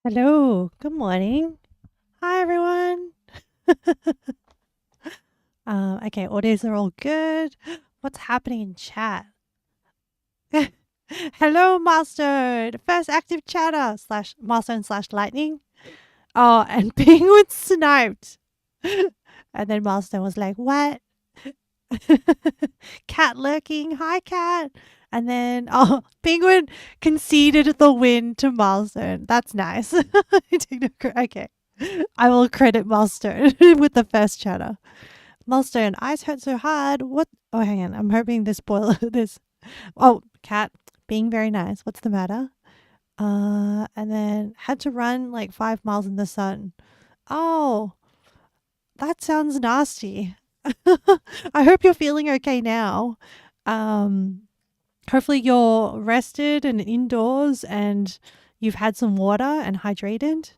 Hello, good morning. Hi, everyone. Okay, audios are all good. What's happening in chat? Hello, Milestone, first active chatter slash Milestone slash Lightning. Oh, and Penguin sniped. And then Milestone was like, "What?" Cat lurking. Hi, Cat. And then, oh, Penguin conceded the win to Milestone. That's nice. Okay. I will credit Milestone with the first chatter. Milestone, eyes hurt so hard. What? Oh, hang on. I'm hoping this spoiler. This. Oh, Cat being very nice. What's the matter? And then had to run like 5 miles in the sun. Oh, that sounds nasty. I hope you're feeling okay now. Um, Hopefully you're rested and indoors and you've had some water and hydrated.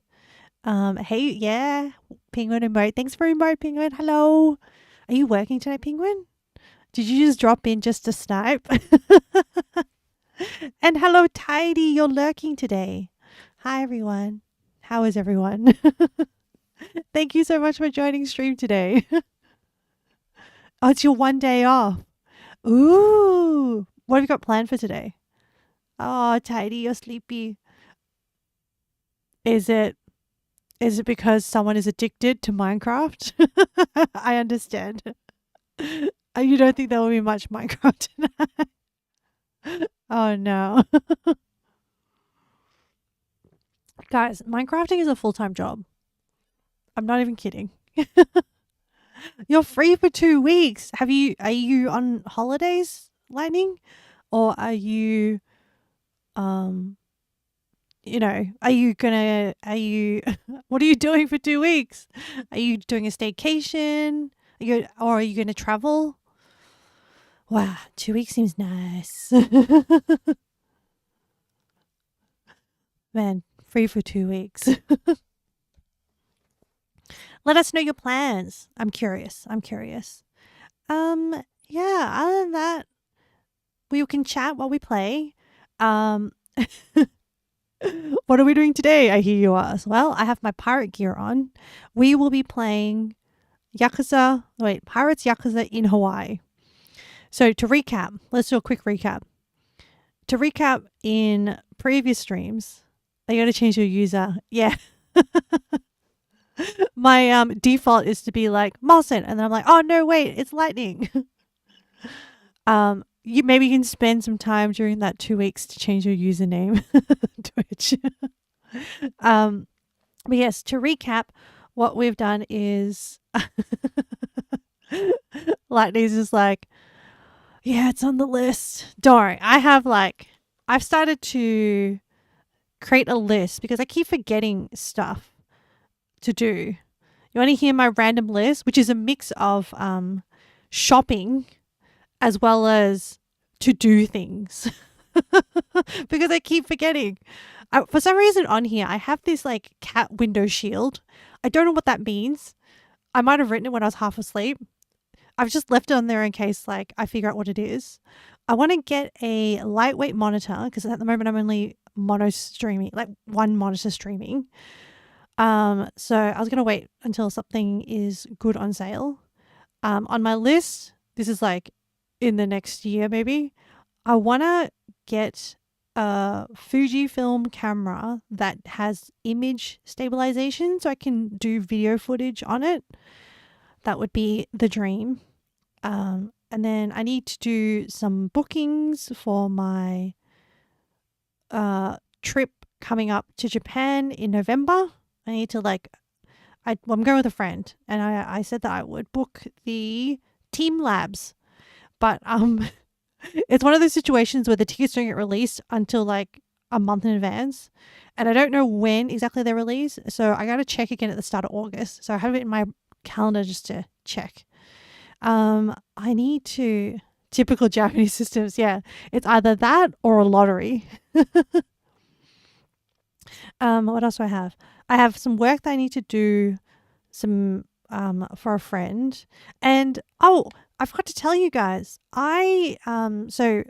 Hey, yeah, Penguin emote. Thanks for emote, Penguin. Hello. Are you working today, Penguin? Did you just drop in just to snipe? And hello, Tidy. You're lurking today. Hi, everyone. How is everyone? Thank you so much for joining stream today. Oh, it's your one day off. Ooh. What have you got planned for today? Oh, Tidy, you're sleepy. Is it because someone is addicted to Minecraft? I understand. You don't think there will be much Minecraft tonight? Oh no. Guys, Minecrafting is a full-time job. I'm not even kidding. You're free for 2 weeks. Are you on holidays, Lightning? Or are you um are you what are you doing for 2 weeks? Are you doing a staycation? Are you gonna travel? Wow, 2 weeks seems nice. Man, free for 2 weeks. Let us know your plans. I'm curious. Yeah, other than that, we can chat while we play. Um, what are we doing today? I hear you ask. Well, I have my pirate gear on. We will be playing Pirates Yakuza in Hawaii. So to recap, let's do a quick recap. To recap, in previous streams, I got to change your user. Yeah. My default is to be like Molson, and then I'm like, oh no, wait, it's Lightning. You maybe can spend some time during that 2 weeks to change your username, Twitch. um, but yes, to recap, what we've done is Lightning's just like, yeah, it's on the list. Don't worry, I've started to create a list because I keep forgetting stuff to do. You want to hear my random list, which is a mix of shopping as well as to do things because I keep forgetting. For some reason on here, I have this like cat window shield. I don't know what that means. I might have written it when I was half asleep. I've just left it on there in case like I figure out what it is. I want to get a lightweight monitor because at the moment I'm only mono streaming, like one monitor streaming. So I was gonna wait until something is good on sale. On my list, this is like in the next year maybe. I wanna get a Fujifilm camera that has image stabilization so I can do video footage on it. That would be the dream. And then I need to do some bookings for my trip coming up to Japan in November. I need to I'm going with a friend, and I said that I would book the team labs, but it's one of those situations where the tickets don't get released until like a month in advance, and I don't know when exactly they're released. So I got to check again at the start of August. So I have it in my calendar just to check. I need to typical Japanese systems. Yeah, it's either that or a lottery. What else do I have? I have some work that I need to do, some for a friend, and oh, I forgot to tell you guys. So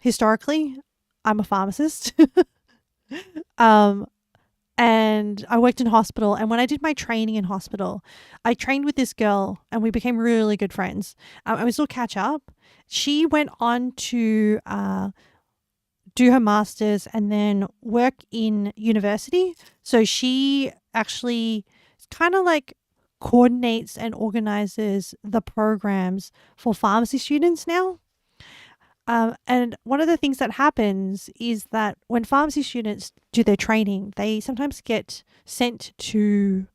historically, I'm a pharmacist. um, and I worked in hospital. And when I did my training in hospital, I trained with this girl and we became really good friends. And we still catch up. She went on to do her master's and then work in university. So she actually kind of like coordinates and organizes the programs for pharmacy students now. And one of the things that happens is that when pharmacy students do their training, they sometimes get sent to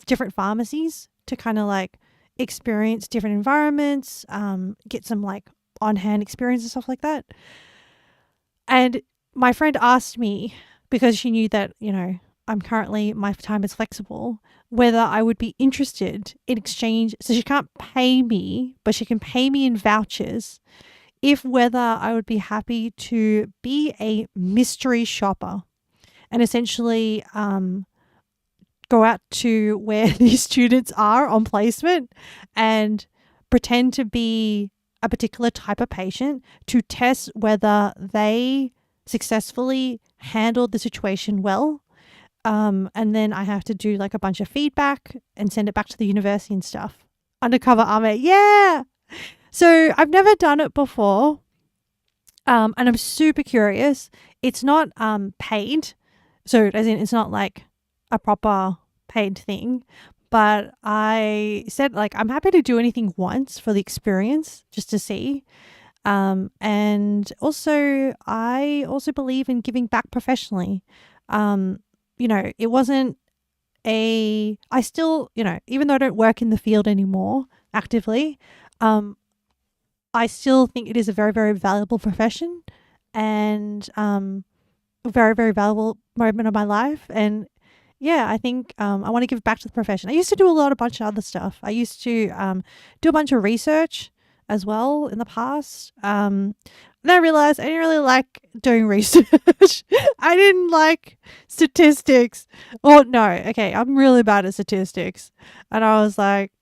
different pharmacies to kind of like experience different environments, get some like on hand experience and stuff like that. And my friend asked me, because she knew that, I'm currently, my time is flexible, whether I would be interested in exchange. So she can't pay me, but she can pay me in vouchers, if whether I would be happy to be a mystery shopper and essentially go out to where these students are on placement and pretend to be a particular type of patient to test whether they successfully handled the situation well. And then I have to do like a bunch of feedback and send it back to the university and stuff. Undercover army. Yeah. So I've never done it before. And I'm super curious. It's not paid. So as in it's not like a proper paid thing. But I said like I'm happy to do anything once for the experience just to see. And also I also believe in giving back professionally. It wasn't I still, even though I don't work in the field anymore actively, I still think it is a very, very valuable profession and a very, very valuable moment of my life. And yeah, I think I want to give back to the profession. I used to do a bunch of other stuff. I used to do a bunch of research as well in the past. Then I realized I didn't really like doing research. I didn't like statistics. Oh, no. Okay, I'm really bad at statistics. And I was like,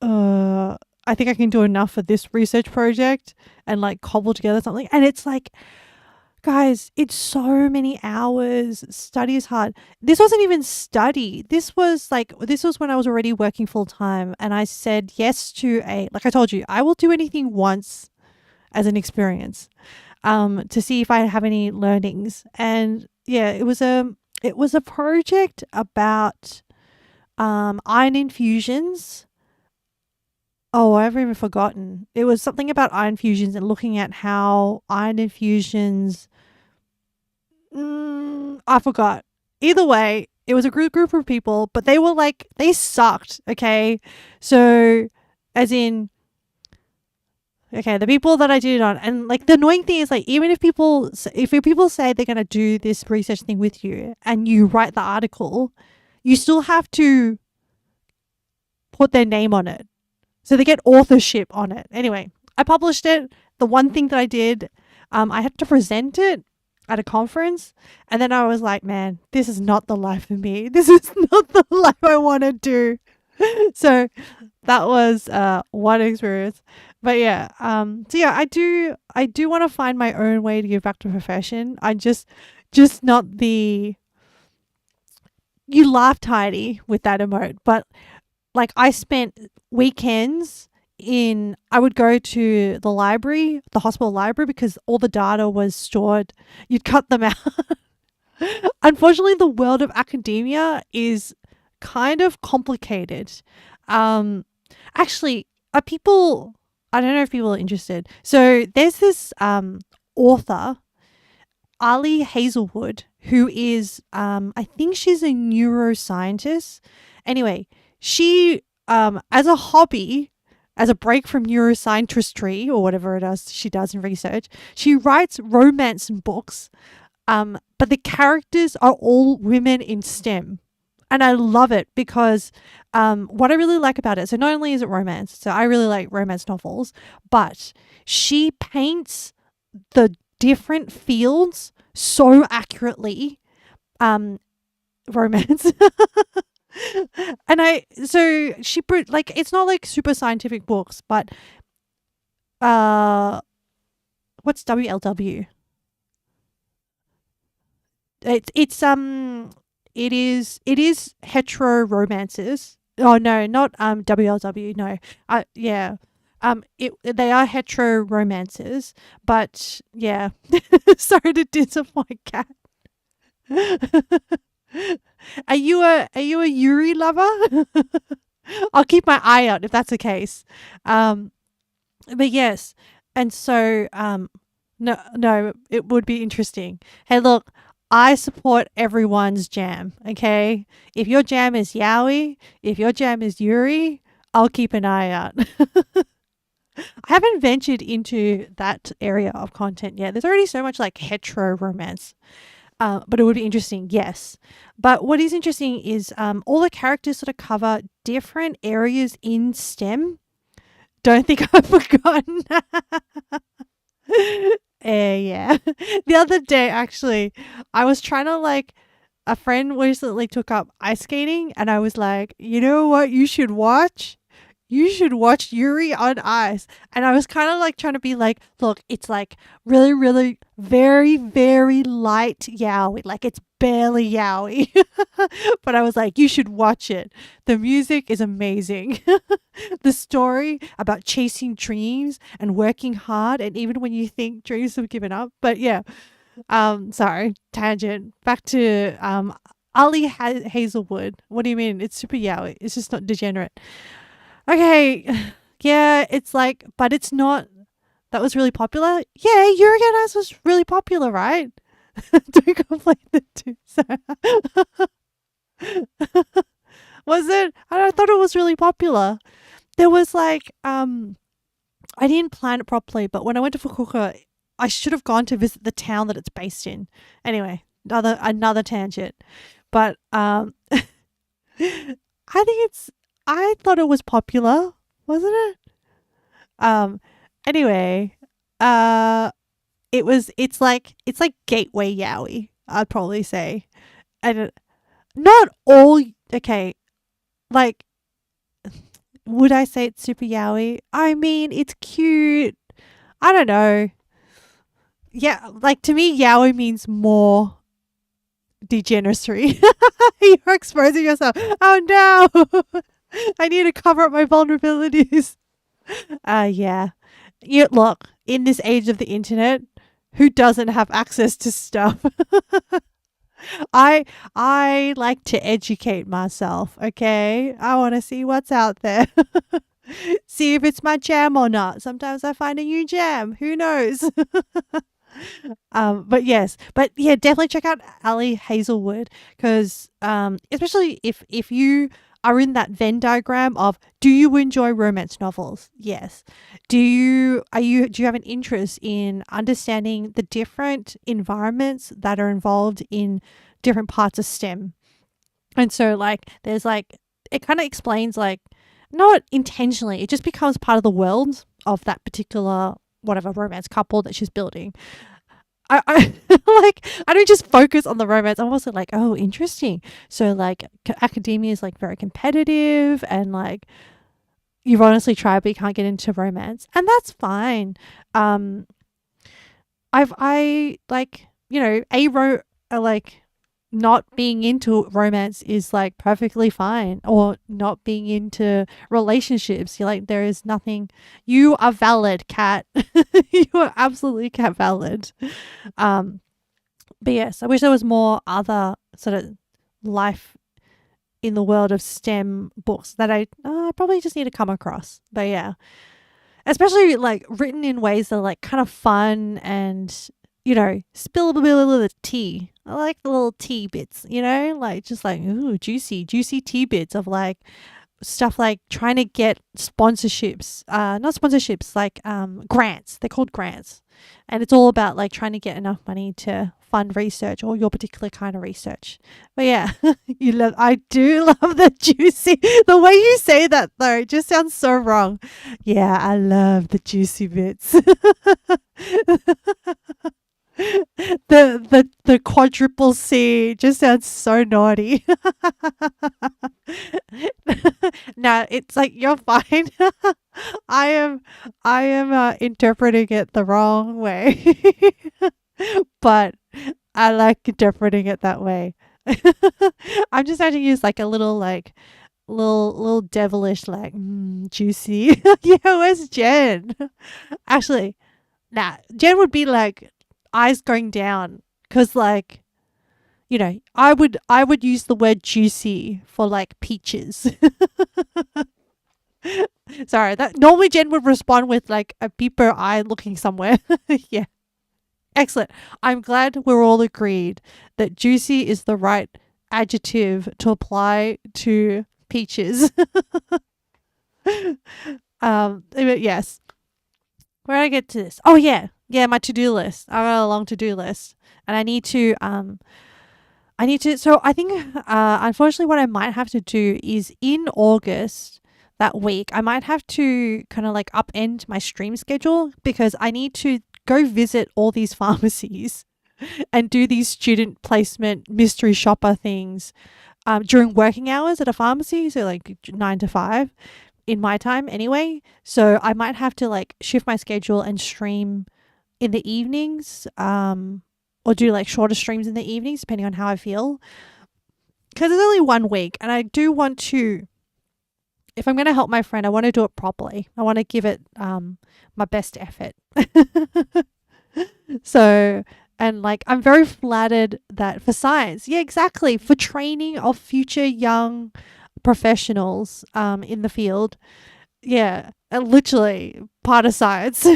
I think I can do enough for this research project and like cobble together something. And it's like, guys, it's so many hours. Study is hard. This wasn't even study. This was when I was already working full time. And I said yes to like I told you, I will do anything once as an experience to see if I have any learnings. And yeah, it was a project about iron infusions. Oh, I've even forgotten. It was something about iron fusions and looking at how iron infusions. I forgot. Either way, it was a group of people, but they were like, they sucked. Okay. So, as in, okay, the people that I did it on, and like the annoying thing is like, even if people say they're going to do this research thing with you and you write the article, you still have to put their name on it. So they get authorship on it. Anyway, I published it. The one thing that I did, I had to present it at a conference. And then I was like, man, this is not the life for me. This is not the life I want to do. So that was one experience. But yeah, I do want to find my own way to give back to the profession. I just not the, you laughed, Heidi, with that emote, but like I spent weekends I would go to the library, the hospital library, because all the data was stored. You'd cut them out. Unfortunately, the world of academia is kind of complicated. Actually, I don't know if people are interested. So there's this author, Ali Hazelwood, who is, I think she's a neuroscientist. Anyway, she, as a hobby, as a break from neuroscientistry or whatever it is she does in research, she writes romance books, but the characters are all women in STEM. And I love it because what I really like about it, so not only is it romance, so I really like romance novels, but she paints the different fields so accurately. Romance. And she like, it's not like super scientific books, but what's WLW? It's it is hetero romances. Oh no, not WLW. No, yeah, they are hetero romances, but yeah. Sorry to disappoint, Kat. Are you a Yuri lover? I'll keep my eye out if that's the case. Um, but yes, and so no, it would be interesting. Hey, look, I support everyone's jam. Okay, if your jam is yaoi, if your jam is Yuri, I'll keep an eye out. I haven't ventured into that area of content yet. There's already so much like hetero romance. But it would be interesting, yes. But what is interesting is all the characters sort of cover different areas in STEM. Don't think I've forgotten. Yeah. The other day, actually, I was trying to like, a friend recently took up ice skating, and I was like, you know what you should watch? You should watch Yuri on Ice. And I was kind of like trying to be like, look, it's like really, really very, very light yaoi. Like it's barely yaoi. But I was like, you should watch it. The music is amazing. The story about chasing dreams and working hard, and even when you think dreams have given up. But yeah, sorry, tangent. Back to Ali Hazelwood. What do you mean? It's super yaoi. It's just not degenerate. Okay, yeah, it's like, but it's not. That was really popular. Yeah, Yuri on Ice was really popular, right? Don't complain the two. So. Was it? I thought it was really popular. There was like, I didn't plan it properly, but when I went to Fukuoka, I should have gone to visit the town that it's based in. Anyway, another tangent, but I think I thought it was popular, wasn't it? Anyway, it's like gateway yaoi, I'd probably say. And not all, okay, like, would I say it's super yaoi? I mean, it's cute. I don't know. Yeah, like to me, yaoi means more degeneracy. You're exposing yourself. Oh no. I need to cover up my vulnerabilities. Yeah. You look, in this age of the internet, who doesn't have access to stuff? I like to educate myself, okay? I want to see what's out there. See if it's my jam or not. Sometimes I find a new jam. Who knows? But yes, but yeah, definitely check out Ali Hazelwood, because especially if you are in that Venn diagram of, do you enjoy romance novels? Yes. Do you have an interest in understanding the different environments that are involved in different parts of STEM? And so like there's like, it kind of explains, like, not intentionally, it just becomes part of the world of that particular whatever romance couple that she's building. I like, I don't just focus on the romance. I'm also like, oh, interesting. So like academia is like very competitive, and like you've honestly tried but you can't get into romance, and that's fine. I like, like not being into romance is like perfectly fine, or not being into relationships. You're like, there is nothing. You are valid, Kat. You are absolutely cat valid. But yes, I wish there was more other sort of life in the world of STEM books that I probably just need to come across. But yeah, especially like written in ways that are like kind of fun and, spill a bit of the tea. I like the little tea bits, like just like, ooh, juicy tea bits of like stuff like trying to get sponsorships, not sponsorships, like grants. They're called grants. And it's all about like trying to get enough money to fund research, or your particular kind of research. But yeah, I do love the juicy, the way you say that though, it just sounds so wrong. Yeah, I love the juicy bits. The quadruple C just sounds so naughty. No, it's like, you're fine. I am interpreting it the wrong way. But I like interpreting it that way. I'm just trying to use like a little like little devilish like juicy. Yeah, where's Jen? Actually, nah, Jen would be like eyes going down because like I would use the word juicy for like peaches. Sorry, that normally Jen would respond with like a peeper eye looking somewhere. Yeah. Excellent. I'm glad we're all agreed that juicy is the right adjective to apply to peaches. Yes. Where did I get to this? Oh yeah. Yeah, my to-do list. I got a long to-do list. And I need to so I think unfortunately what I might have to do is in August that week I might have to kind of like upend my stream schedule because I need to go visit all these pharmacies and do these student placement mystery shopper things during working hours at a pharmacy, so like 9 to 5 in my time anyway. So I might have to like shift my schedule and stream in the evenings, or do like shorter streams in the evenings depending on how I feel. Because it's only 1 week, and I do want to. If I'm going to help my friend, I want to do it properly. I want to give it my best effort. So, and like, I'm very flattered that for science, yeah, exactly, for training of future young professionals in the field, yeah, literally part of science.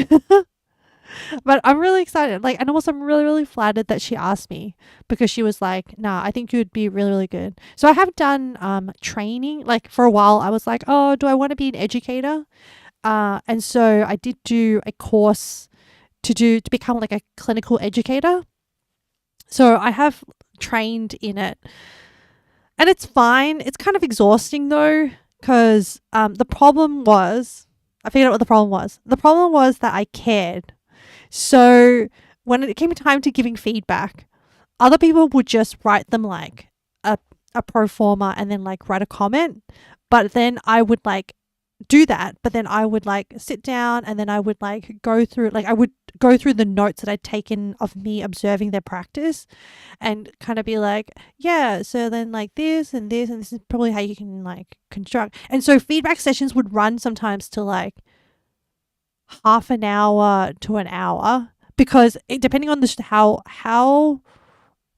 But I'm really excited. Like, and also I'm really, really flattered that she asked me because she was like, nah, I think you would be really, really good. So I have done training. Like for a while I was like, oh, do I want to be an educator? And so I did do a course to become like a clinical educator. So I have trained in it. And it's fine. It's kind of exhausting though, because the problem was, I figured out what the problem was. The problem was that I cared. So when it came time to giving feedback, other people would just write them like a pro forma and then like write a comment. But then I would like do that. But then I would like sit down and then I would like I would go through the notes that I'd taken of me observing their practice and kind of be like, yeah, so then like this and this and this is probably how you can like construct. And so feedback sessions would run sometimes to like half an hour to an hour because depending on how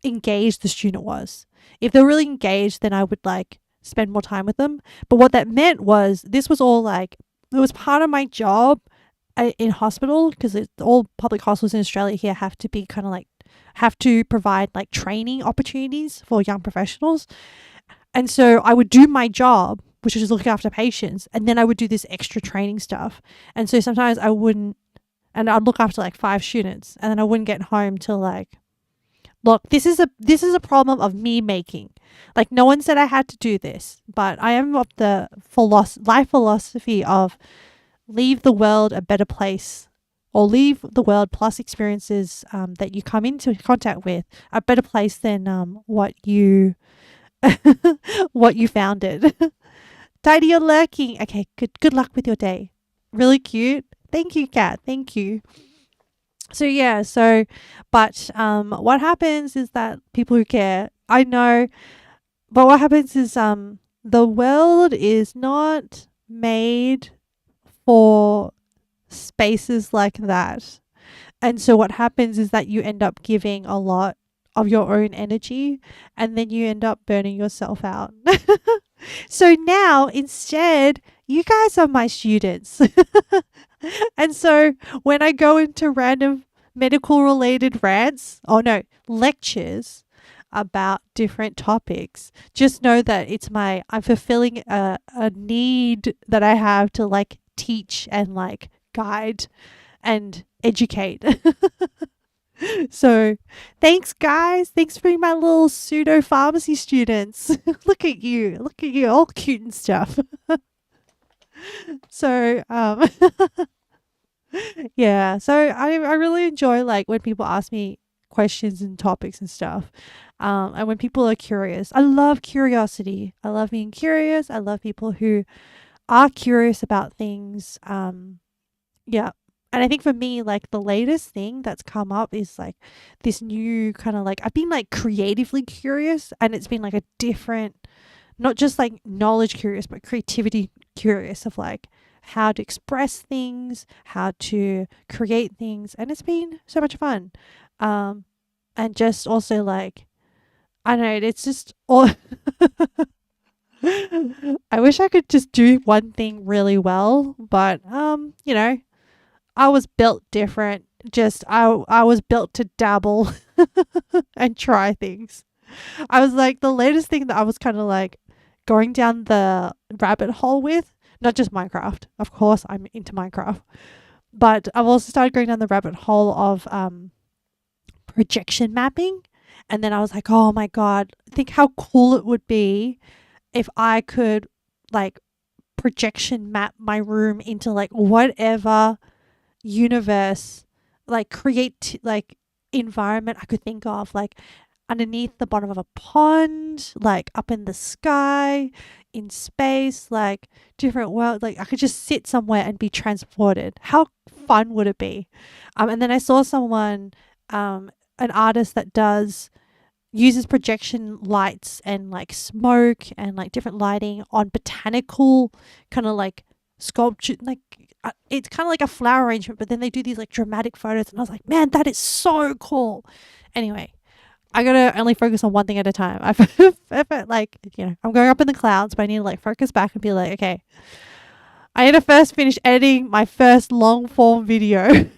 engaged the student was. If they're really engaged, then I would like spend more time with them. But what that meant was this was all like it was part of my job in hospital because all public hospitals in Australia here have to be kind of like have to provide like training opportunities for young professionals. And so I would do my job, which is looking after patients, and then I would do this extra training stuff. And so sometimes I wouldn't, and I'd look after like 5 students, and then I wouldn't get home till like, look, this is a problem of me making. Like no one said I had to do this, but I am of the life philosophy of leave the world a better place, or leave the world plus experiences that you come into contact with a better place than what you what you found it. Tidy, you're lurking. Okay, good luck with your day. Really cute. Thank you, Kat. Thank you. So yeah, but what happens is that people who care, I know, but what happens is the world is not made for spaces like that. And so what happens is that you end up giving a lot of your own energy and then you end up burning yourself out. So now instead, you guys are my students. And so when I go into random medical related lectures about different topics, just know that I'm fulfilling a need that I have to like teach and like guide and educate. So thanks guys. Thanks for being my little pseudo pharmacy students. Look at you, all cute and stuff. So yeah, so I really enjoy like when people ask me questions and topics and stuff, and when people are curious. I love curiosity. I love being curious. I love people who are curious about things. Yeah, And I think for me, like the latest thing that's come up is like this new kind of like, I've been like creatively curious, and it's been like a different, not just like knowledge curious, but creativity curious of like how to express things, how to create things. And it's been so much fun. Um, and just also like, I don't know, it's just all. I wish I could just do one thing really well, but I was built different. Just I was built to dabble and try things. I was like the latest thing that I was kind of like going down the rabbit hole with, not just Minecraft. Of course, I'm into Minecraft, but I've also started going down the rabbit hole of projection mapping. And then I was like, oh my god, think how cool it would be if I could like projection map my room into like whatever universe, like create like environment I could think of, like underneath the bottom of a pond, like up in the sky, in space, like different world. Like I could just sit somewhere and be transported. How fun would it be? And then I saw someone, an artist that does uses projection lights and like smoke and like different lighting on botanical kind of like sculpture, like it's kind of like a flower arrangement, but then they do these like dramatic photos, and I was like, man, that is so cool. Anyway, I gotta only focus on one thing at a time. I felt like, I'm going up in the clouds, but I need to like focus back and be like, okay, I need to first finish editing my first long form video.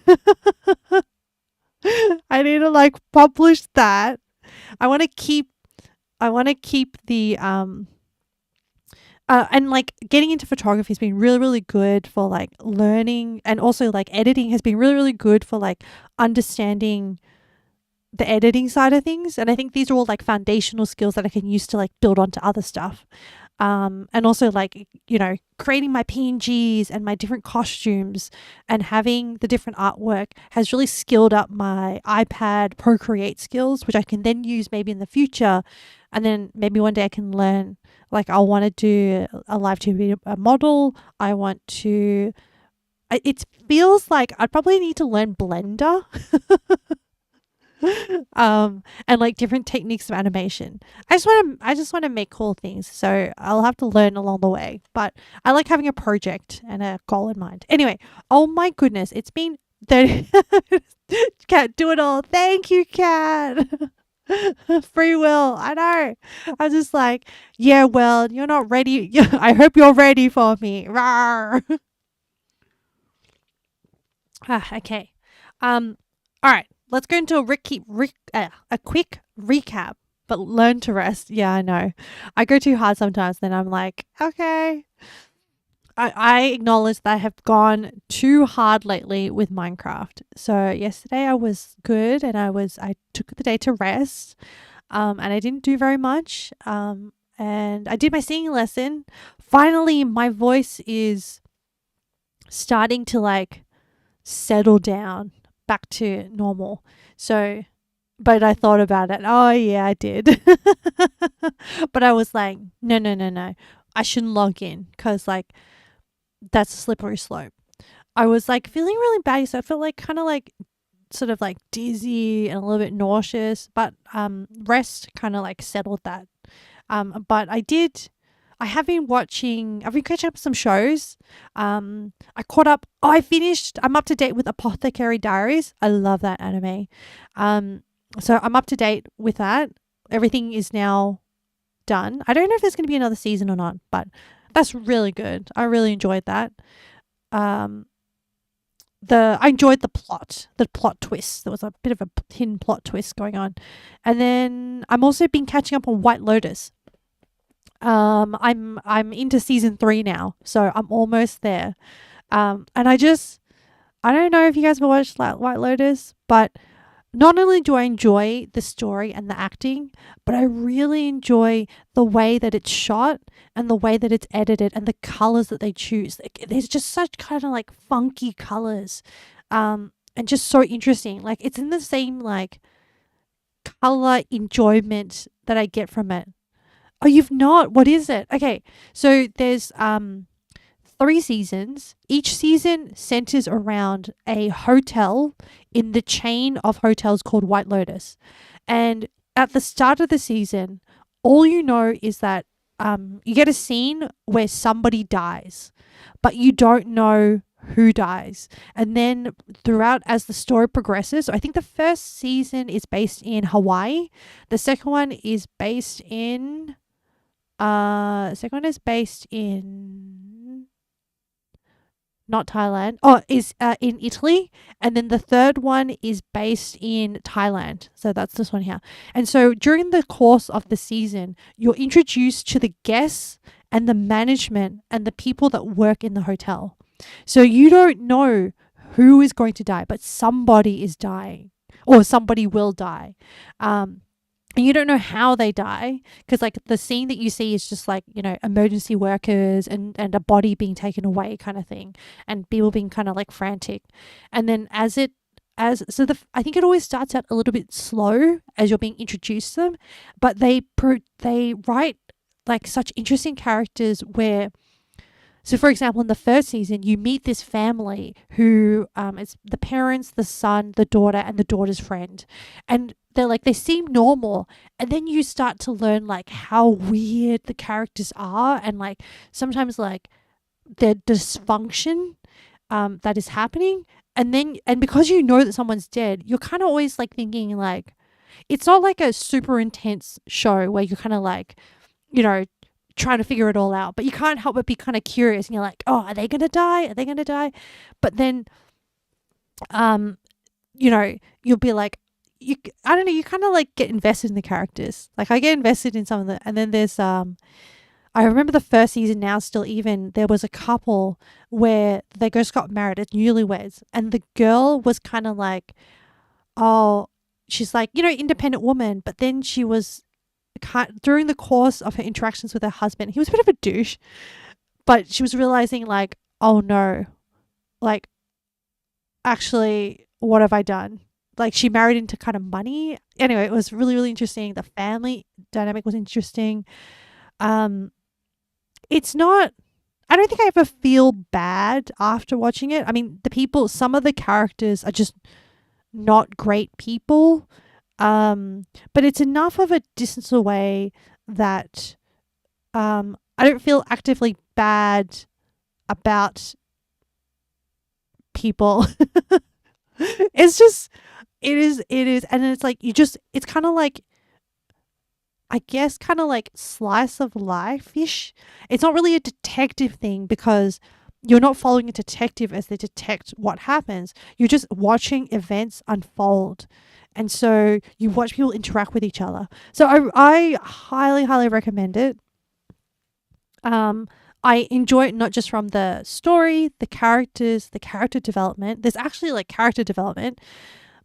I need to like publish that. I want to keep the and like getting into photography has been really, really good for like learning, and also like editing has been really, really good for like understanding the editing side of things. And I think these are all like foundational skills that I can use to like build onto other stuff. And also like, creating my PNGs and my different costumes and having the different artwork has really skilled up my iPad Procreate skills, which I can then use maybe in the future. And then maybe one day I can learn, like I'll want to do a live TV model. It feels like I'd probably need to learn Blender. And like different techniques of animation. I just want to make cool things, so I'll have to learn along the way, but I like having a project and a goal in mind. Anyway, oh my goodness, it's been 30. Cat, do it all. Thank you, Cat. Free will. I know. I was just like, yeah, well, you're not ready. I hope you're ready for me. Rawr. Okay. All right. Let's go into a quick recap, but learn to rest. Yeah, I know. I go too hard sometimes, then I'm like, okay. I acknowledge that I have gone too hard lately with Minecraft. So yesterday I was good, and I took the day to rest. And I didn't do very much. And I did my singing lesson. Finally, my voice is starting to like settle down back to normal. So, but I thought about it. Oh yeah, I did. But I was like, no, no, no, no. I shouldn't log in, because like that's a slippery slope. I was like feeling really bad, so I felt like kind of like sort of like dizzy and a little bit nauseous, but rest kind of like settled that. But I've been catching up some shows. I caught up. I'm up to date with Apothecary Diaries. I love that anime. So I'm up to date with that. Everything is now done. I don't know if there's going to be another season or not, but that's really good. I really enjoyed that. I enjoyed the plot twist. There was a bit of a hidden plot twist going on. And then I'm also been catching up on White Lotus. I'm into season 3 now, so I'm almost there. And I don't know if you guys have watched White Lotus, but not only do I enjoy the story and the acting, but I really enjoy the way that it's shot and the way that it's edited and the colors that they choose. Like, there's just such kind of like funky colors, and just so interesting. Like, it's in the same like color enjoyment that I get from it. Oh, you've not? What is it? Okay, so there's 3 seasons. Each season centers around a hotel in the chain of hotels called White Lotus. And at the start of the season, all you know is that you get a scene where somebody dies, but you don't know who dies. And then throughout, as the story progresses, I think the first season is based in Hawaii. The second one is based in not Thailand. Oh, is in Italy, and then the third one is based in Thailand. So that's this one here. And so during the course of the season, you're introduced to the guests and the management and the people that work in the hotel. So you don't know who is going to die, but somebody is dying or somebody will die. And you don't know how they die, because like the scene that you see is just like, you know, emergency workers and a body being taken away kind of thing, and people being kind of like frantic. And then I think it always starts out a little bit slow as you're being introduced to them, but they write like such interesting characters where, so for example, in the first season, you meet this family who it's the parents, the son, the daughter, and the daughter's friend. And they seem normal. And then you start to learn like how weird the characters are, and like sometimes like the dysfunction that is happening. And because you know that someone's dead, you're kind of always like thinking like, it's not like a super intense show where you're kind of like, you know, trying to figure it all out, but you can't help but be kind of curious, and you're like, oh, are they gonna die? Are they gonna die? But then you know, you'll be like, I don't know, you kind of like get invested in the characters. Like I get invested in some of the, and then there's I remember the first season now still, even there was a couple where they just got married as newlyweds, and the girl was kind of like, oh, she's like, you know, independent woman, but then she was during the course of her interactions with her husband, he was a bit of a douche, but she was realizing like, oh no, like actually, what have I done? Like she married into kind of money. Anyway, it was really, really interesting. The family dynamic was interesting. It's not, I don't think I ever feel bad after watching it. I mean, some of the characters are just not great people. But it's enough of a distance away that I don't feel actively bad about people. It's just, it is, and it's like, it's kind of like, I guess, kind of like slice of life-ish. It's not really a detective thing, because you're not following a detective as they detect what happens. You're just watching events unfold. And so you watch people interact with each other. So I highly, highly recommend it. I enjoy it not just from the story, the characters, the character development. There's actually like character development,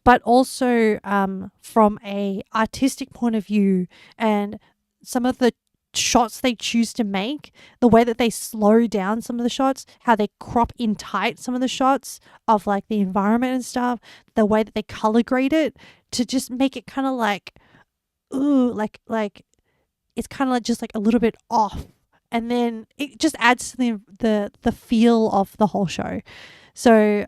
but also from a artistic point of view, and some of the shots they choose to make, the way that they slow down some of the shots, how they crop in tight some of the shots of like the environment and stuff, the way that they color grade it to just make it kind of like, ooh, like it's kind of like just like a little bit off, and then it just adds to the feel of the whole show. So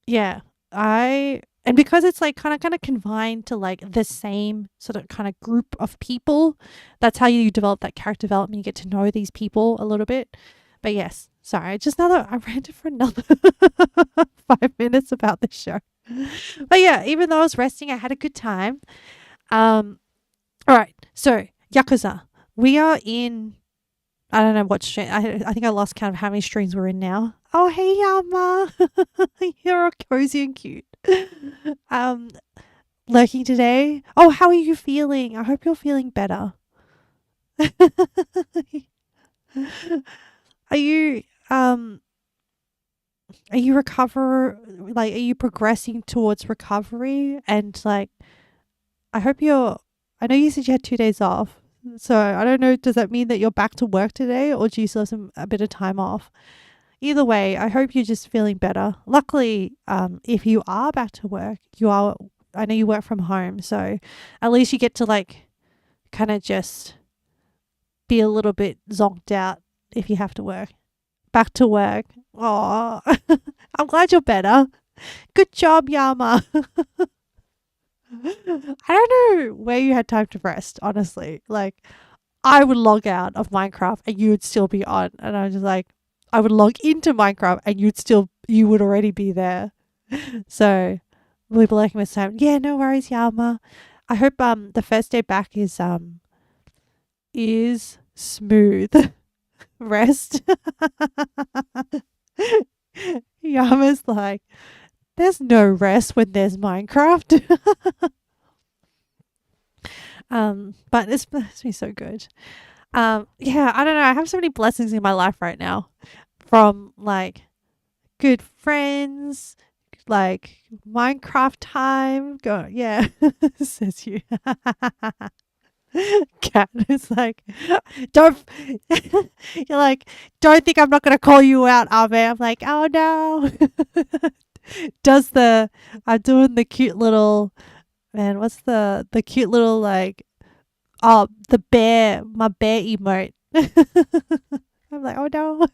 yeah, and because it's like kind of confined to like the same sort of kind of group of people, that's how you develop that character development. You get to know these people a little bit. But yes, sorry, I ranted for another 5 minutes about this show. But yeah, even though I was resting, I had a good time. All right, so Yakuza. We are in, I don't know what stream. I think I lost count of how many streams we're in now. Oh, hey, Yama. You're all cozy and cute. Lurking today. Oh, how are you feeling? I hope you're feeling better. Are you are you progressing towards recovery? And like, I know you said you had 2 days off. So I don't know, does that mean that you're back to work today, or do you still have a bit of time off? Either way, I hope you're just feeling better. Luckily, if you are back to work, I know you work from home, so at least you get to like kind of just be a little bit zonked out if you have to work. back to work. Oh, I'm glad you're better. Good job, Yama. I don't know where you had time to rest, honestly. Like, I would log out of Minecraft and you would still be on. And I was just like, I would log into Minecraft and you would already be there. So we'll be like this time. Yeah, no worries, Yama. I hope the first day back is smooth. Rest. Yama's like, there's no rest when there's Minecraft. But it's been so good. Yeah, I don't know. I have so many blessings in my life right now, from like good friends, like Minecraft time. Go, yeah, says you. Cat is like, don't. You're like, don't think I'm not gonna call you out, Ame. I'm like, oh no. I'm doing the cute little, man. What's the cute little like? Oh, my bear emote. I'm like, oh no.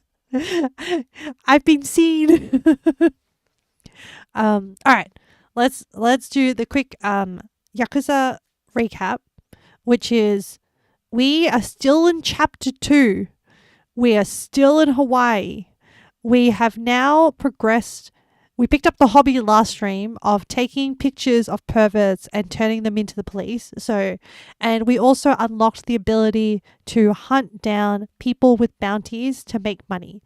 I've been seen. All right. Let's do the quick Yakuza recap, which is we are still in chapter 2. We are still in Hawaii. We have now progressed. We picked up the hobby last stream of taking pictures of perverts and turning them into the police. And we also unlocked the ability to hunt down people with bounties to make money.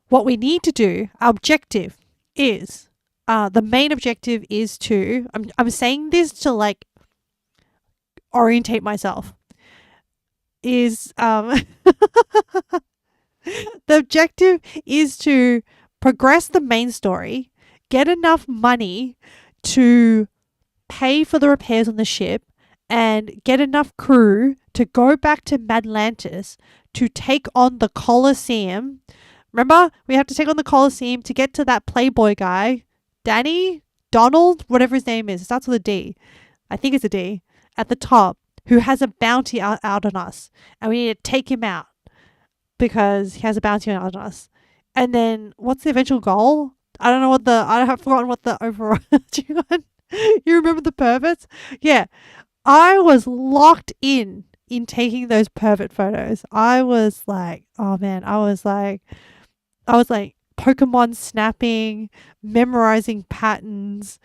What we need to do, our objective is, the main objective is to, I'm saying this to like orientate myself, is, the objective is to progress the main story, get enough money to pay for the repairs on the ship, and get enough crew to go back to Madlantis to take on the Colosseum. Remember, we have to take on the Colosseum to get to that Playboy guy, Danny, Donald, whatever his name is. It starts with a D. I think it's a D. At the top, who has a bounty out on us. And we need to take him out because he has a bounty out on us. And then what's the eventual goal? I have forgotten what the overall. You remember the perverts? Yeah. I was locked in taking those pervert photos. I was like, oh man, I was like Pokemon snapping, memorizing patterns,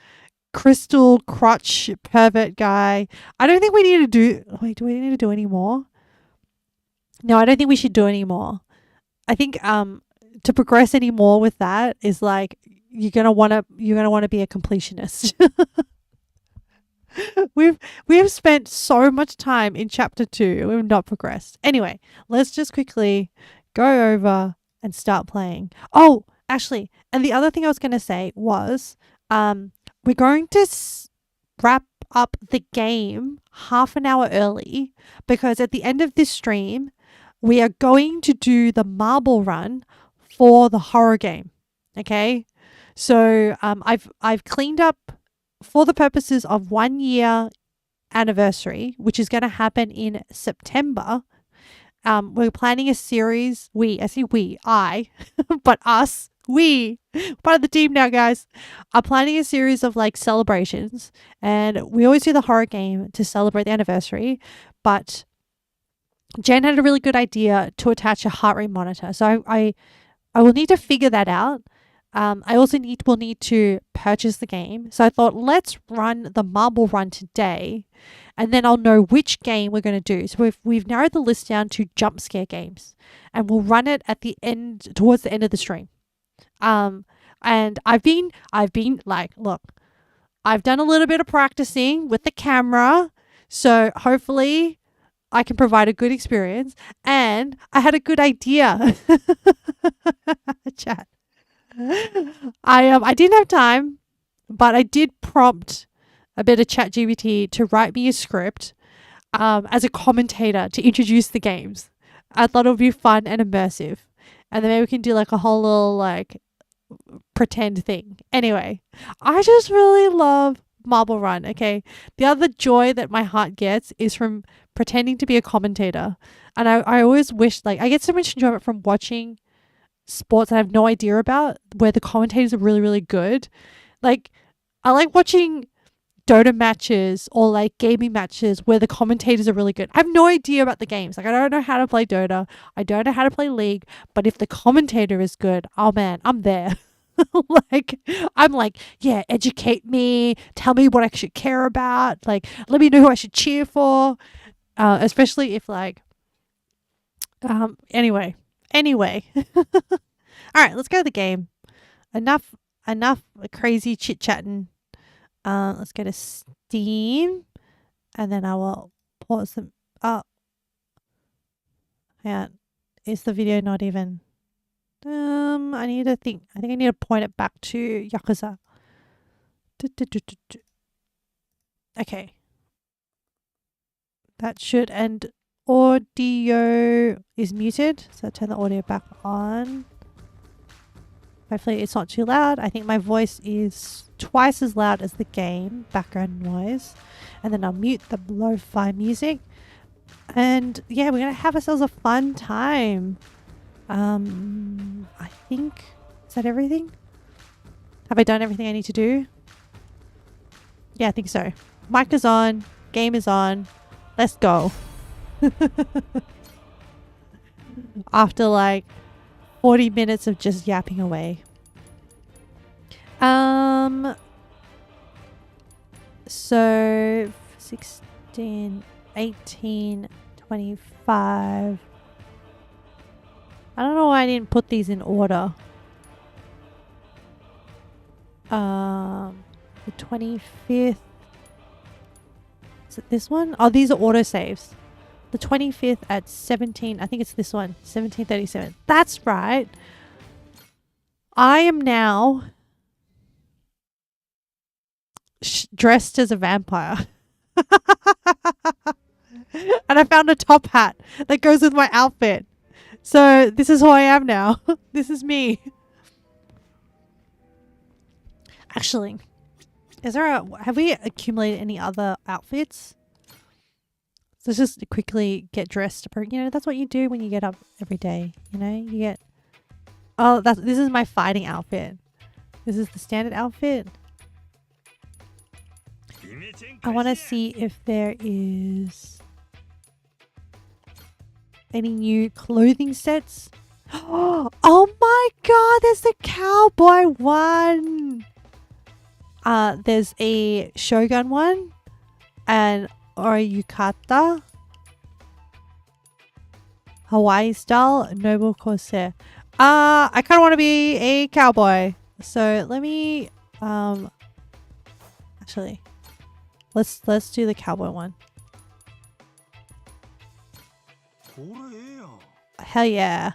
crystal crotch pervert guy. I don't think we need to do. Wait, do we need to do any more? No, I don't think we should do any more. I think to progress any more with that is like you're gonna wanna be a completionist. we have spent so much time in chapter 2. We've not progressed. Anyway, let's just quickly go over and start playing. Oh, actually, and the other thing I was gonna say was, we're going to wrap up the game half an hour early because at the end of this stream, we are going to do the marble run for the horror game. Okay, so I've cleaned up for the purposes of 1 year anniversary, which is going to happen in September. We're planning a series. But us, part of the team now, guys, are planning a series of like celebrations, and we always do the horror game to celebrate the anniversary. But Jen had a really good idea to attach a heart rate monitor, so I will need to figure that out. I also will need to purchase the game. So I thought, let's run the marble run today, and then I'll know which game we're going to do. So we've narrowed the list down to jump scare games, and we'll run it at the end, towards the end of the stream. And I've been like, look, I've done a little bit of practicing with the camera, so hopefully I can provide a good experience. And I had a good idea. Chat. I didn't have time, but I did prompt a bit of ChatGPT to write me a script as a commentator to introduce the games. I thought it would be fun and immersive, and then maybe we can do like a whole little like pretend thing. Anyway, I just really love Marble Run. Okay, the other joy that my heart gets is from pretending to be a commentator, and I always wish, like, I get so much enjoyment from watching sports that I have no idea about, where the commentators are really, really good. Like, I like watching Dota matches or like gaming matches where the commentators are really good. I have no idea about the games. Like, I don't know how to play Dota. I don't know how to play League. But if the commentator is good, oh man, I'm there. Like, I'm like, yeah, educate me. Tell me what I should care about. Like, let me know who I should cheer for. Especially if like, anyway. All right, let's go to the game. Enough crazy chit chatting. Let's go to Steam, and then I will pause them. Oh, yeah, is the video not even? I need to think. I think I need to point it back to Yakuza. Okay, that should end. Audio is muted, so turn the audio back on. Hopefully it's not too loud. I think my voice is twice as loud as the game background noise. And then I'll mute the lo-fi music. And yeah, we're going to have ourselves a fun time. I think, is that everything? Have I done everything I need to do? Yeah, I think so. Mic is on. Game is on. Let's go. After like 40 minutes of just yapping away. So 16, 18, 25. I don't know why I didn't put these in order. The 25th. Is it this one? Oh, these are autosaves. The 25th at 17. I think it's this one. 1737. That's right. I am now dressed as a vampire. And I found a top hat that goes with my outfit. So this is who I am now. This is me. Actually, have we accumulated any other outfits? Let's just quickly get dressed. You know, that's what you do when you get up every day. You know, you get... Oh, this is my fighting outfit. This is the standard outfit. I want to see if there is any new clothing sets. Oh my god, there's the cowboy one. There's a Shogun one and or yukata, Hawaii style, noble corsair. I kind of want to be a cowboy, so let me actually let's do the cowboy one. Hell yeah.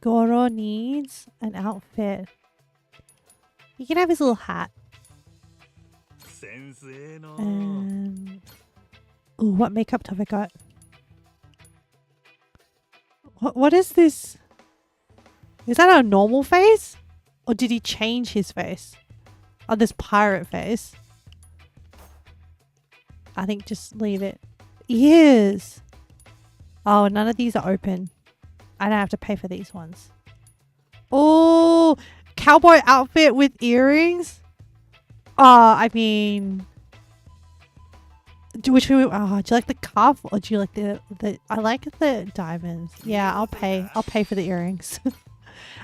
Goro needs an outfit. He can have his little hat. And ooh, what makeup have I got? What is this? Is that a normal face? Or did he change his face? Oh, this pirate face. I think just leave it. Ears. Oh, none of these are open. I don't have to pay for these ones. Oh, cowboy outfit with earrings. Oh, I mean, do you like the cuff or do you like the? I like the diamonds. Yeah, I'll pay for the earrings.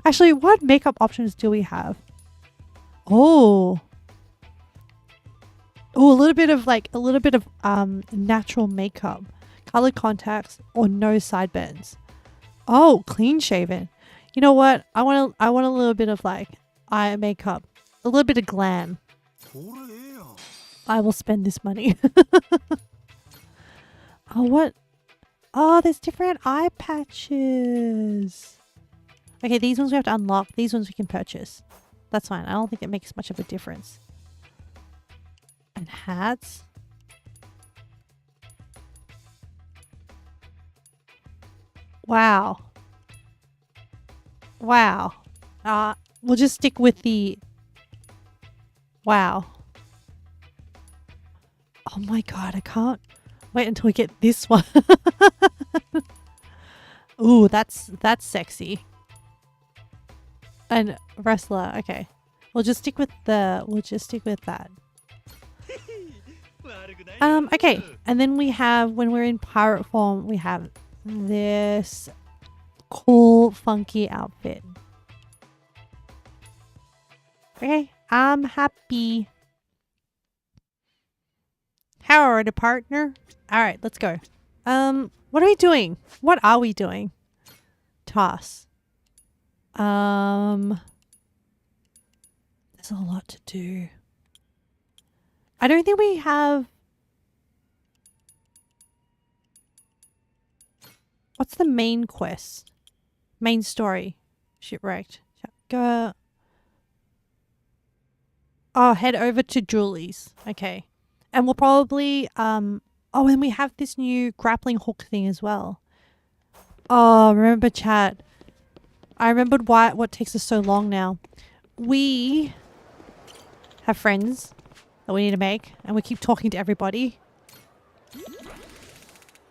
Actually, what makeup options do we have? Oh, a little bit of natural makeup, colored contacts, or no sideburns. Oh, clean shaven. You know what? I want a little bit of like eye makeup, a little bit of glam. I will spend this money. Oh, what? Oh, there's different eye patches. Okay, these ones we have to unlock. These ones we can purchase. That's fine. I don't think it makes much of a difference. And hats. Wow. Wow. We'll just stick with the... Wow. Oh my god, I can't wait until we get this one. Ooh, that's sexy. And wrestler. Okay. We'll just stick with that. Okay. And then we have, when we're in pirate form, we have this cool, funky outfit. Okay. I'm happy. How are the partner? Alright, let's go. What are we doing? What are we doing? Tasks. There's a lot to do. I don't think we have... What's the main quest? Main story. Shipwrecked. Go. Oh, head over to Julie's. Okay. And we'll probably... Oh, and we have this new grappling hook thing as well. Oh, remember chat. I remembered what takes us so long now. We have friends that we need to make, and we keep talking to everybody.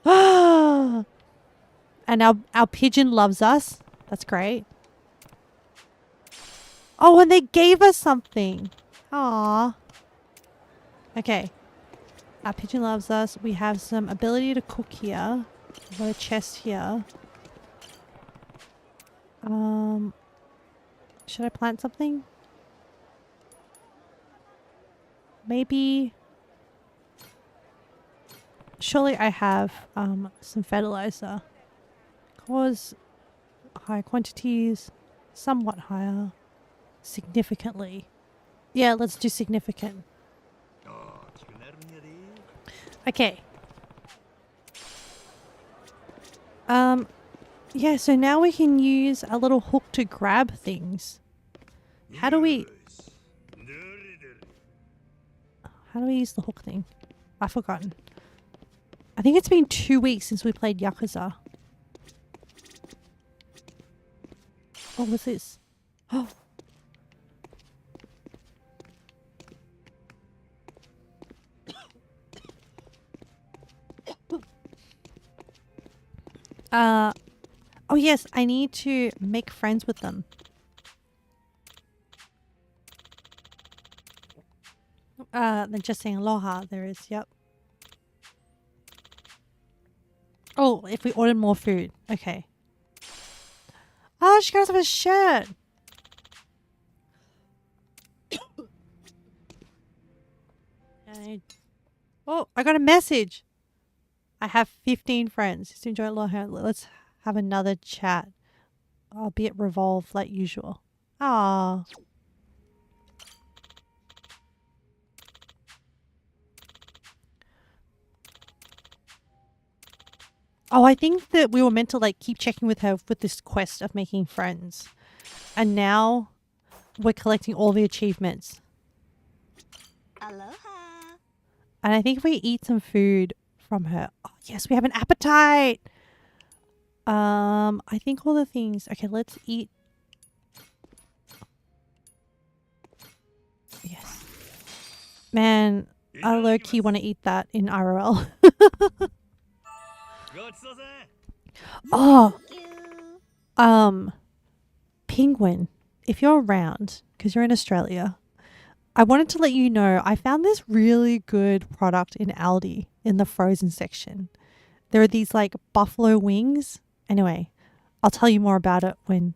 And our pigeon loves us. That's great. Oh, and they gave us something. Aww. Okay. Our pigeon loves us. We have some ability to cook here. We've got a chest here. Should I plant something? Maybe. Surely I have some fertilizer. Cause high quantities, somewhat higher, significantly. Yeah, let's do significant. Okay. Yeah, so now we can use a little hook to grab things. How do we use the hook thing? I've forgotten. I think it's been 2 weeks since we played Yakuza. Oh, what's this? Oh. Oh yes, I need to make friends with them. They're just saying aloha. There is, yep. Oh, if we ordered more food. Okay. Oh, she got us a shirt. Oh, I got a message. I have 15 friends. Just enjoy aloha. Let's have another chat. Albeit revolve like usual. Ah. Oh, I think that we were meant to like keep checking with her with this quest of making friends. And now we're collecting all the achievements. Aloha. And I think if we eat some food from her. Oh, yes, we have an appetite. I think all the things. Okay, let's eat. Yes. Man, I low-key want to eat that in IRL. Oh. Penguin, if you're around, because you're in Australia, I wanted to let you know I found this really good product in Aldi in the frozen section. There are these like buffalo wings. Anyway, I'll tell you more about it when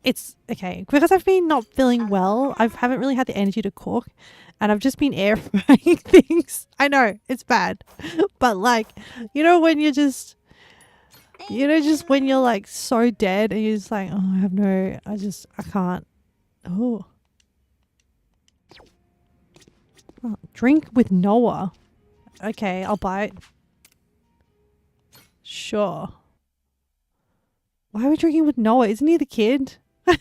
it's okay. Because I've been not feeling well, I haven't really had the energy to cook, and I've just been air frying things. I know it's bad, but like, you know when you're just, you know, just when you're like so dead and you're just like, oh, I can't. Oh, drink with Noah. Okay, I'll buy it. Sure. Why are we drinking with Noah? Isn't he the kid? Gotta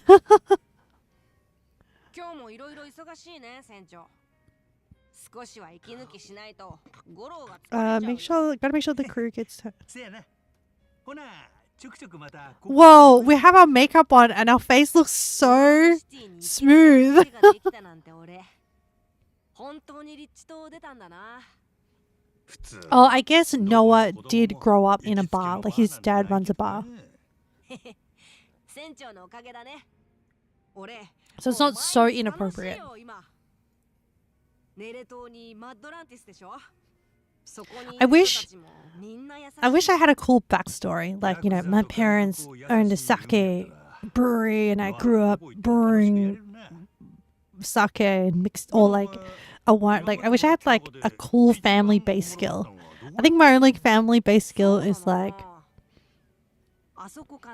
make sure the crew gets. Whoa, we have our makeup on and our face looks so smooth. Oh, I guess Noah did grow up in a bar. Like his dad runs a bar. So it's not so inappropriate. I wish I had a cool backstory. Like, you know, my parents owned a sake brewery and I grew up brewing sake and mixed, or like a wine. Like, I wish I had like a cool family based skill. I think my only family based skill is like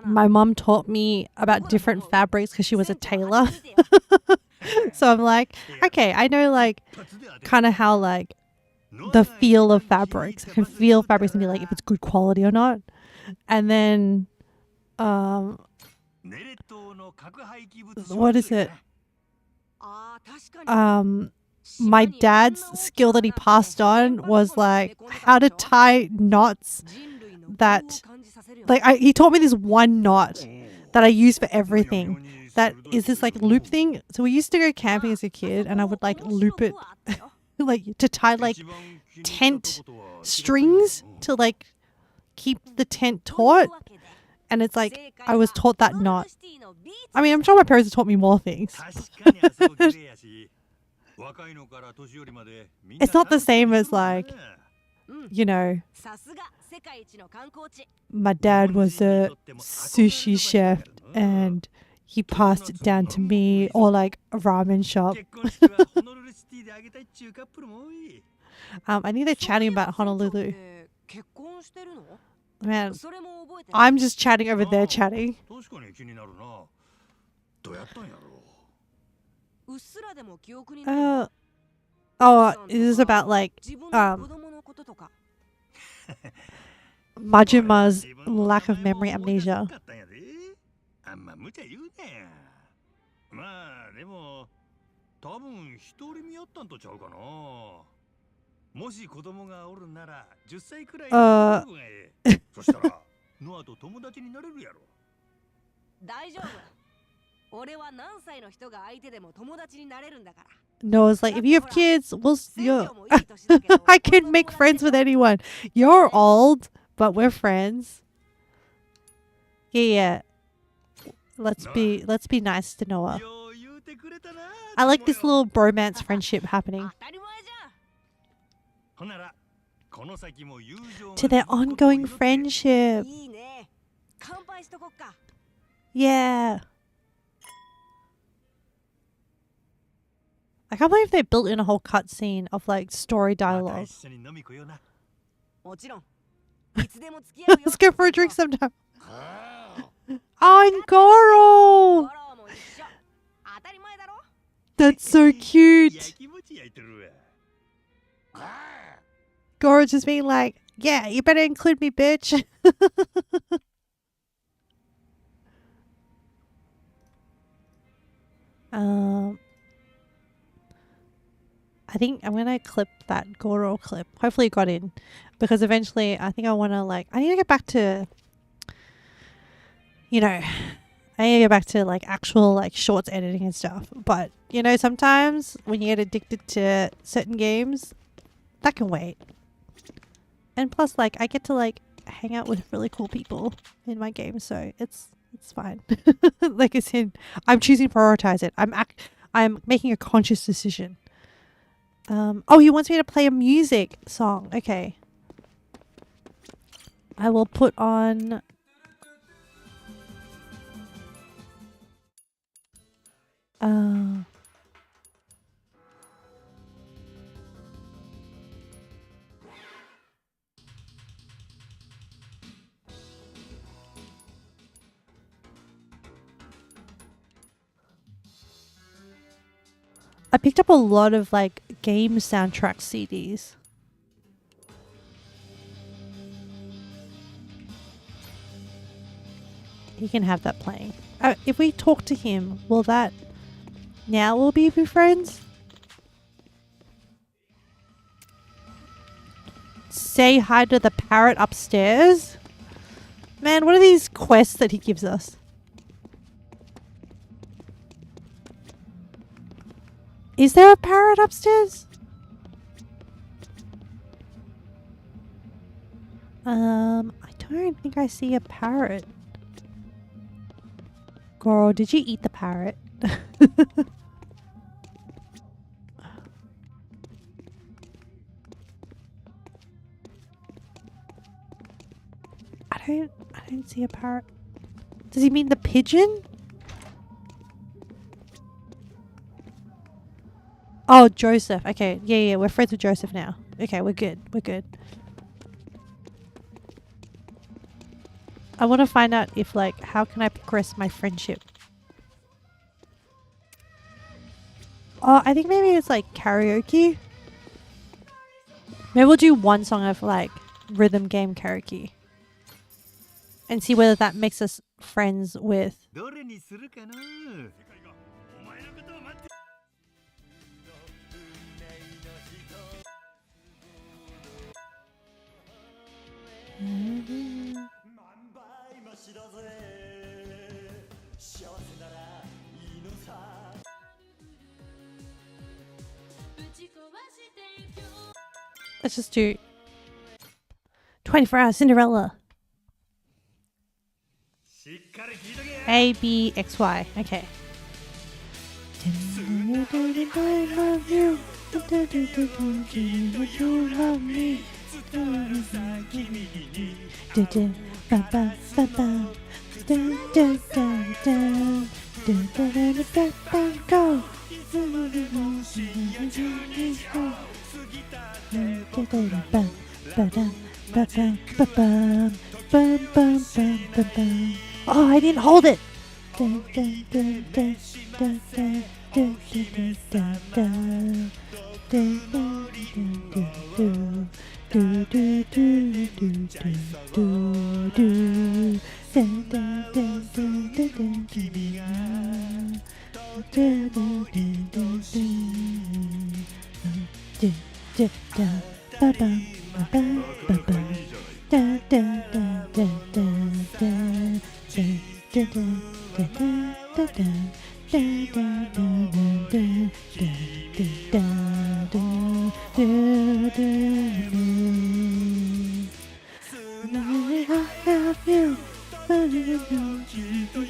my mom taught me about different fabrics because she was a tailor. So I'm like, okay, I know like kind of how like the feel of fabrics. I can feel fabrics and be like if it's good quality or not. And then what is it? My dad's skill that he passed on was like how to tie knots that like he taught me this one knot that I use for everything. That is this like loop thing. So we used to go camping as a kid and I would like loop it like to tie like tent strings to like keep the tent taut. And it's like I was taught that knot. I mean, I'm sure my parents have taught me more things. It's not the same as like, you know, my dad was a sushi chef and he passed it down to me, or like a ramen shop. I think they're chatting about Honolulu. Man, I'm just chatting over there chatting. Is this about like Majima's lack of memory amnesia? No, it's like if you have kids, I can make friends with anyone. You're old, but we're friends. Yeah. Let's be nice to Noah. I like this little bromance friendship happening. To their ongoing friendship. Yeah. I can't believe they built in a whole cutscene of like story dialogue. Let's go for a drink sometime. Oh, and Goro! That's so cute. Goro just being like, yeah, you better include me, bitch. I think I'm gonna clip that Goro clip. Hopefully it got in. Because eventually I think I wanna like I need to get back to, you know, I need to get back to like actual like shorts editing and stuff. But you know, sometimes when you get addicted to certain games, that can wait. And plus like I get to like hang out with really cool people in my game, so it's fine. Like I said, I'm choosing to prioritize it. I'm making a conscious decision. Oh, he wants me to play a music song. Okay. I will put on I picked up a lot of like game soundtrack CDs. He can have that playing. If we talk to him, will we be friends? Say hi to the parrot upstairs? Man, what are these quests that he gives us? Is there a parrot upstairs? I don't think I see a parrot. Girl, did you eat the parrot? I don't see a parrot. Does he mean the pigeon? Oh, Joseph. Okay. Yeah, we're friends with Joseph now. Okay, we're good. We're good. I want to find out if, like, how can I progress my friendship? Oh, I think maybe it's like karaoke. Maybe we'll do one song of like rhythm game karaoke. And see whether that makes us friends with... Let's just do 24 Hour Cinderella. A, B, X, Y. Okay. Go. Oh, I didn't hold it.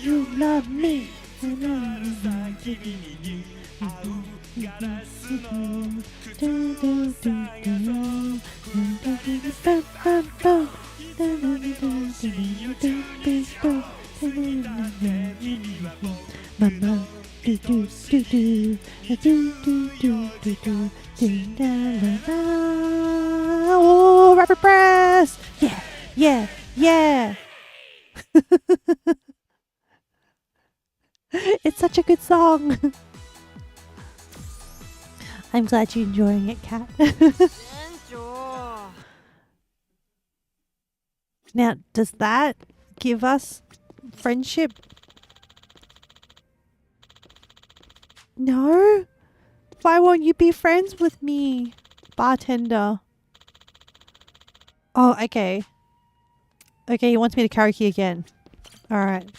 You love me. Oh, rapid press! Yeah. It's such a good song. I'm glad you're enjoying it, Kat. Now, does that give us friendship? No? Why won't you be friends with me, bartender? Oh, okay. Okay, he wants me to karaoke again. Alright.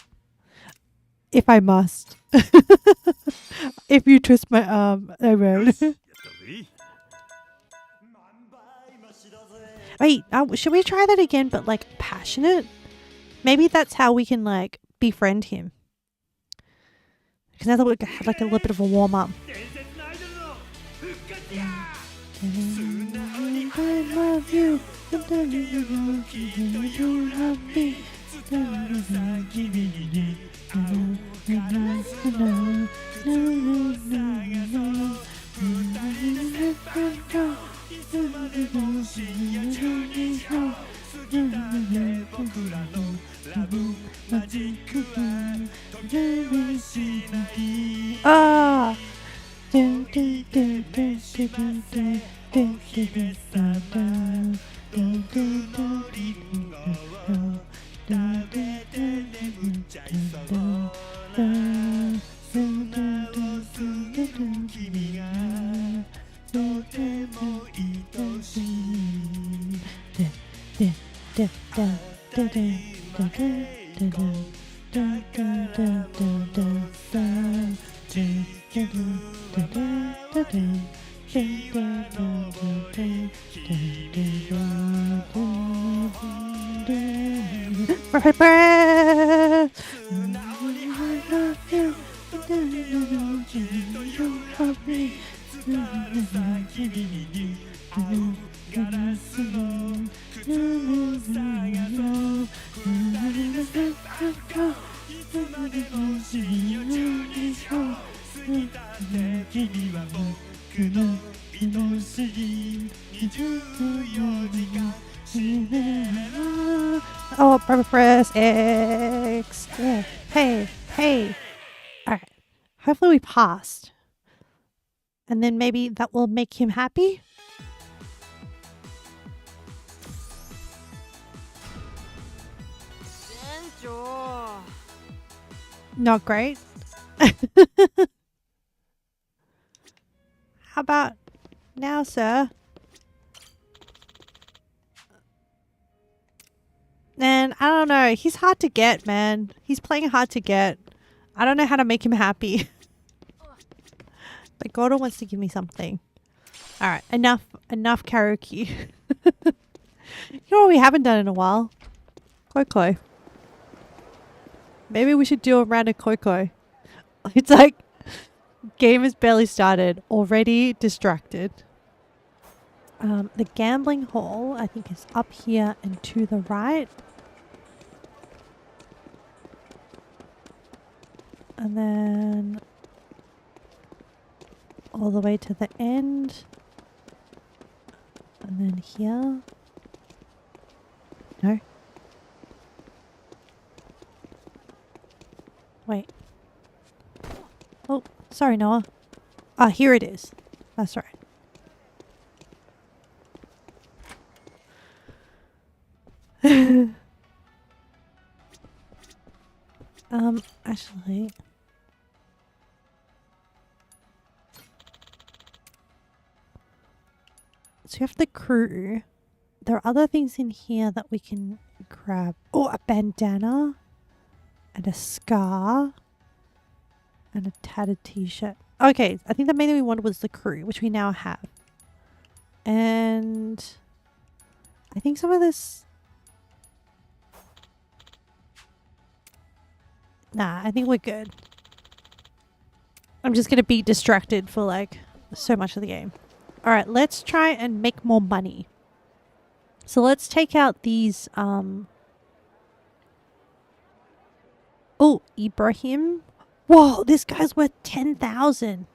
If I must. If you twist my arm, I will. Wait, should we try that again, but like passionate? Maybe that's how we can like befriend him. Because now that we had like a little bit of a warm up. I love you. You love me. Ah. Oh, press X. Yeah. Hey, hey. Alright. Hopefully we passed. And then maybe that will make him happy. Not great. How about now, sir? Man, I don't know. He's hard to get, man. He's playing hard to get. I don't know how to make him happy. But Gordo wants to give me something. Alright, enough karaoke. You know what we haven't done in a while? Koi Koi. Maybe we should do a round of Koi Koi. It's like, game has barely started. Already distracted. The gambling hall, I think, is up here and to the right. And then all the way to the end. And then here. No. Wait. Oh, sorry, Noah. Ah, here it is. That's right. Actually. So you have the crew. There are other things in here that we can grab. Oh, a bandana. And a scar. And a tattered t-shirt. Okay, I think the main thing we wanted was the crew, which we now have. And I think some of this... Nah, I think we're good. I'm just gonna be distracted for like so much of the game. Alright, let's try and make more money. So let's take out these oh, Ibrahim. Whoa, this guy's worth 10,000.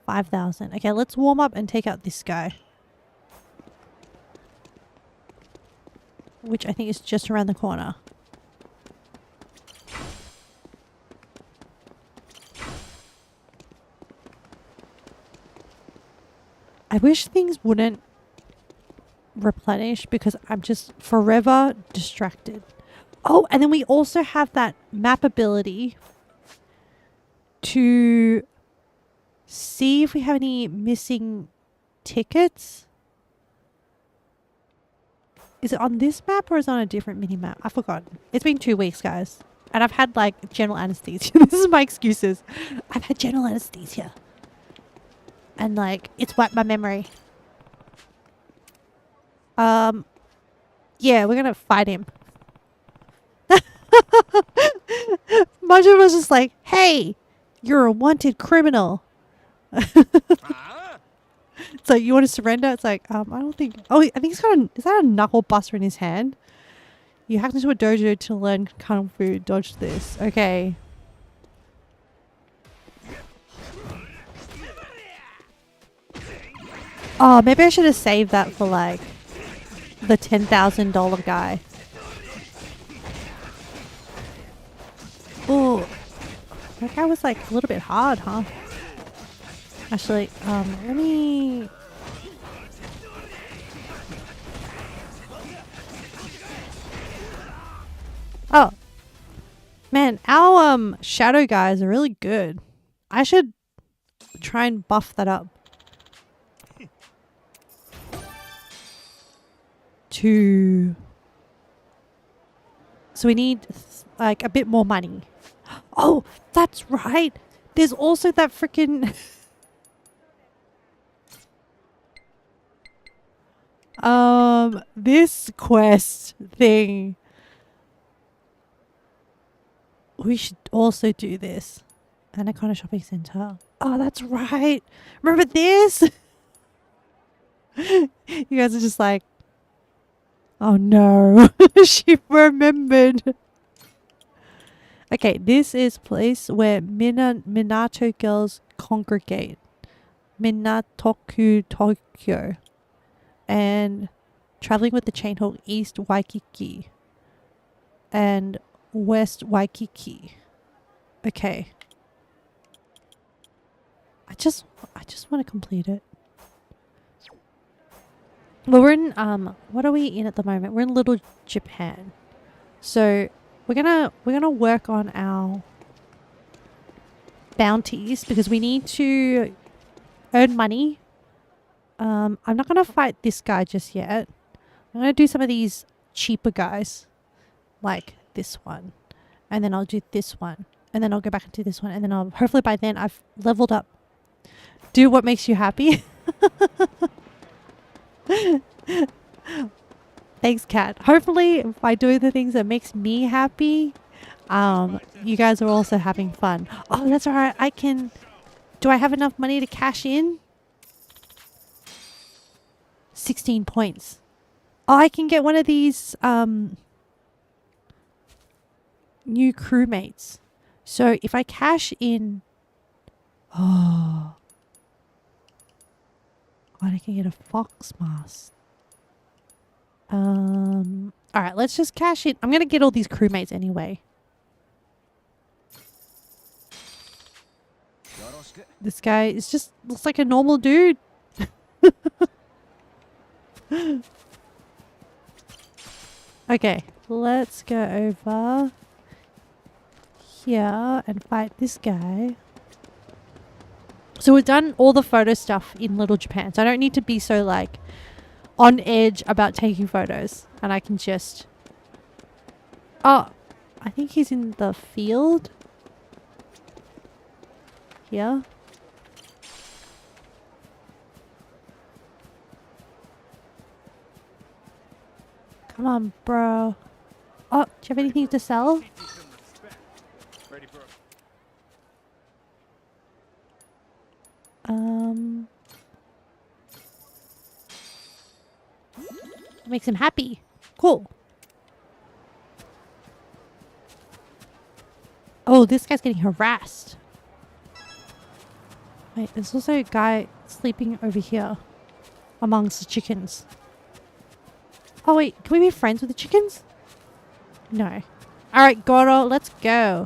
5,000. Okay, let's warm up and take out this guy. Which I think is just around the corner. I wish things wouldn't replenish because I'm just forever distracted. Oh, and then we also have that map ability to see if we have any missing tickets. Is it on this map or is it on a different mini map? I forgot. It's been 2 weeks, guys. And I've had like general anesthesia. This is my excuses. I've had general anesthesia. And like, it's wiped my memory. Yeah, we're gonna fight him. Majin was just like, hey, you're a wanted criminal. So you want to surrender? It's like, I don't think... Oh, I think he's got a... Is that a knuckle buster in his hand? You hacked into a dojo to learn kung fu. Dodge this. Okay. Oh, maybe I should have saved that for like the $10,000 guy. Oh, that guy was like a little bit hard, huh? Actually, let me... Oh. Man, our shadow guys are really good. I should try and buff that up. So we need like a bit more money. Oh, that's right. There's also that freaking this quest thing. We should also do this. Anaconda Shopping Center. Oh, that's right. Remember this? You guys are just like, oh no. She remembered. Okay, this is place where Minato girls congregate. Minatoku, Tokyo. And traveling with the chain hawk East Waikiki. And West Waikiki. Okay. I just want to complete it. Well, we're in what are we in at the moment? We're in Little Japan. So we're gonna work on our bounties because we need to earn money. I'm not gonna fight this guy just yet. I'm gonna do some of these cheaper guys, like this one, and then I'll do this one, and then I'll go back and do this one, and then I'll hopefully by then I've leveled up. Do what makes you happy. Thanks, Kat. Hopefully by doing the things that makes me happy, you guys are also having fun. Oh, that's all right. Do I have enough money to cash in? 16 points. Oh, I can get one of these new crewmates. So if I cash in, oh, I can get a fox mask. All right, let's just cash in. I'm going to get all these crewmates anyway. This guy is just looks like a normal dude. Okay, let's go over here and fight this guy. So we've done all the photo stuff in Little Japan. So I don't need to be so like on edge about taking photos. And I can just... Oh, I think he's in the field. Here. Come on, bro. Oh, do you have anything to sell? Makes him happy. Cool. Oh, this guy's getting harassed. Wait, there's also a guy sleeping over here amongst the chickens. Oh wait, can we be friends with the chickens? No. Alright, Goro, let's go.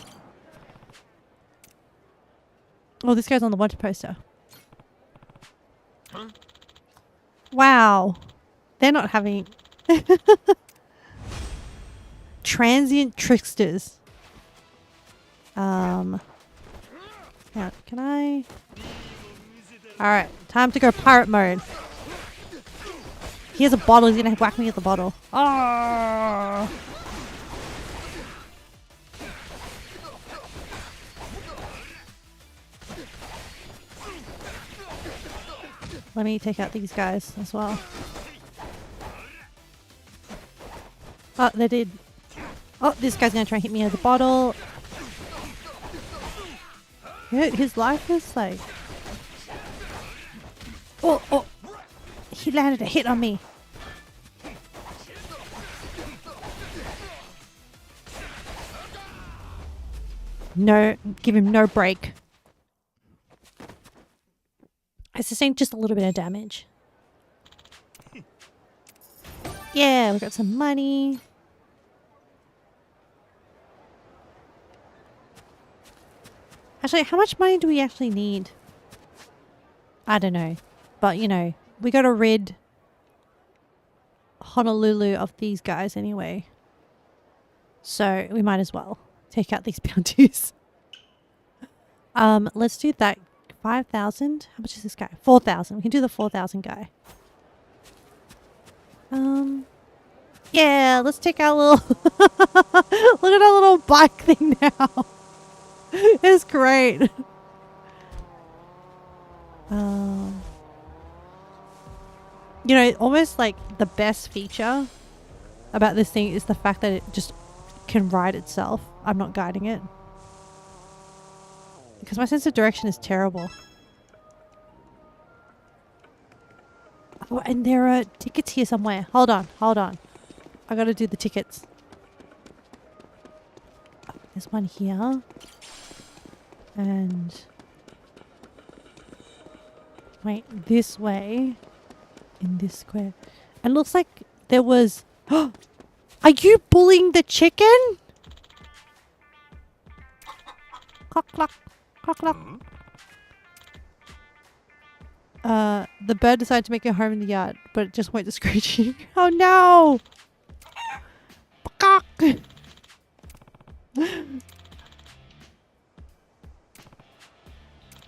Oh, this guy's on the wanted poster. Huh? Wow. They're not having... Transient tricksters. Yeah, can I... Alright, time to go pirate mode. He has a bottle, he's gonna whack me with the bottle. Oh! Let me take out these guys as well. Oh, they did. Oh, this guy's gonna try and hit me with a bottle. His life is like... Oh, oh! He landed a hit on me. No, give him no break. I sustained just a little bit of damage. Yeah, we got some money. Actually, how much money do we actually need? I don't know. But, you know, we got to rid Honolulu of these guys anyway. So, we might as well take out these bounties. Let's do that. 5,000? How much is this guy? 4,000. We can do the 4,000 guy. Yeah, let's take our little... Look at our little bike thing now. It's great. You know, almost like the best feature about this thing is the fact that it just can ride itself. I'm not guiding it. Because my sense of direction is terrible. Oh, and there are tickets here somewhere. Hold on, hold on. I gotta do the tickets. Oh, there's one here. And... wait, this way. In this square. And looks like there was... Are you bullying the chicken? Cluck, cluck. Cluck, cluck. The bird decided to make a home in the yard, but it just went to screeching. Oh no!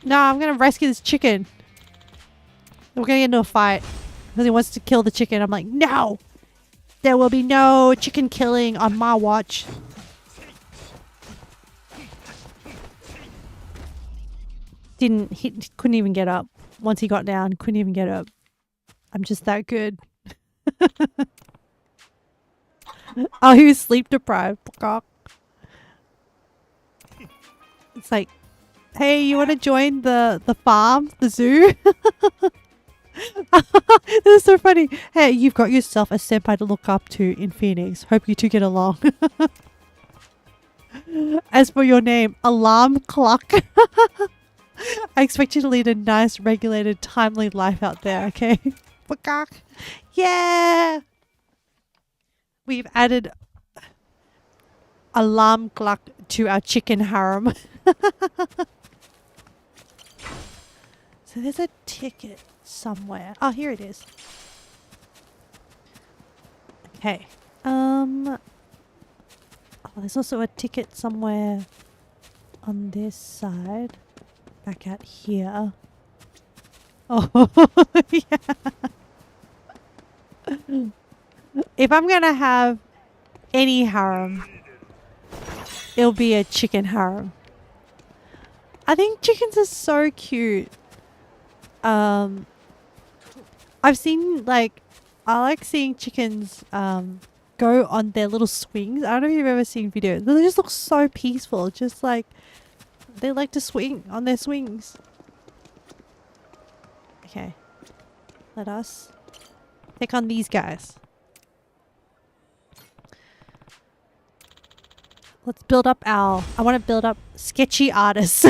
No, I'm gonna rescue this chicken. We're gonna get into a fight because he wants to kill the chicken. I'm like, no! There will be no chicken killing on my watch. He couldn't even get up. Once he got down, couldn't even get up. I'm just that good. Oh, he was sleep deprived. It's like, hey, you want to join the farm, the zoo? This is so funny. Hey, you've got yourself a senpai to look up to in Phoenix. Hope you two get along. As for your name, Alarm Clock. I expect you to lead a nice, regulated, timely life out there, okay? Yeah! We've added alarm clock to our chicken harem. So there's a ticket somewhere. Oh, here it is. Okay. Oh, there's also a ticket somewhere on this side. Back out here. Oh, yeah. If I'm gonna have any harem, it'll be a chicken harem. I think chickens are so cute. I've seen I like seeing chickens go on their little swings. I don't know if you've ever seen videos. They just look so peaceful. Just like they like to swing on their swings. Okay. Let us take on these guys. Let's build up I want to build up sketchy artists.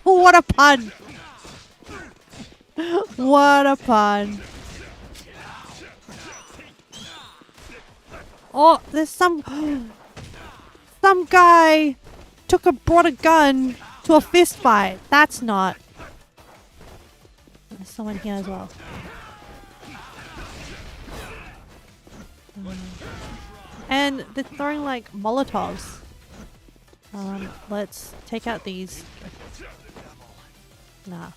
What a pun. What a pun. Oh, there's some guy brought a gun to a fist fight. That's not. There's someone here as well. And they're throwing like Molotovs. Let's take out these. Nah,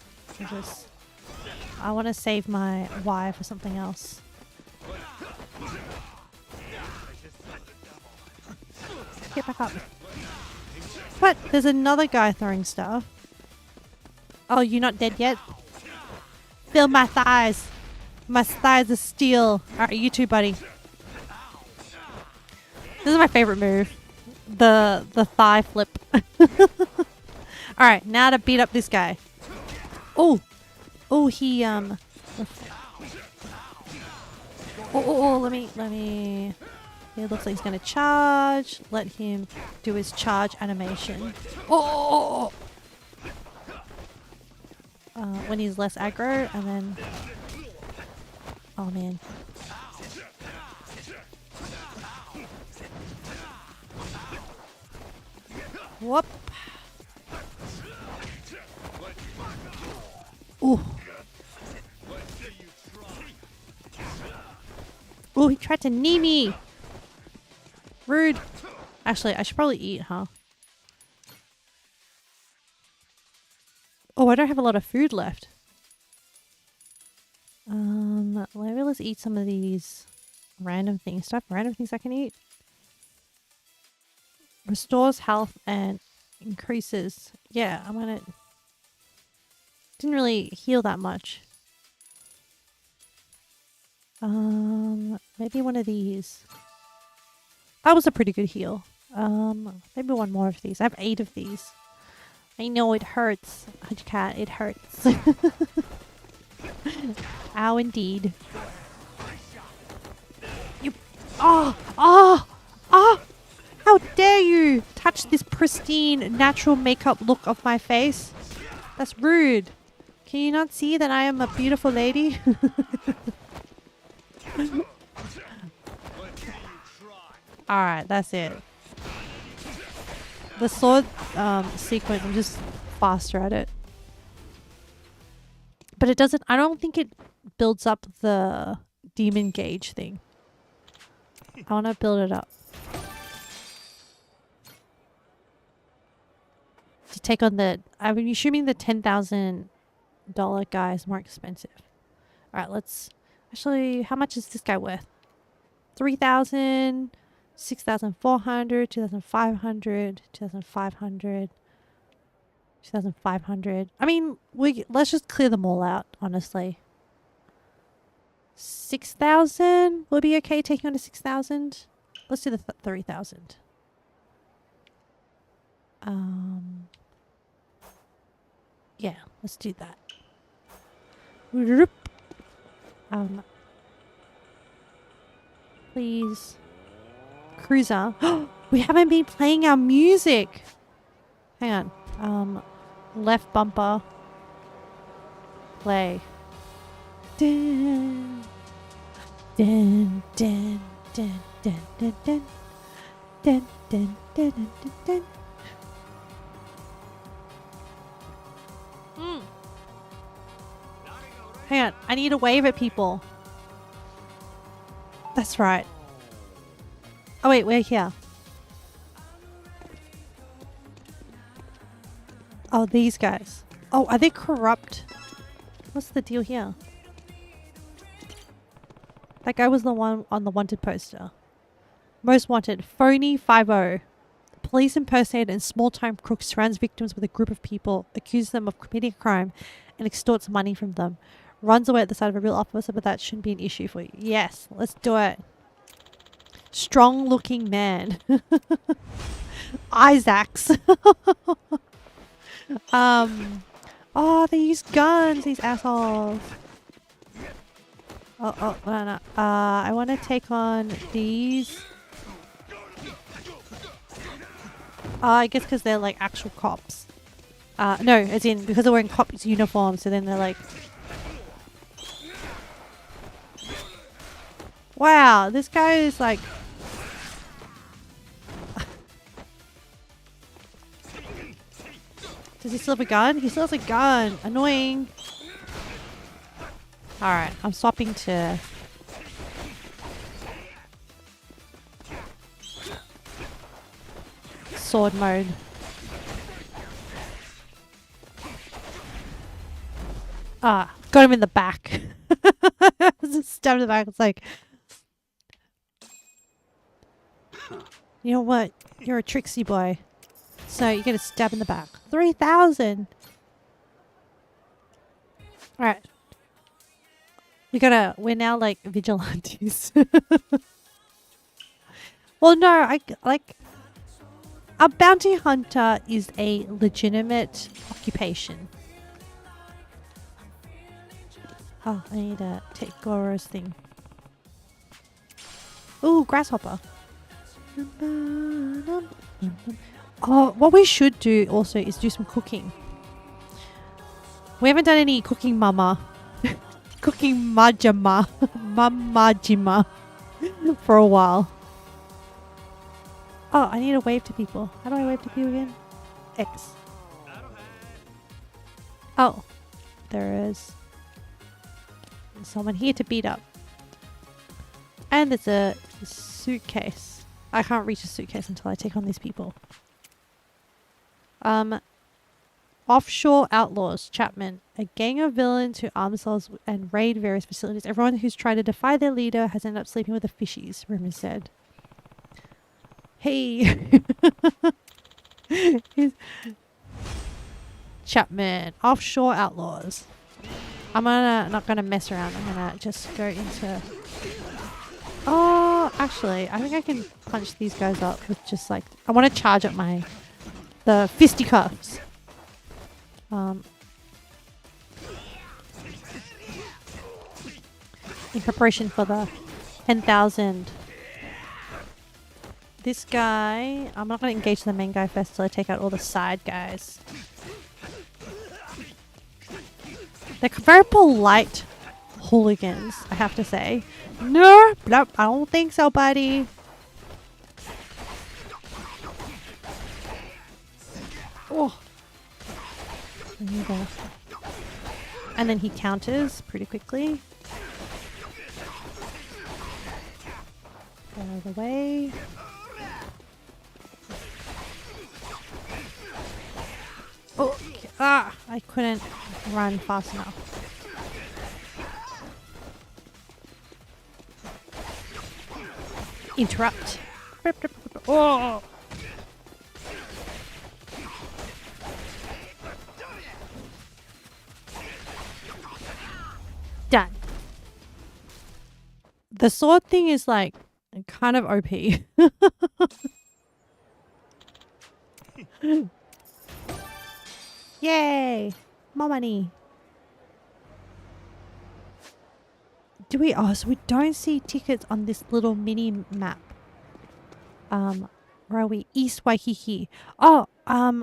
I want to save my Y for something else. Get back up. What? There's another guy throwing stuff. Oh, you're not dead yet? Feel my thighs. My thighs are steel. Alright, you too, buddy. This is my favorite move. The thigh flip. Alright, now to beat up this guy. Oh! Oh, he, Oh, let me... It looks like he's gonna charge. Let him do his charge animation. Oh! When he's less aggro, and then... Oh, man. Whoop. Ooh. Ooh, he tried to knee me. Rude. Actually, I should probably eat, huh? Oh, I don't have a lot of food left. Maybe let's eat some of these random things. Do I have random things I can eat? Restores health and increases. Yeah, I'm gonna... Didn't really heal that much. Maybe one of these. That was a pretty good heal. Maybe one more of these. I have 8 of these. I know it hurts. Cat, it hurts. Ow, indeed. You. Oh! Oh! Oh! How dare you touch this pristine, natural makeup look of my face? That's rude. Can you not see that I am a beautiful lady? Alright, that's it. The sword sequence, I'm just faster at it. But it doesn't, I don't think it builds up the demon gauge thing. I want to build it up. To take on the, I'm assuming the $10,000 guy is more expensive. Alright, let's, actually, how much is this guy worth? 3,000, 6,400, 2,500, 2,500, 2,500. I mean, let's just clear them all out, honestly. 6,000 would be okay taking on to 6,000. Let's do the 3,000. Yeah, let's do that. Please. Cruiser. We haven't been playing our music. Hang on. Left bumper. Play. Dun, dun, dun, dun, dun, dun, dun. Dun, dun, dun, dun, dun, dun. Hang on, I need to wave at people. That's right. Oh wait, we're here. Oh, these guys. Oh, are they corrupt? What's the deal here? That guy was the one on the wanted poster. Most wanted, phony 5-0. Police impersonator and small-time crook surrounds victims with a group of people, accuses them of committing a crime, and extorts money from them. Runs away at the sight of a real officer, but that shouldn't be an issue for you. Yes, let's do it. Strong-looking man. Isaacs. Oh, they use guns, these assholes. Oh, no. I want to take on these. I guess because they're like actual cops. No, as in because they're wearing cops' uniforms, so then they're like... Wow, this guy is like... Does he still have a gun? He still has a gun. Annoying. Alright, I'm swapping to... sword mode. Got him in the back. Just stabbed in the back. It's like... You know what? You're a tricksy boy. So you get a stab in the back. 3,000! Alright. We're now like vigilantes. Well, no, a bounty hunter is a legitimate occupation. Oh, I need to take Goro's thing. Ooh, grasshopper. Oh, what we should do also is do some cooking. We haven't done any cooking, mama. Cooking majima. Mamajima. For a while. Oh, I need to wave to people. How do I wave to people again? X. Oh. There is someone here to beat up. And there's a suitcase. I can't reach a suitcase until I take on these people. Offshore outlaws, Chapman. A gang of villains who arm themselves and raid various facilities. Everyone who's tried to defy their leader has ended up sleeping with the fishies, rumors said. Hey! Chapman. Offshore outlaws. I'm not gonna mess around. I'm gonna just go into... Oh, actually, I think I can punch these guys up with just like... I want to charge up the fisticuffs. in preparation for the 10,000. This guy, I'm not going to engage the main guy first till I take out all the side guys. They're very polite hooligans, I have to say. No, nope, I don't think so, buddy. Oh. There you go. And then he counters pretty quickly. Get out of the way. Oh, I couldn't run fast enough. Interrupt. Oh. Done. The sword thing is like kind of OP. Yay! More money. Do we? Oh, so we don't see tickets on this little mini map. Where are we? East Waikiki. Oh,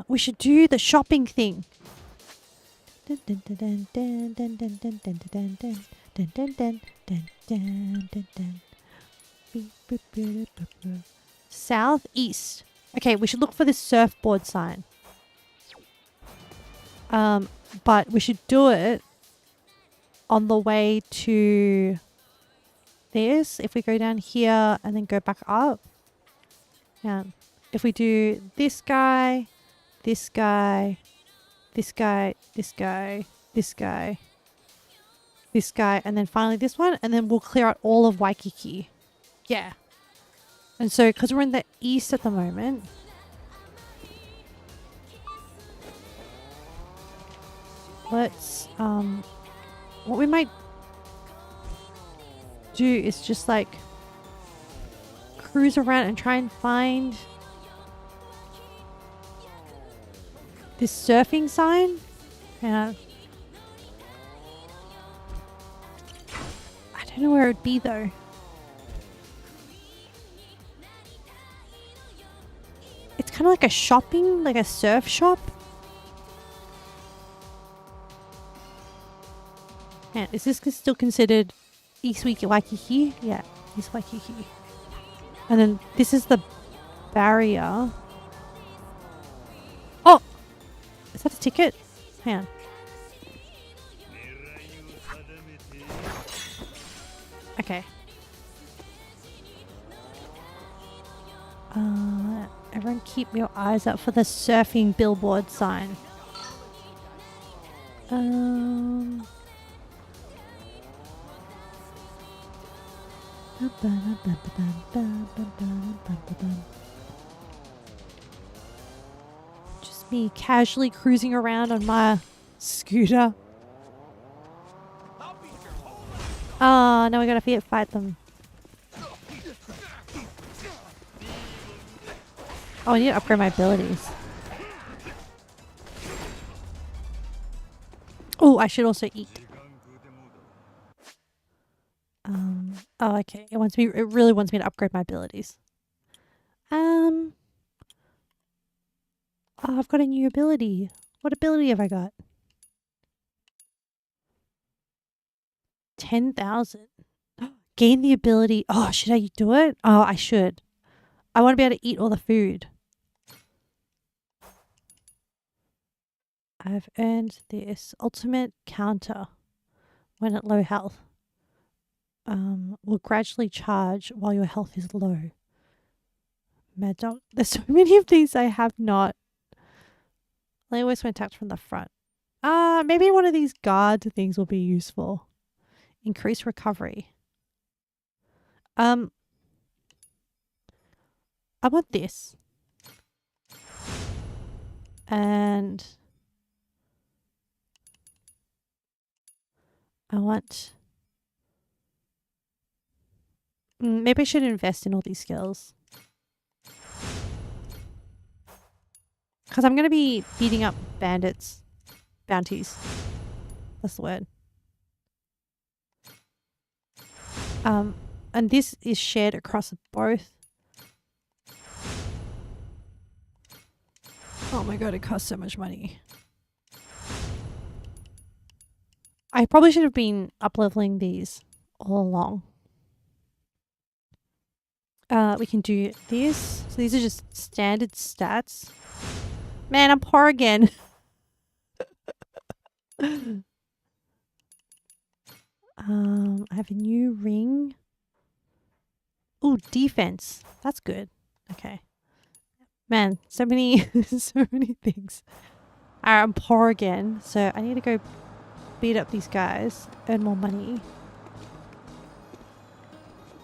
we should do the shopping thing. Southeast. Okay, we should look for this surfboard sign. But we should do it on the way to this. If we go down here and then go back up. Yeah. If we do this guy, this guy, this guy, this guy, this guy, this guy, and then finally this one, and then we'll clear out all of Waikiki. Yeah. And so, because we're in the east at the moment, let's, what we might do is just like cruise around and try and find this surfing sign. Yeah. I don't know where it'd be though. It's kind of like a shopping, like a surf shop. Man, is this still considered East Waikiki? Yeah, East Waikiki. And then this is the barrier. Oh! Is that a ticket? Hang on. Okay. Everyone keep your eyes out for the surfing billboard sign. Just me casually cruising around on my scooter. Oh, now we gotta fight them. Oh, I need to upgrade my abilities. Oh, I should also eat. Oh, okay. It really wants me to upgrade my abilities. Oh, I've got a new ability. What ability have I got? 10,000. Gain the ability. Oh, should I do it? Oh, I should. I want to be able to eat all the food. I've earned this. Ultimate counter when at low health. Will gradually charge while your health is low. Mad dog. There's so many of these I have not. They always went attacked from the front. Maybe one of these guard things will be useful. Increase recovery. I want this. And I want... maybe I should invest in all these skills. Because I'm going to be beating up bandits. Bounties. That's the word. And this is shared across both. Oh my god, it costs so much money. I probably should have been up-leveling these all along. We can do this. So these are just standard stats. Man, I'm poor again. I have a new ring. Ooh, defense. That's good. Okay. Man, so many so many things. Alright, I'm poor again. So I need to go beat up these guys, earn more money.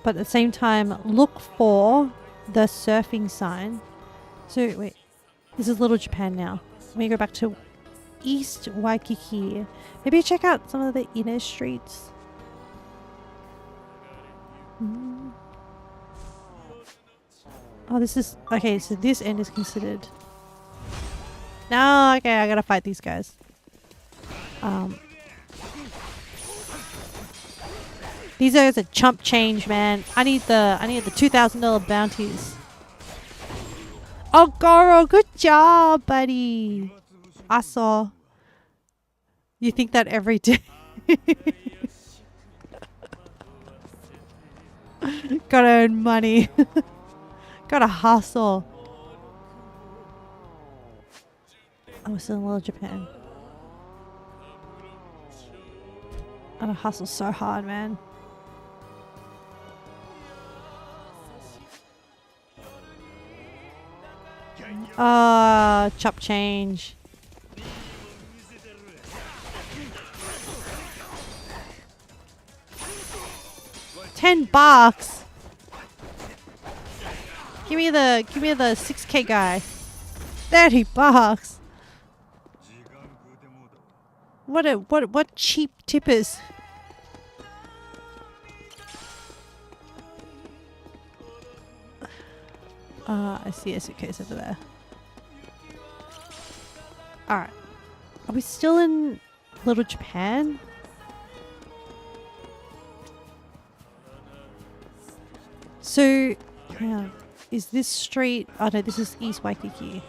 But at the same time, look for the surfing sign. So, wait. This is Little Japan now. Let me go back to East Waikiki. Maybe check out some of the inner streets. Oh, this is... Okay, so this end is considered... No, okay, I gotta fight these guys. These guys are chump change, man. I need the $2,000 bounties. Oh, Goro, good job, buddy. I saw. You think that every day. Gotta earn money. Gotta hustle. I was in Little Japan. Gotta hustle so hard, man. Chop change. $10. Give me the 6K guy. $30. What cheap tippers. I see a suitcase over there. Alright. Are we still in Little Japan? So, yeah. Is this street... Oh no, this is East Waikiki.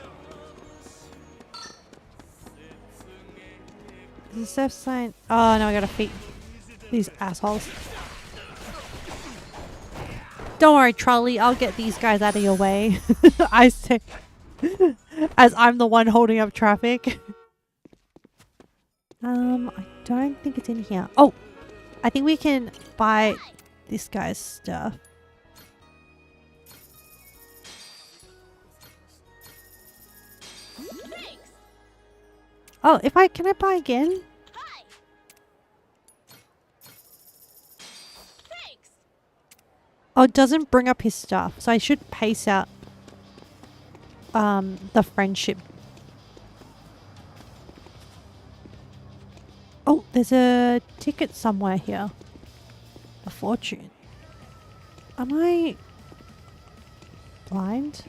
Is the surf sign... Oh no, I gotta feed these assholes. Don't worry, trolley. I'll get these guys out of your way. I say... As I'm the one holding up traffic. I don't think it's in here. Oh! I think we can buy this guy's stuff. Oh, can I buy again? Oh, it doesn't bring up his stuff, so I should pace out the friendship. Oh, there's a ticket somewhere here. A fortune. Am I blind?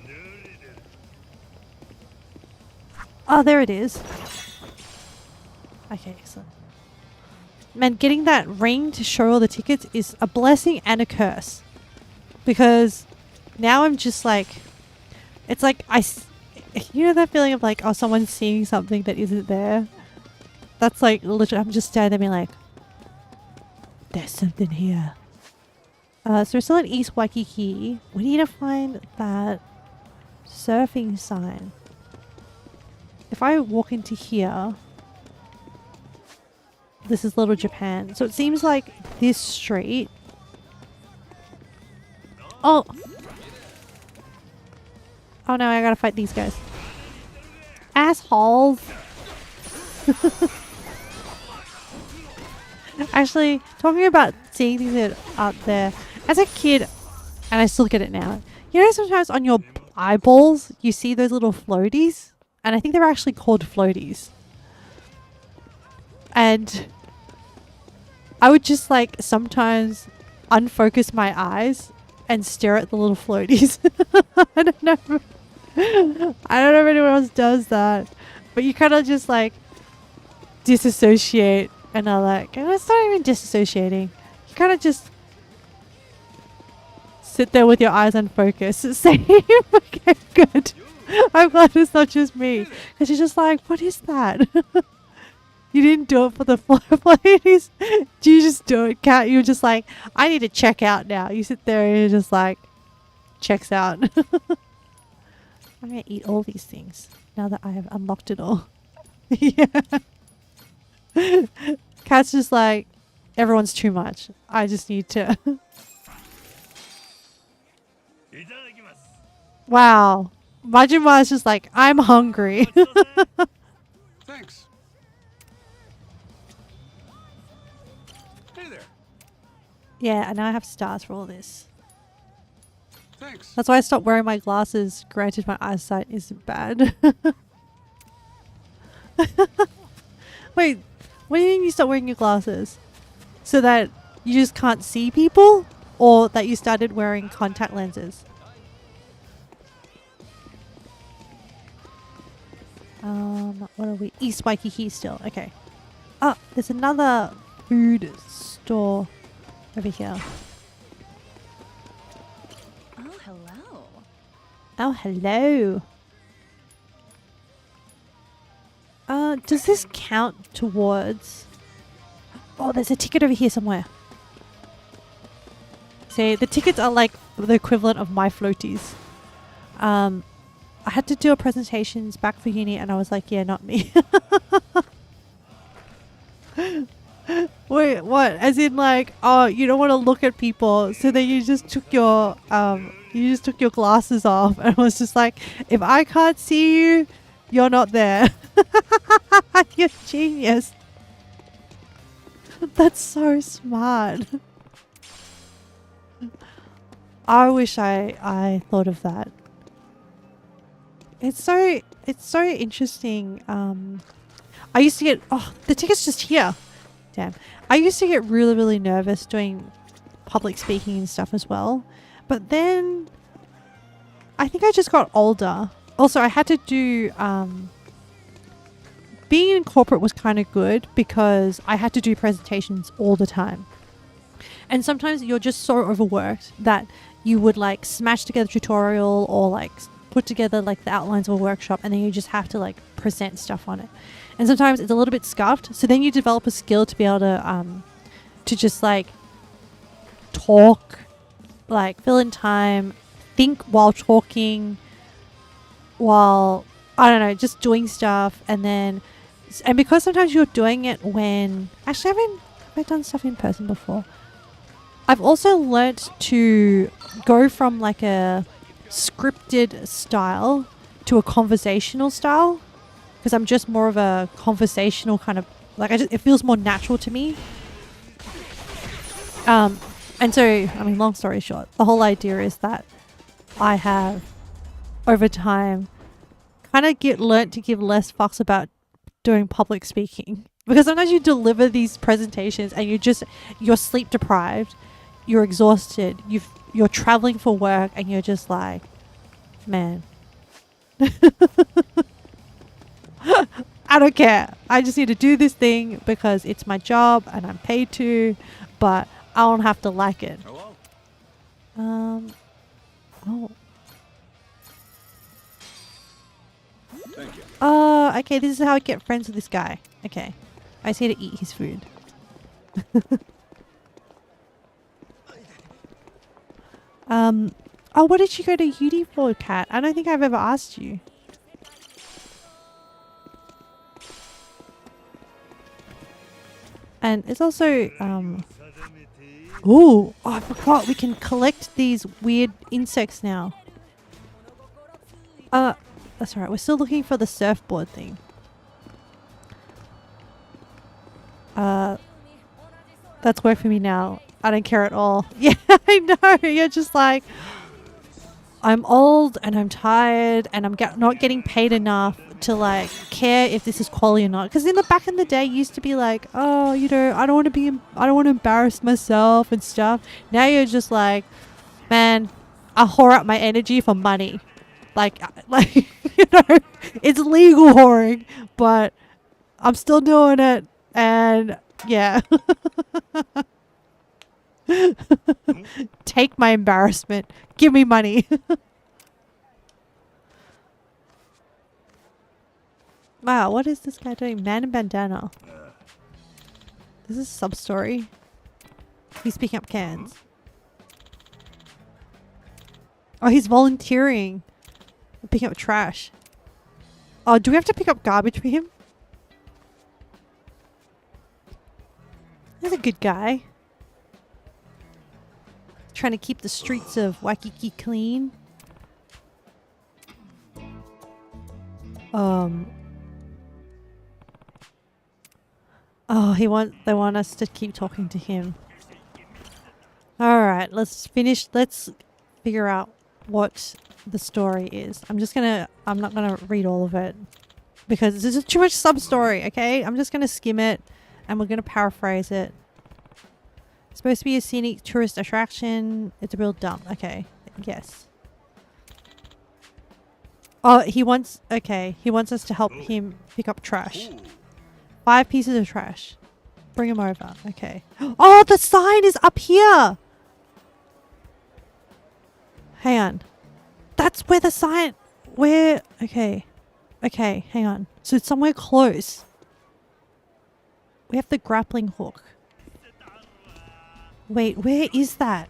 Oh, there it is. Okay, excellent. Man, getting that ring to show all the tickets is a blessing and a curse. Because now I'm just like... It's like you know that feeling of like, oh, someone's seeing something that isn't there? That's like, literally, I'm just standing there being like, there's something here. So we're still at East Waikiki. We need to find that surfing sign. If I walk into here, this is Little Japan. So it seems like this street. Oh! Oh no, I gotta fight these guys. Assholes! Actually, talking about seeing things that are out there. As a kid, and I still get it now. You know sometimes on your eyeballs, you see those little floaties? And I think they're actually called floaties. And I would just like sometimes unfocus my eyes and stare at the little floaties. I don't know. I don't know if anyone else does that. But you kind of just like disassociate and are like, and it's not even disassociating. You kind of just sit there with your eyes unfocused. Same. Okay, good. I'm glad it's not just me. Because you're just like, what is that? You didn't do it for the ladies. Do you just do it, Kat? You're just like, I need to check out now. You sit there and you're just like, checks out. I'm going to eat all these things now that I have unlocked it all. Yeah. Kat's just like, everyone's too much. I just need to. Wow. Majima is just like, I'm hungry. Thanks. Hey there. Yeah, and now I have stars for all this. Thanks. That's why I stopped wearing my glasses. Granted, my eyesight isn't bad. Wait, what do you mean you stopped wearing your glasses? So that you just can't see people? Or that you started wearing contact lenses? What are we? East Waikiki still. Okay. Oh, there's another food store over here. Oh, hello. Oh, hello. Does this count towards... Oh, there's a ticket over here somewhere. See, the tickets are like the equivalent of my floaties. I had to do a presentations back for uni and I was like, yeah, not me. Wait, what? As in like, oh, you don't want to look at people, so then you just took your glasses off and I was just like, if I can't see you, you're not there. You're genius. That's so smart. I wish I thought of that. It's so interesting. I used to get, oh, the ticket's just here. Damn. I used to get really, really nervous doing public speaking and stuff as well. But then I think I just got older. Also, I had to do, being in corporate was kind of good because I had to do presentations all the time. And sometimes you're just so overworked that you would like smash together a tutorial or like put together like the outlines of a workshop and then you just have to like present stuff on it. And sometimes it's a little bit scuffed. So then you develop a skill to be able to just like talk, like fill in time, think while talking, while, I don't know, just doing stuff. And because sometimes you're doing it when, actually have I done stuff in person before? I've also learnt to go from like a scripted style to a conversational style because I'm just more of a conversational kind of like it feels more natural to me. And so, I mean, long story short, the whole idea is that I have over time kind of learnt to give less fucks about doing public speaking because sometimes you deliver these presentations and you're sleep deprived, you're exhausted, you're traveling for work and you're just like, man, I don't care. I just need to do this thing because it's my job and I'm paid to, but I don't have to like it. Hello? Oh. Thank you. Oh, okay, this is how I get friends with this guy. Okay. I just need to eat his food. Oh, what did you go to uni for, Kat? I don't think I've ever asked you. And it's also, oh, I forgot we can collect these weird insects now. That's alright, we're still looking for the surfboard thing. That's work for me now. I don't care at all. Yeah, I know. You're just like, I'm old and I'm tired and I'm not getting paid enough to like care if this is quality or not. Because in the back in the day, used to be like, oh, you know, I don't want to embarrass myself and stuff. Now you're just like, man, I whore out my energy for money. Like you know, it's legal whoring, but I'm still doing it, and yeah. take my embarrassment. Give me money. Wow, what is this guy doing? Man in bandana. This is a sub-story. He's picking up cans. Oh, he's volunteering. Picking up trash. Oh, do we have to pick up garbage for him? He's a good guy. Trying to keep the streets of Waikiki clean. Oh, they want us to keep talking to him. Alright, let's figure out what the story is. I'm not gonna read all of it because there's too much sub-story, okay? I'm just gonna skim it and we're gonna paraphrase it. It's supposed to be a scenic tourist attraction. It's a real dump. Okay, yes. Oh, he wants us to help him pick up trash. 5 pieces of trash. Bring him over. Okay. Oh, the sign is up here. Hang on. That's where the sign... Where... Okay. Okay, hang on. So it's somewhere close. We have the grappling hook. Wait, where is that?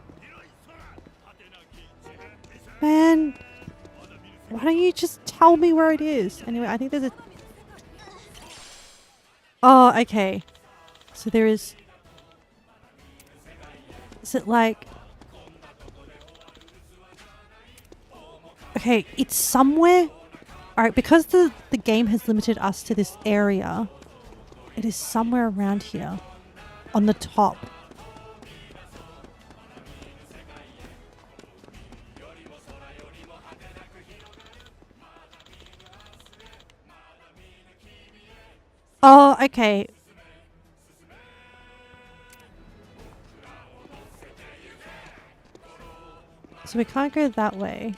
Man. Why don't you just tell me where it is? Anyway, I think there's a... Oh, okay. So there is... Is it like... Okay, it's somewhere... Alright, because the game has limited us to this area, it is somewhere around here. On the top. Oh, okay. So we can't go that way.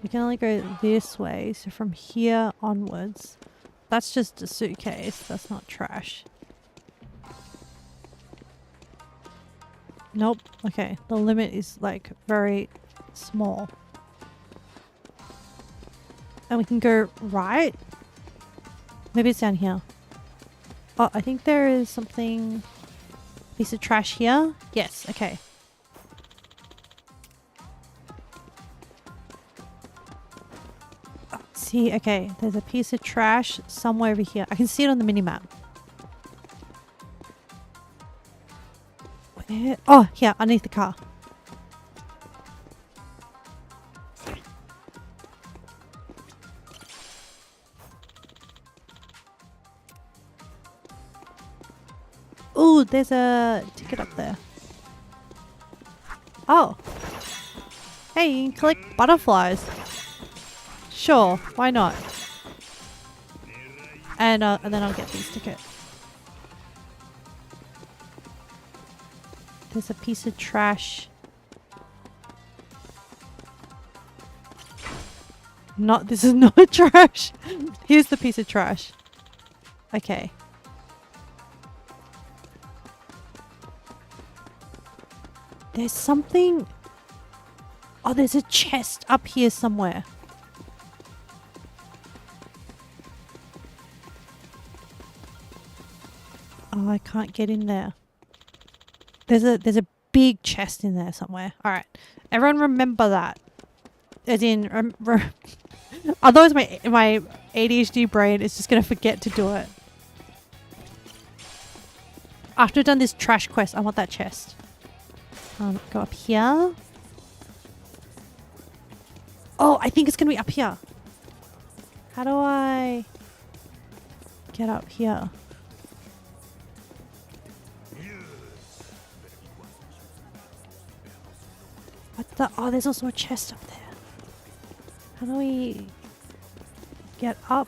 We can only go this way. So from here onwards. That's just a suitcase. That's not trash. Nope. Okay. The limit is like very small. And we can go right. Maybe it's down here. Oh, I think there is something... Piece of trash here? Yes, okay. Oh, see, okay. There's a piece of trash somewhere over here. I can see it on the minimap. Where? Oh, here, underneath the car. Ooh, there's a ticket up there. Oh. Hey, you can collect butterflies. Sure, why not? And then I'll get this ticket. There's a piece of trash. This is not trash. Here's the piece of trash. Okay. There's something... Oh, there's a chest up here somewhere. Oh, I can't get in there. There's a big chest in there somewhere. Alright. Everyone remember that. As in... Otherwise my ADHD brain is just going to forget to do it. After I've done this trash quest, I want that chest. Go up here. Oh, I think it's going to be up here. How do I get up here? What the? Oh, there's also a chest up there. How do we get up?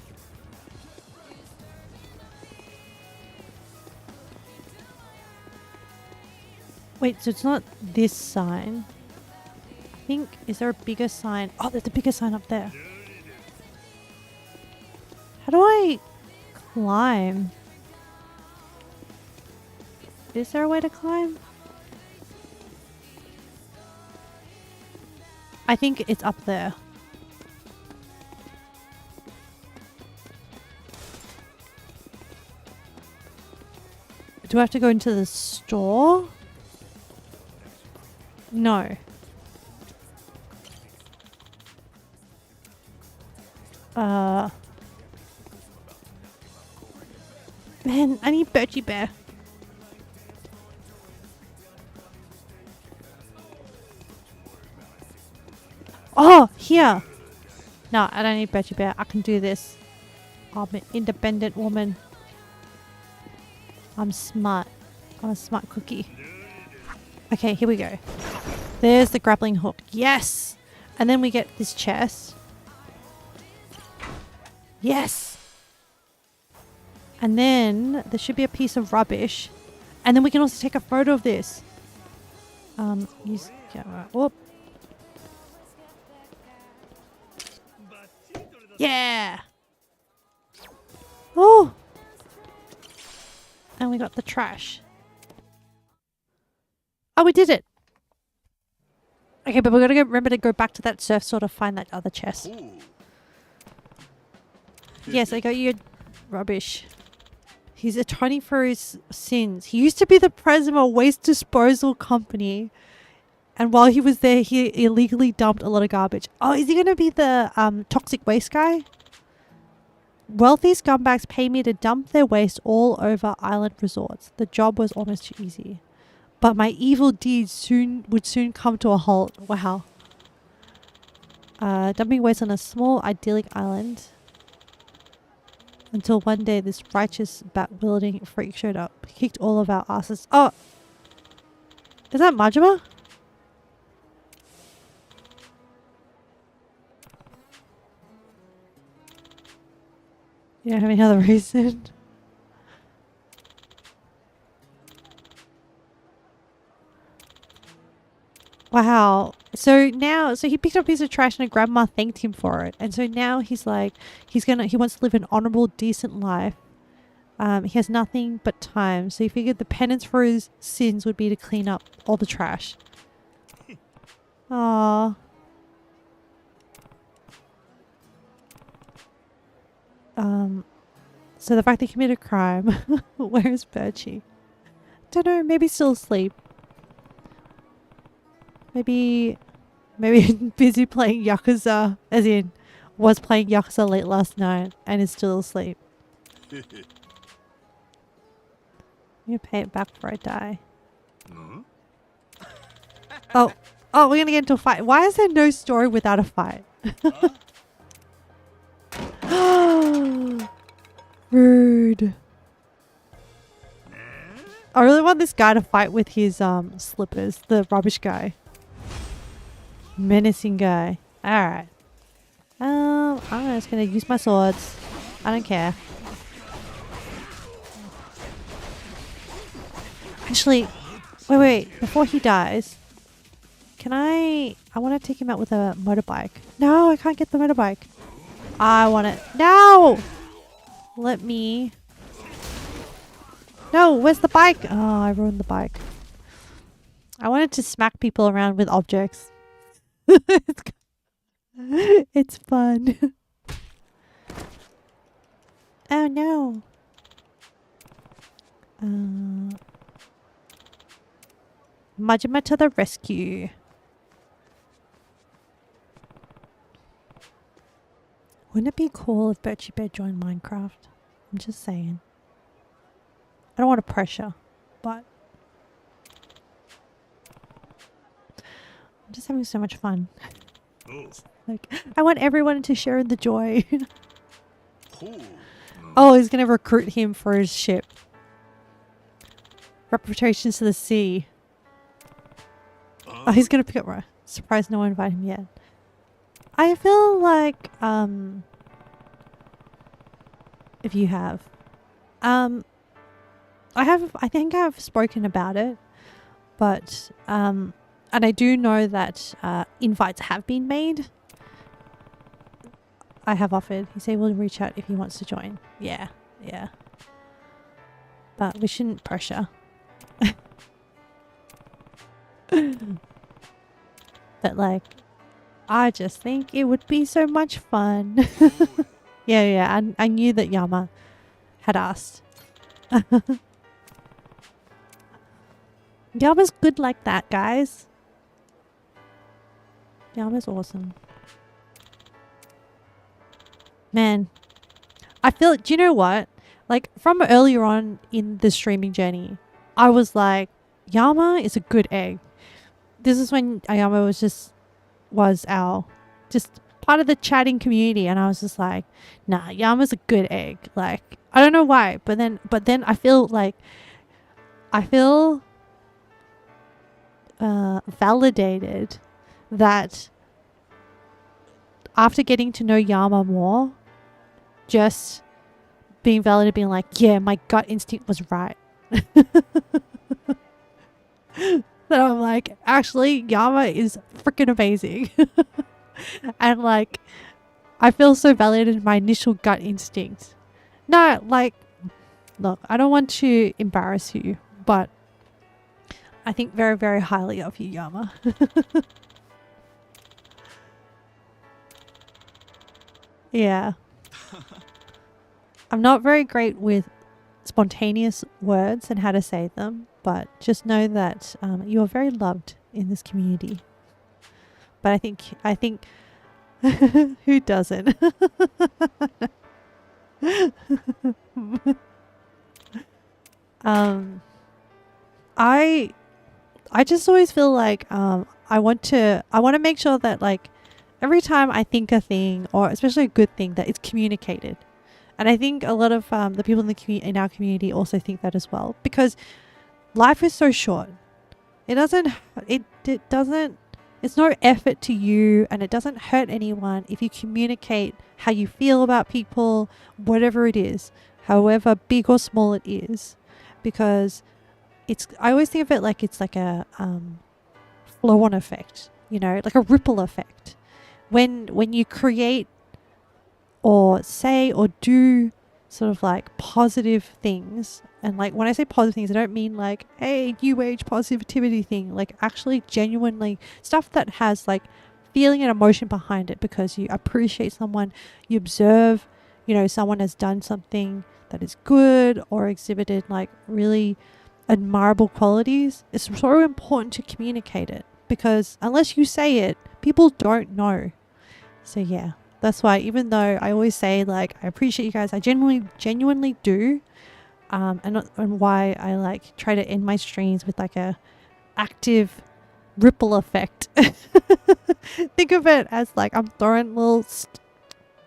Wait, so it's not this sign. I think, is there a bigger sign? Oh, there's a bigger sign up there. How do I climb? Is there a way to climb? I think it's up there. Do I have to go into the store? No. Man, I need Birchie Bear. Oh, here. No, I don't need Birchie Bear. I can do this. I'm an independent woman. I'm smart. I'm a smart cookie. Okay, here we go. There's the grappling hook. Yes! And then we get this chest. Yes! And then there should be a piece of rubbish. And then we can also take a photo of this. Use camera. Whoop. Yeah! Oh! And we got the trash. Oh, we did it! Okay, but we're gonna remember to go back to that surf store to find that other chest. Ooh. Yes, I got your rubbish. He's atoning for his sins. He used to be the president of a waste disposal company. And while he was there, he illegally dumped a lot of garbage. Oh, is he going to be the toxic waste guy? Wealthy scumbags pay me to dump their waste all over island resorts. The job was almost too easy. But my evil deeds would soon come to a halt. Wow. Dumping waste on a small, idyllic island. Until one day this righteous bat-wielding freak showed up. He kicked all of our asses. Oh! Is that Majima? You don't have any other reason? Wow. So he picked up a piece of trash and grandma thanked him for it. And so now he's like, he wants to live an honorable, decent life. He has nothing but time. So he figured the penance for his sins would be to clean up all the trash. Aww. So the fact they committed a crime. Where's Birchie? Don't know, maybe still asleep. Maybe busy playing Yakuza, as in was playing Yakuza late last night and is still asleep. I'm gonna pay it back before I die. Oh, we're gonna get into a fight. Why is there no story without a fight? Rude. I really want this guy to fight with his slippers, the rubbish guy. Menacing guy. Alright. I'm just gonna use my swords. I don't care. Actually, wait. Before he dies, can I want to take him out with a motorbike. No, I can't get the motorbike. I want it. No! Let me. No, where's the bike? Oh, I ruined the bike. I wanted to smack people around with objects. It's fun. Oh no. Majima to the rescue. Wouldn't it be cool if Birchie Bear joined Minecraft? I'm just saying. I don't want to pressure, but I'm just having so much fun. Like, I want everyone to share in the joy. Oh, he's going to recruit him for his ship. Reputations to the sea. Oh, he's going to pick up... Surprised no one invited him yet. I feel like... if you have... I think I've spoken about it. But... and I do know that invites have been made. I have offered. He said we'll reach out if he wants to join. Yeah. But we shouldn't pressure. But like, I just think it would be so much fun. Yeah. I knew that Yama had asked. Yama's good like that, guys. Yama's awesome. Man, I feel, do you know what? Like, from earlier on in the streaming journey, I was like, Yama is a good egg. This is when Yama was our, just part of the chatting community. And I was just like, nah, Yama's a good egg. Like, I don't know why, but then I feel validated that after getting to know Yama more, just being validated, being like, yeah, my gut instinct was right. That I'm like, actually, Yama is freaking amazing. And like, I feel so validated in my initial gut instinct. No, like, look, I don't want to embarrass you, but I think very, very highly of you, Yama. Yeah. I'm not very great with spontaneous words and how to say them, but just know that you are very loved in this community. But I think who doesn't? I just always feel like I want to make sure that like every time I think a thing, or especially a good thing, that it's communicated. And I think a lot of the people in our community also think that as well, because life is so short. It's no effort to you, and it doesn't hurt anyone if you communicate how you feel about people, whatever it is, however big or small it is, because I always think of it like it's like a flow-on effect, you know, like a ripple effect. When you create or say or do sort of like positive things, and like when I say positive things, I don't mean like, hey, new age positivity thing, like actually genuinely stuff that has like feeling and emotion behind it, because you appreciate someone, you observe, you know, someone has done something that is good or exhibited like really admirable qualities. It's so important to communicate it, because unless you say it, people don't know. So yeah, that's why, even though I always say like I appreciate you guys, I genuinely do, and why I like try to end my streams with like a active ripple effect. Think of it as like I'm throwing little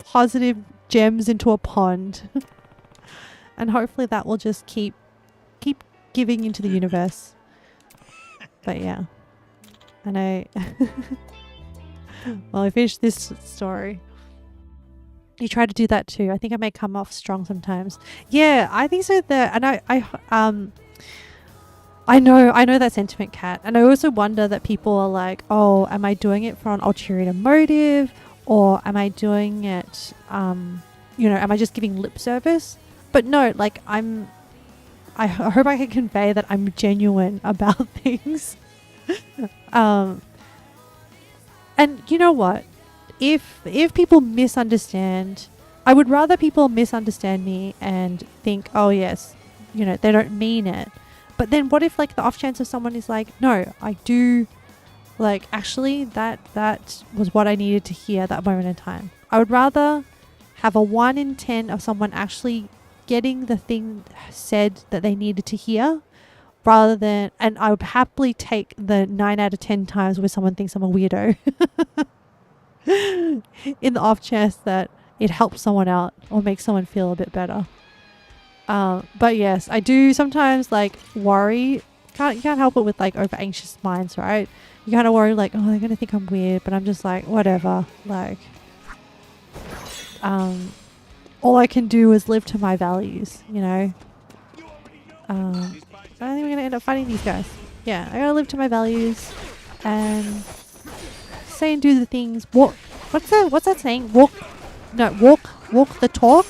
positive gems into a pond, and hopefully that will just keep giving into the universe. But yeah, and well, I finished this story. You try to do that too. I think I may come off strong sometimes. Yeah, I think so. And I know that sentiment, Kat. And I also wonder that people are like, oh, am I doing it for an ulterior motive, or am I doing it, you know, am I just giving lip service? But no, like I hope I can convey that I'm genuine about things. And you know what? If people misunderstand, I would rather people misunderstand me and think, oh yes, you know, they don't mean it. But then what if like the off chance of someone is like, no, I do, like actually that was what I needed to hear at that moment in time. I would rather have a 1 in 10 of someone actually getting the thing said that they needed to hear, rather than, and I would happily take the 9 out of 10 times where someone thinks I'm a weirdo. In the off chance that it helps someone out or makes someone feel a bit better. But yes, I do sometimes like worry. You can't help it with like over anxious minds, right? You kind of worry like, oh, they're gonna think I'm weird, but I'm just like, whatever. Like, all I can do is live to my values, you know. I don't think we're gonna end up fighting these guys. Yeah, I gotta live to my values and say and do the things. Walk. What's that saying? Walk the talk,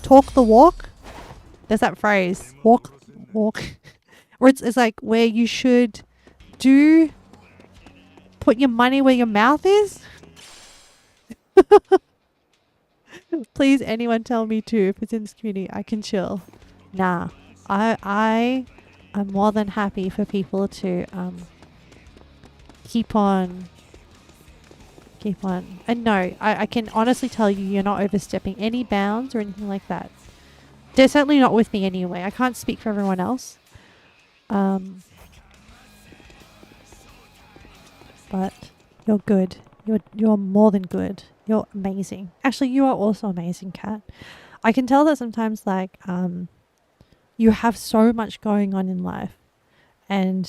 talk the walk. There's that phrase. Walk. Where it's like where you should put your money where your mouth is. Please, anyone tell me to. If it's in this community, I can chill. Nah, I am more than happy for people to keep on. And no, I can honestly tell you, you're not overstepping any bounds or anything like that. They're certainly not with me anyway. I can't speak for everyone else. But you're good. You're more than good. You're amazing. Actually, you are also amazing, Kat. I can tell that sometimes, like, you have so much going on in life, and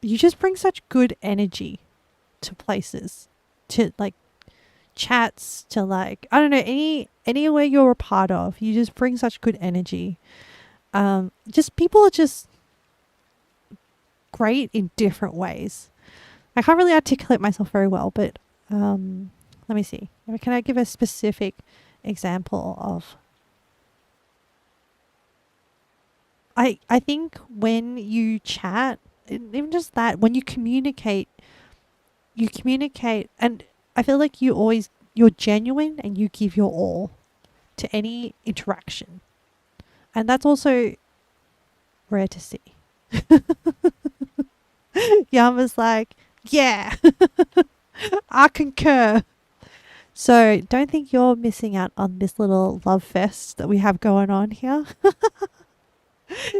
you just bring such good energy to places, to like chats, to like, I don't know, anywhere you're a part of. You just bring such good energy. Just people are just great in different ways. I can't really articulate myself very well, but let me see. Can I give a specific example of... I think when you chat, even just that, when you communicate, and I feel like you're genuine and you give your all to any interaction. And that's also rare to see. Yama's like, yeah, I concur. So don't think you're missing out on this little love fest that we have going on here.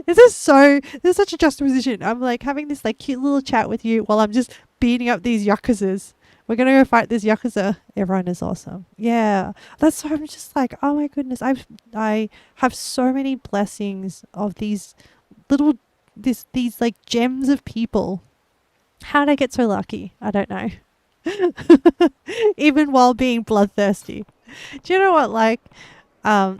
This is such a juxtaposition. I'm like having this like cute little chat with you while I'm just beating up these Yakuzas. We're gonna go fight this Yakuza. Everyone is awesome. Yeah. That's why I'm just like, oh my goodness, I have so many blessings of these little these like gems of people. How did I get so lucky? I don't know. Even while being bloodthirsty. Do you know what, like, I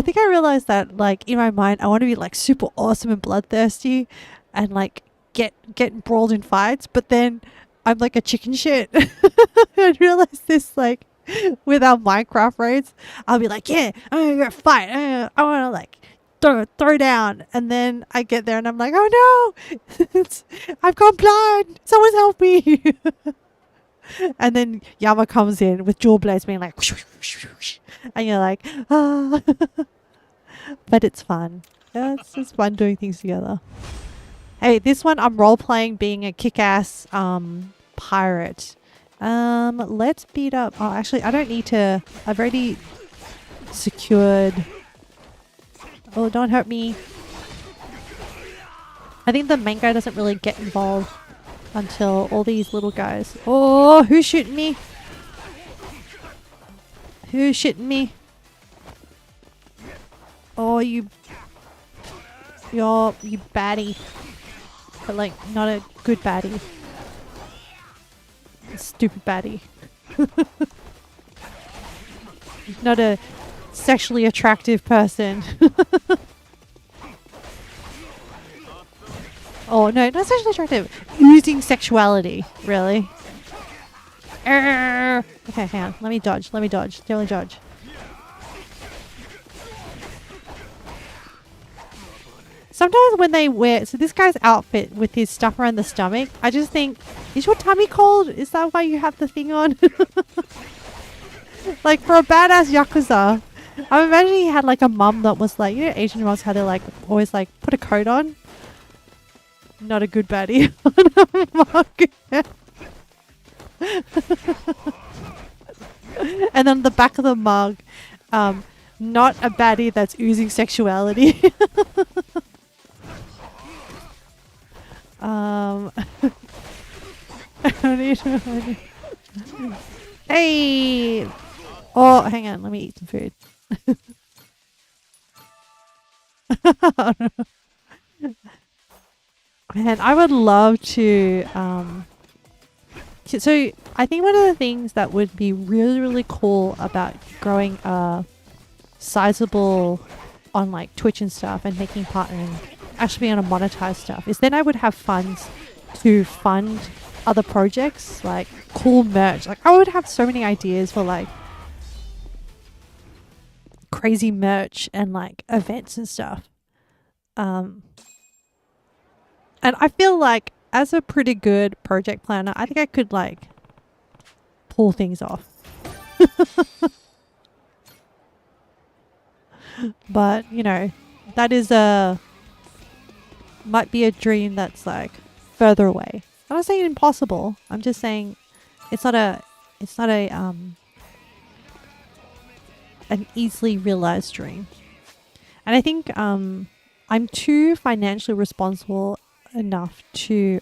think I realized that, like, in my mind, I want to be like super awesome and bloodthirsty and like get embroiled in fights, but then I'm like a chicken shit. I realized this, like, with our Minecraft raids. I'll be like, yeah, I'm gonna go fight. I want to like throw down, and then I get there and I'm like, oh no, I've gone blind. Someone's help me. And then Yama comes in with dual blades being like, whoosh, whoosh, whoosh, whoosh, and you're like, ah. But it's fun. Yeah, it's just fun doing things together. Hey, this one I'm role playing being a kick-ass pirate. Let's beat up. Oh, actually, I don't need to. I've already secured. Oh, don't hurt me. I think the main guy doesn't really get involved until all these little guys. Oh, who's shooting me? Who's shooting me? Oh, you baddie. But like, not a good baddie. A stupid baddie. Not a sexually attractive person. Oh no, not sexually attractive. Using sexuality, really. Okay, hang on. Let me dodge. Don't dodge. Sometimes when they wear... So this guy's outfit with his stuff around the stomach, I just think, is your tummy cold? Is that why you have the thing on? Like, for a badass Yakuza, I'm imagining he had like a mum that was like... You know Asian mums, how they like always like put a coat on? Not a good baddie on a mug. And then the back of the mug, not a baddie that's oozing sexuality. Hey! Oh, hang on. Let me eat some food. Man, I would love to... So, I think one of the things that would be really, really cool about growing sizable on like Twitch and stuff and taking part in actually being able to monetize stuff is then I would have funds to fund other projects, like cool merch. Like I would have so many ideas for like crazy merch and like events and stuff. And I feel like as a pretty good project planner, I think I could like pull things off. But, you know, that is might be a dream that's like further away. I'm not saying impossible. I'm just saying it's not a an easily realized dream. And I think I'm too financially responsible enough to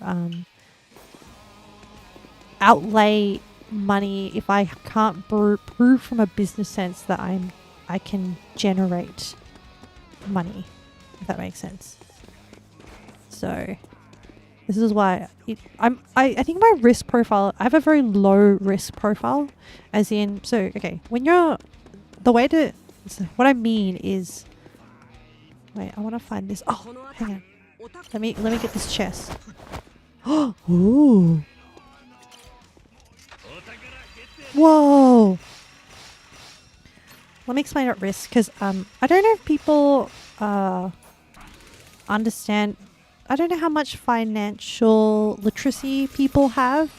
outlay money if I can't prove from a business sense that I can generate money, if that makes sense. So this is why I think my risk profile, I have a very low risk profile, as in, so okay, when you're so what I mean is, wait, I want to find this. Oh, hang on. Let me get this chest. Ooh. Whoa. Let me explain at risk, because I don't know if people understand. I don't know how much financial literacy people have.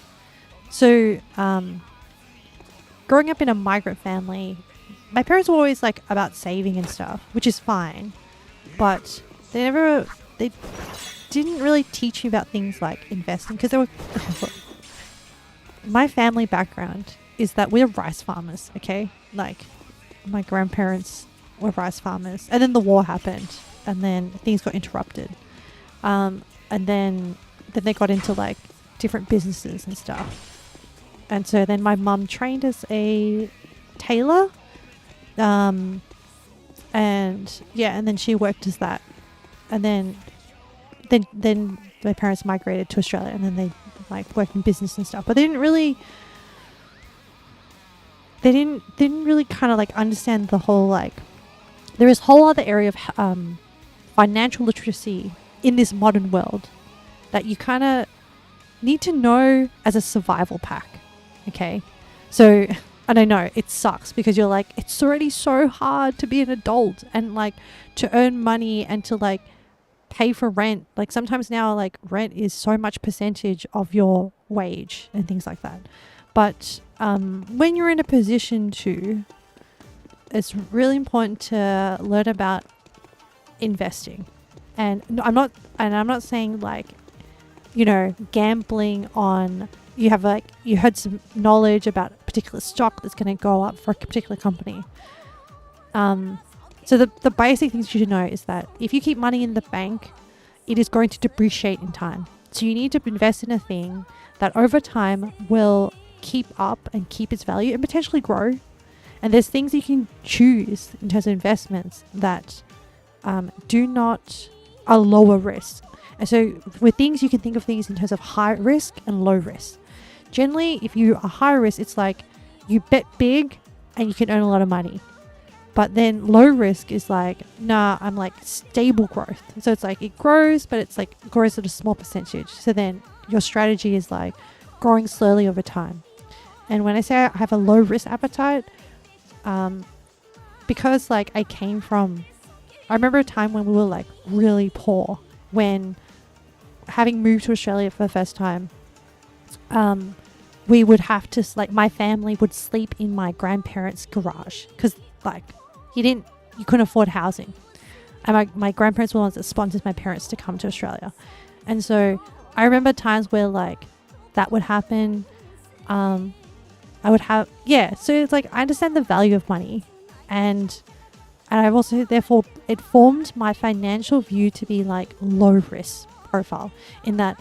So growing up in a migrant family, my parents were always like about saving and stuff, which is fine, but they didn't really teach me about things like investing, because they were my family background is that we're rice farmers, okay? Like, my grandparents were rice farmers, and then the war happened, and then things got interrupted, and then they got into like different businesses and stuff, and so then my mum trained as a tailor, and then she worked as that, and then my parents migrated to Australia, and then they like worked in business and stuff, but they didn't really kind of like understand the whole, like, there is a whole other area of financial literacy in this modern world that you kind of need to know as a survival pack. Okay, so and I know it sucks, because you're like, it's already so hard to be an adult and like to earn money and to like pay for rent. Like sometimes now, like, rent is so much percentage of your wage and things like that. But when you're in a position to, it's really important to learn about investing. And I'm not saying like, you know, gambling on, you heard some knowledge about a particular stock that's going to go up for a particular company. So the basic things you should know is that if you keep money in the bank, it is going to depreciate in time. So you need to invest in a thing that over time will keep up and keep its value and potentially grow. And there's things you can choose in terms of investments that are lower risk. And so with things, you can think of things in terms of high risk and low risk. Generally, if you are high risk, it's like you bet big and you can earn a lot of money. But then low risk is like, nah, I'm like stable growth. So it's like it grows, but it's like it grows at a small percentage. So then your strategy is like growing slowly over time. And when I say I have a low risk appetite, because like I remember a time when we were like really poor, when having moved to Australia for the first time, we would have to, like, my family would sleep in my grandparents' garage, because like you couldn't afford housing. And my grandparents were the ones that sponsored my parents to come to Australia. And so I remember times where like that would happen. So it's like I understand the value of money, and I've also, therefore, it formed my financial view to be like low risk profile, in that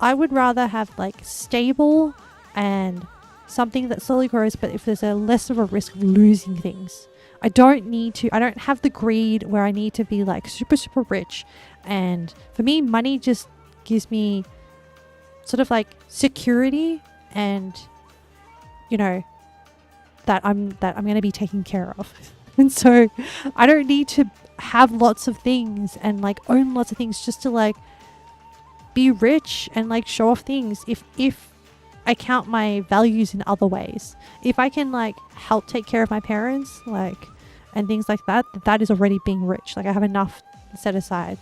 I would rather have like stable and something that slowly grows, but if there's a less of a risk of losing things. I don't have the greed where I need to be like super, super rich. And for me, money just gives me sort of like security, and, you know, that I'm going to be taken care of. And so I don't need to have lots of things and like own lots of things just to like be rich and like show off things. If I count my values in other ways, if I can like help take care of my parents, like, and things like that, that is already being rich. Like I have enough set aside,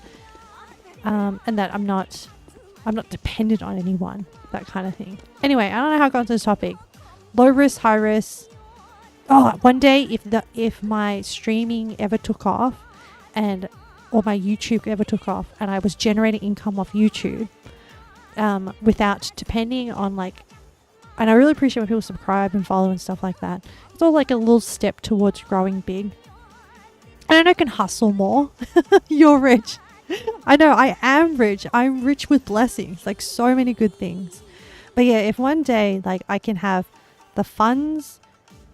and that I'm not dependent on anyone, that kind of thing. Anyway, I don't know how I got into this topic. low risk, high risk. Oh, one day if my streaming ever took off, and or my YouTube ever took off, and I was generating income off YouTube, without depending on like, and I really appreciate when people subscribe and follow and stuff like that. It's all like a little step towards growing big. And I know I can hustle more. You're rich. I know I am rich. I'm rich with blessings, like so many good things. But yeah, if one day like I can have the funds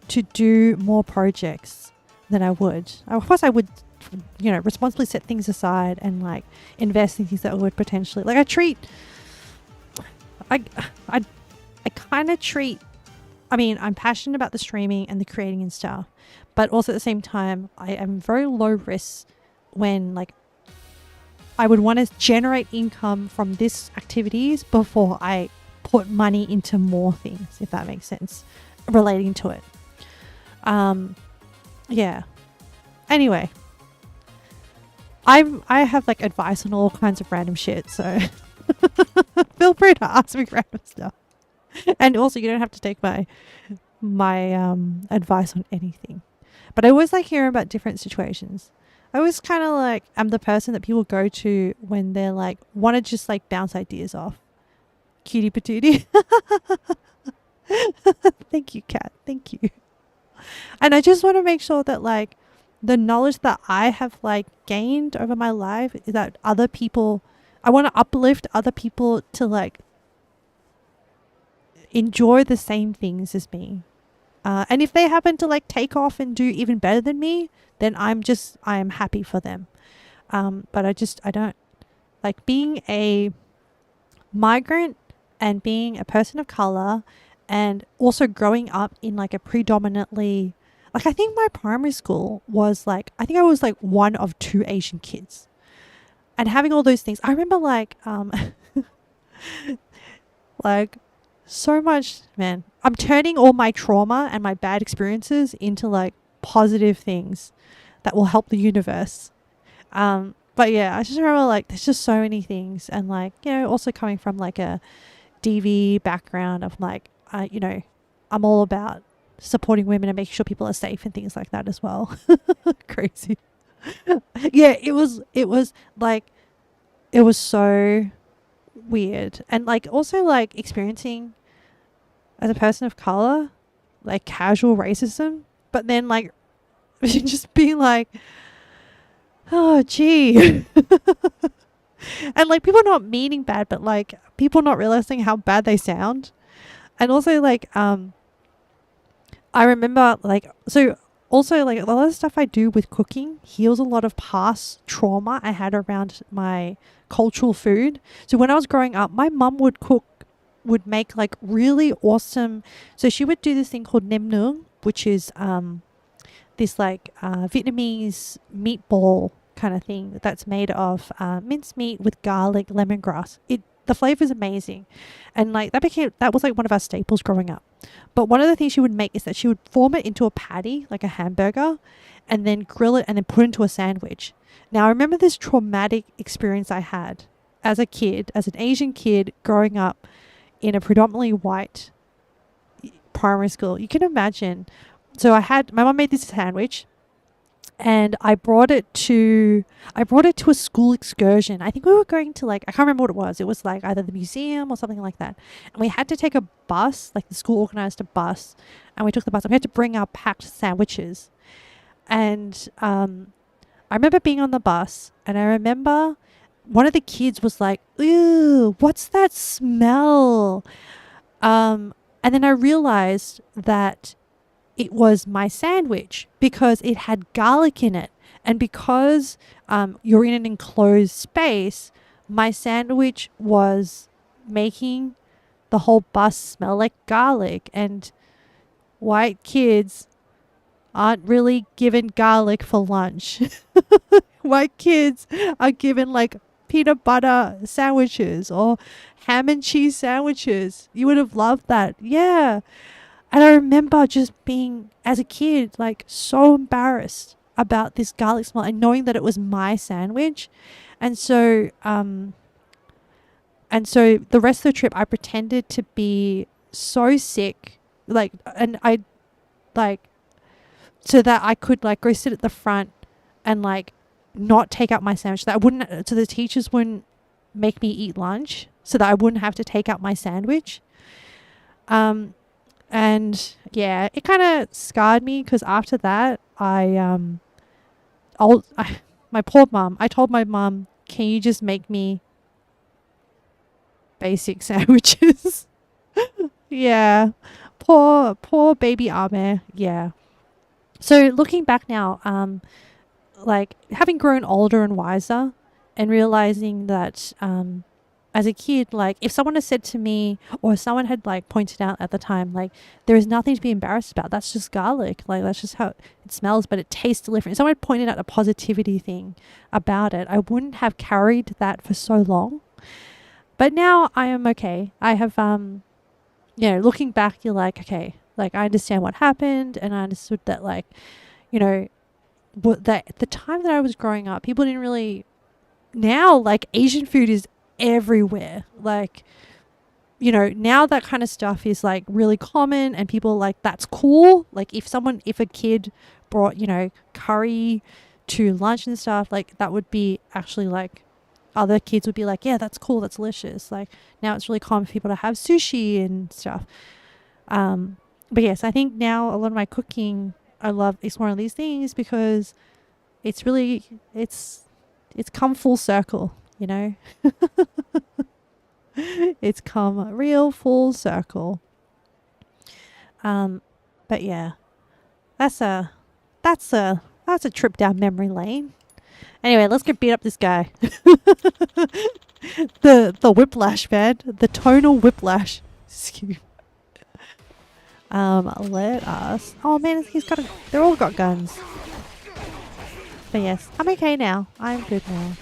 to do more projects, then I would. Of course, I would, responsibly set things aside and like invest in things that would potentially, like I kind of treat. I mean, I'm passionate about the streaming and the creating and stuff, but also at the same time, I am very low risk when like I would want to generate income from these activities before I put money into more things, if that makes sense, relating to it. Yeah. Anyway, I have like advice on all kinds of random shit, so feel free to ask me random stuff. And also, you don't have to take my advice on anything. But I always like hearing about different situations. I always kind of like, I'm the person that people go to when they're like, want to just like bounce ideas off. Cutie patootie. Thank you, Kat. Thank you. And I just want to make sure that like the knowledge that I have like gained over my life is that other people, I want to uplift other people to like enjoy the same things as me. And if they happen to like take off and do even better than me, then I am happy for them. But I don't like being a migrant and being a person of color, and also growing up in like a predominantly, like I think my primary school was like, I think I was like one of 2 Asian kids, and having all those things. I remember like, like so much, man, I'm turning all my trauma and my bad experiences into like positive things that will help the universe. But yeah, I just remember like there's just so many things, and like, also coming from like a DV background of like, I'm all about supporting women and making sure people are safe and things like that as well. Crazy. Yeah, it was like, it was so weird. And like also like experiencing as a person of color, like casual racism, but then like just being like, oh gee. And like people not meaning bad, but like people not realizing how bad they sound. And also like I remember like, so also like a lot of stuff I do with cooking heals a lot of past trauma I had around my cultural food. So when I was growing up, my mum would make like really awesome, so she would do this thing called nem nung, which is this like Vietnamese meatball kind of thing that's made of minced meat with garlic, lemongrass. The flavor is amazing, and like that was like one of our staples growing up. But one of the things she would make is that she would form it into a patty, like a hamburger, and then grill it and then put it into a sandwich. Now I remember this traumatic experience I had as a kid, as an Asian kid growing up in a predominantly white primary school. You can imagine. So my mom made this sandwich, and I brought it to a school excursion. I think we were going to like, I can't remember what it was. It was like either the museum or something like that. And we had to take a bus, like the school organized a bus, and we took the bus and we had to bring our packed sandwiches. And I remember being on the bus, and I remember one of the kids was like, "Ew, what's that smell?" And then I realized that it was my sandwich because it had garlic in it. And because you're in an enclosed space, my sandwich was making the whole bus smell like garlic. And white kids aren't really given garlic for lunch. White kids are given like peanut butter sandwiches or ham and cheese sandwiches. You would have loved that. Yeah. And I remember just being, as a kid, like so embarrassed about this garlic smell and knowing that it was my sandwich. And so the rest of the trip, I pretended to be so sick like, and I, like, so that I could like go sit at the front and like not take out my sandwich. That I wouldn't, so the teachers wouldn't make me eat lunch, so that I wouldn't have to take out my sandwich. And yeah, it kind of scarred me because after that, my poor mum, I told my mum, can you just make me basic sandwiches? Yeah. Poor baby Ame. Yeah. So looking back now, like having grown older and wiser and realizing that, as a kid, like if someone had said to me or someone had like pointed out at the time, like there is nothing to be embarrassed about. That's just garlic. Like that's just how it smells, but it tastes different. If someone had pointed out a positivity thing about it, I wouldn't have carried that for so long. But now I am okay. I have, looking back, you're like, okay, like I understand what happened and I understood that like, that the time that I was growing up, people didn't really, now like Asian food is everywhere. Like, now that kind of stuff is like really common and people like, that's cool. Like if a kid brought, curry to lunch and stuff, like that would be actually like, other kids would be like, yeah, that's cool. That's delicious. Like now it's really common for people to have sushi and stuff. But yes, I think now a lot of my cooking, I love exploring these things because it's really, it's come full circle, It's come real full circle. But yeah, that's a trip down memory lane. Anyway, let's go beat up this guy. The whiplash, man. The tonal whiplash. Excuse. Let us. Oh man, they're all got guns. But yes, I'm okay now. I'm good now.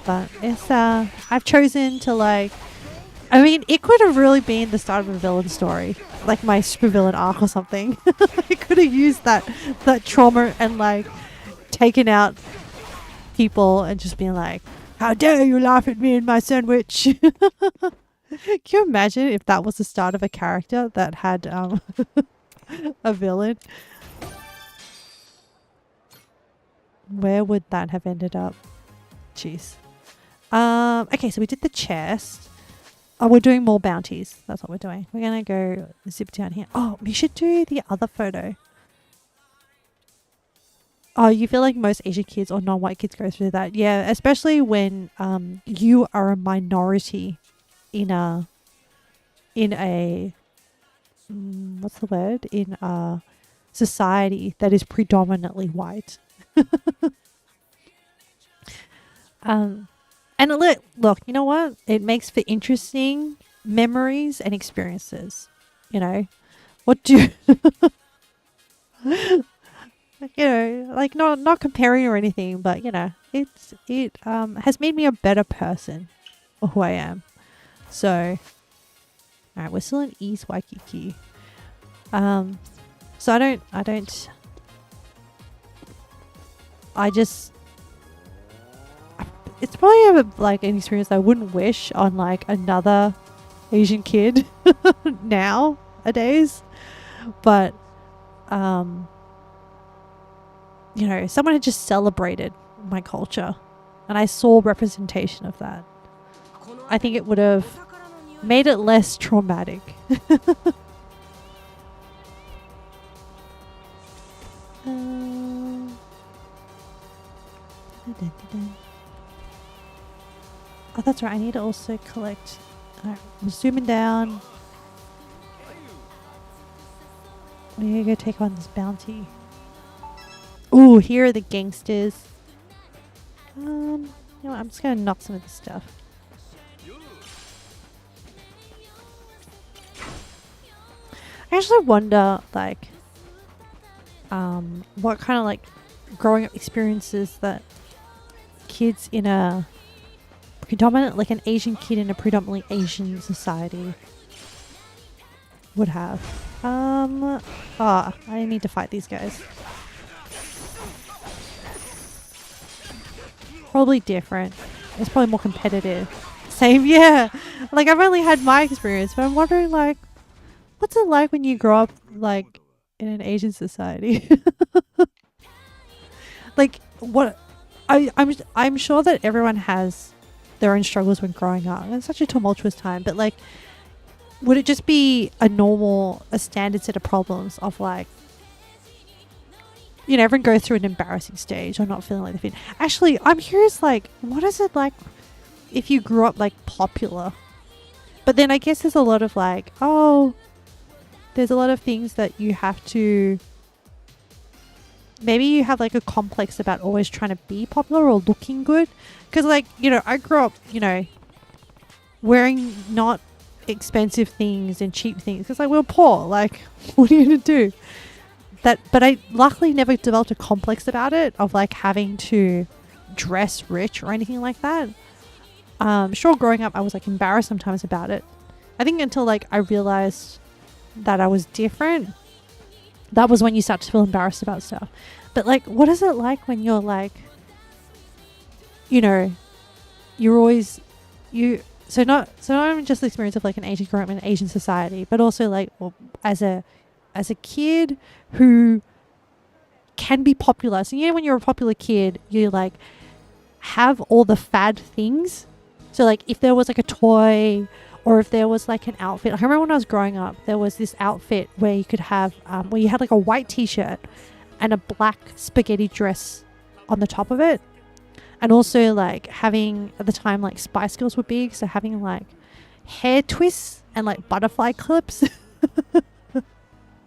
But it's I've chosen to like. I mean, it could have really been the start of a villain story, like my supervillain arc or something. I could have used that trauma and like taken out people and just being like, how dare you laugh at me and my sandwich. Can you imagine if that was the start of a character that had a villain? Where would that have ended up? Jeez. Okay, so we did the chest. Oh, we're doing more bounties. That's what we're doing. We're gonna go zip down here. Oh, we should do the other photo. Oh, you feel like most Asian kids or non-white kids go through that. Yeah, especially when you are a minority in a what's the word? In a society that is predominantly white. And look, you know what? It makes for interesting memories and experiences. What do like not comparing or anything, but it has made me a better person for who I am. So, all right, we're still in East Waikiki. So it's probably like an experience I wouldn't wish on like another Asian kid nowadays, but someone had just celebrated my culture and I saw representation of that. I think it would have made it less traumatic. Oh, that's right. I need to also collect. Alright, I'm zooming down. We need to go take on this bounty. Ooh, here are the gangsters. You know what? I'm just gonna knock some of this stuff. I actually wonder, like, what kind of like growing up experiences that kids in a like an Asian kid in a predominantly Asian society would have. I need to fight these guys. Probably different. It's probably more competitive. Same, yeah. Like I've only had my experience, but I'm wondering like What's it like when you grow up like in an Asian society? Like what I'm sure that everyone has their own struggles when growing up. It's such a tumultuous time, but like would it just be a standard set of problems of like, you know, everyone goes through an embarrassing stage or not feeling like they fit. Actually, I'm curious, like, what is it like if you grew up like popular? But then I guess there's a lot of like, oh, there's a lot of things that you have to. Maybe you have like a complex about always trying to be popular or looking good. Because, like, you know, I grew up, you know, wearing not expensive things and cheap things because like we were poor. Like, what are you going to do? But I luckily never developed a complex about it of like having to dress rich or anything like that. Sure, growing up, I was like embarrassed sometimes about it. I think until like I realized that I was different, that was when you start to feel embarrassed about stuff. But like, what is it like when you're like, you know, you're always so not even just the experience of like an Asian growing up in an Asian society, but also like as a kid who can be popular. So you know, when you're a popular kid, you like have all the fad things. So like if there was like a toy or if there was like an outfit. I remember when I was growing up, there was this outfit where you could have where you had like a white t-shirt and a black spaghetti dress on the top of it. And also like having, at the time, like Spice Girls were big, so having like hair twists and like butterfly clips.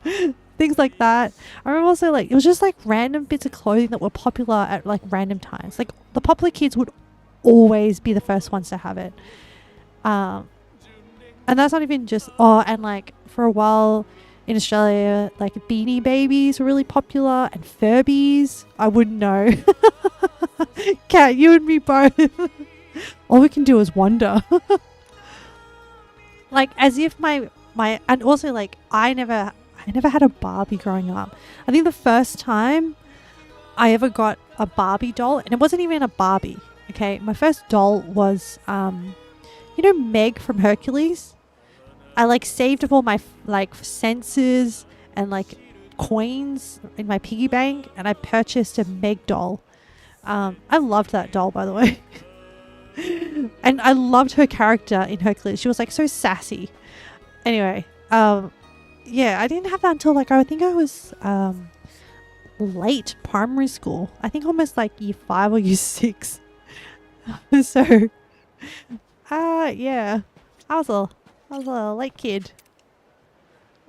Things like that. I remember also like it was just like random bits of clothing that were popular at like random times. Like the popular kids would always be the first ones to have it. And that's not even just and like for a while in Australia, like Beanie Babies were really popular and Furbies. I wouldn't know. Kat, you and me both. All we can do is wonder. Like as if my and also like I never had a Barbie growing up. I think the first time I ever got a Barbie doll, and it wasn't even a Barbie, okay? My first doll was, you know, Meg from Hercules? I like saved up all my like senses and like coins in my piggy bank, and I purchased a Meg doll. I loved that doll, by the way. And I loved her character in Hercules. She was like so sassy. Anyway, yeah, I didn't have that until like I think I was late primary school. I think almost like year 5 or year 6. So yeah, I was a late kid.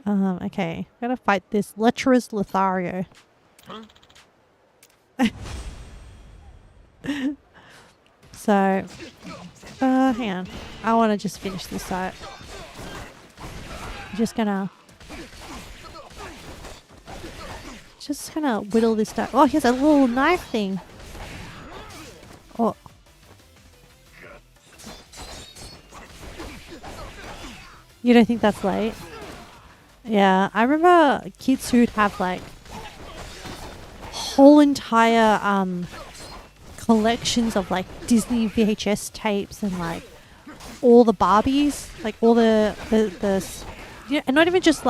Okay, I'm gonna fight this lecherous Lothario. So hang on, I want to just finish this side. I'm just gonna whittle this stuff. Oh, here's a little knife thing. Oh. You don't think that's late? Yeah, I remember kids who'd have like whole entire collections of like Disney VHS tapes and like all the Barbies, like all the yeah, and not even just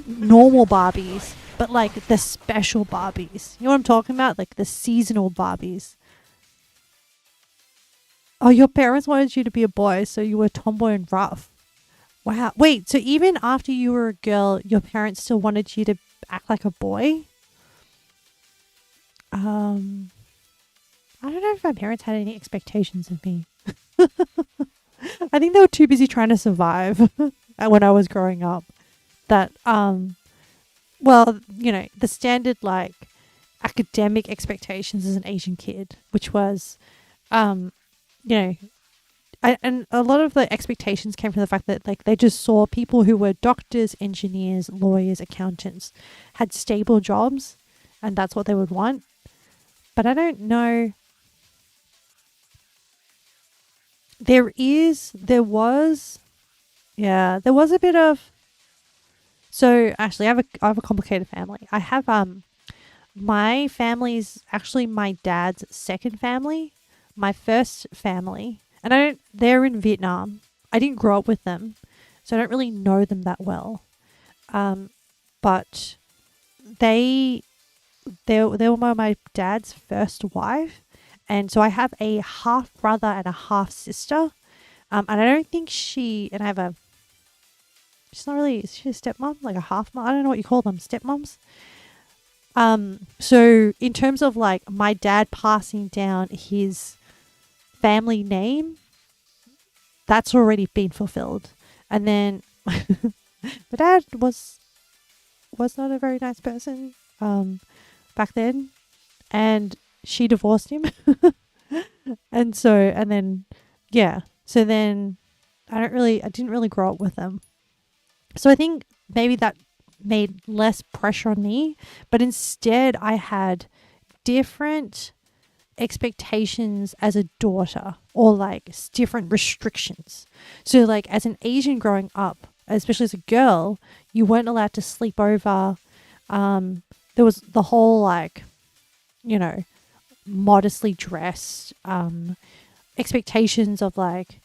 normal Barbies, but like the special Barbies. You know what I'm talking about? Like the seasonal Barbies. Oh, your parents wanted you to be a boy, so you were tomboy and rough. Wow. Wait, so even after you were a girl, your parents still wanted you to act like a boy? I don't know if my parents had any expectations of me. I think they were too busy trying to survive when I was growing up. That, well, you know, the standard, like, academic expectations as an Asian kid, which was, you know, and a lot of the expectations came from the fact that, like, they just saw people who were doctors, engineers, lawyers, accountants, had stable jobs, and that's what they would want. But I don't know. There was a bit of. So actually, I have a complicated family. I have my family's actually my dad's second family. My first family, and they're in Vietnam. I didn't grow up with them, so I don't really know them that well. But they were my dad's first wife, and so I have a half brother and a half sister. And I don't think and I have a, she's not really, is she a stepmom? Like a half mom? I don't know what you call them, stepmoms. So in terms of like my dad passing down his family name, that's already been fulfilled. And then my dad was not a very nice person back then, and she divorced him. And then I didn't really grow up with them. So I think maybe that made less pressure on me, but instead I had different expectations as a daughter, or like different restrictions. So like as an Asian growing up, especially as a girl, you weren't allowed to sleep over. There was the whole like, modestly dressed, expectations of like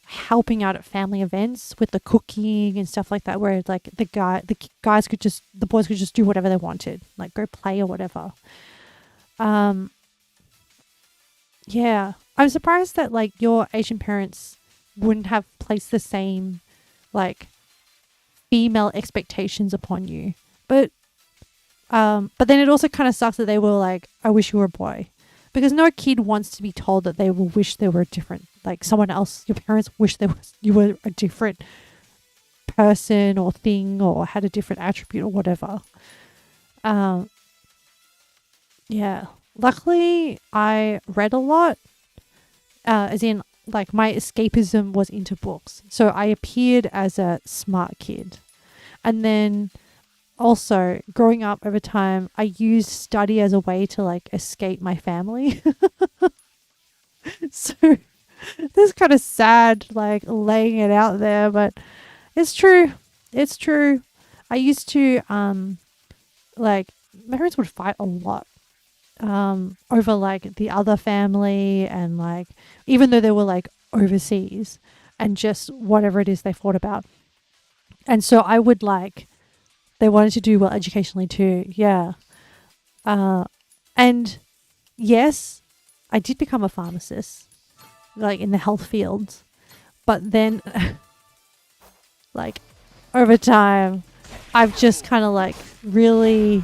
helping out at family events with the cooking and stuff like that, where like the boys could just do whatever they wanted, like go play or whatever. Yeah, I'm surprised that like your Asian parents wouldn't have placed the same like female expectations upon you, but then it also kind of sucks that they were like, I wish you were a boy, because no kid wants to be told that they will wish they were different, like someone else. Your parents wish you were a different person or thing, or had a different attribute or whatever. Yeah. Luckily, I read a lot, as in, like, my escapism was into books. So I appeared as a smart kid. And then also, growing up over time, I used study as a way to, like, escape my family. So, this is kind of sad, like, laying it out there, but it's true. It's true. I used to, like, my parents would fight a lot. Over like the other family, and like even though they were like overseas, and just whatever it is they fought about. And so I would like, they wanted to do well educationally too. Yeah. And yes, I did become a pharmacist, like in the health field, but then like over time I've just kind of like really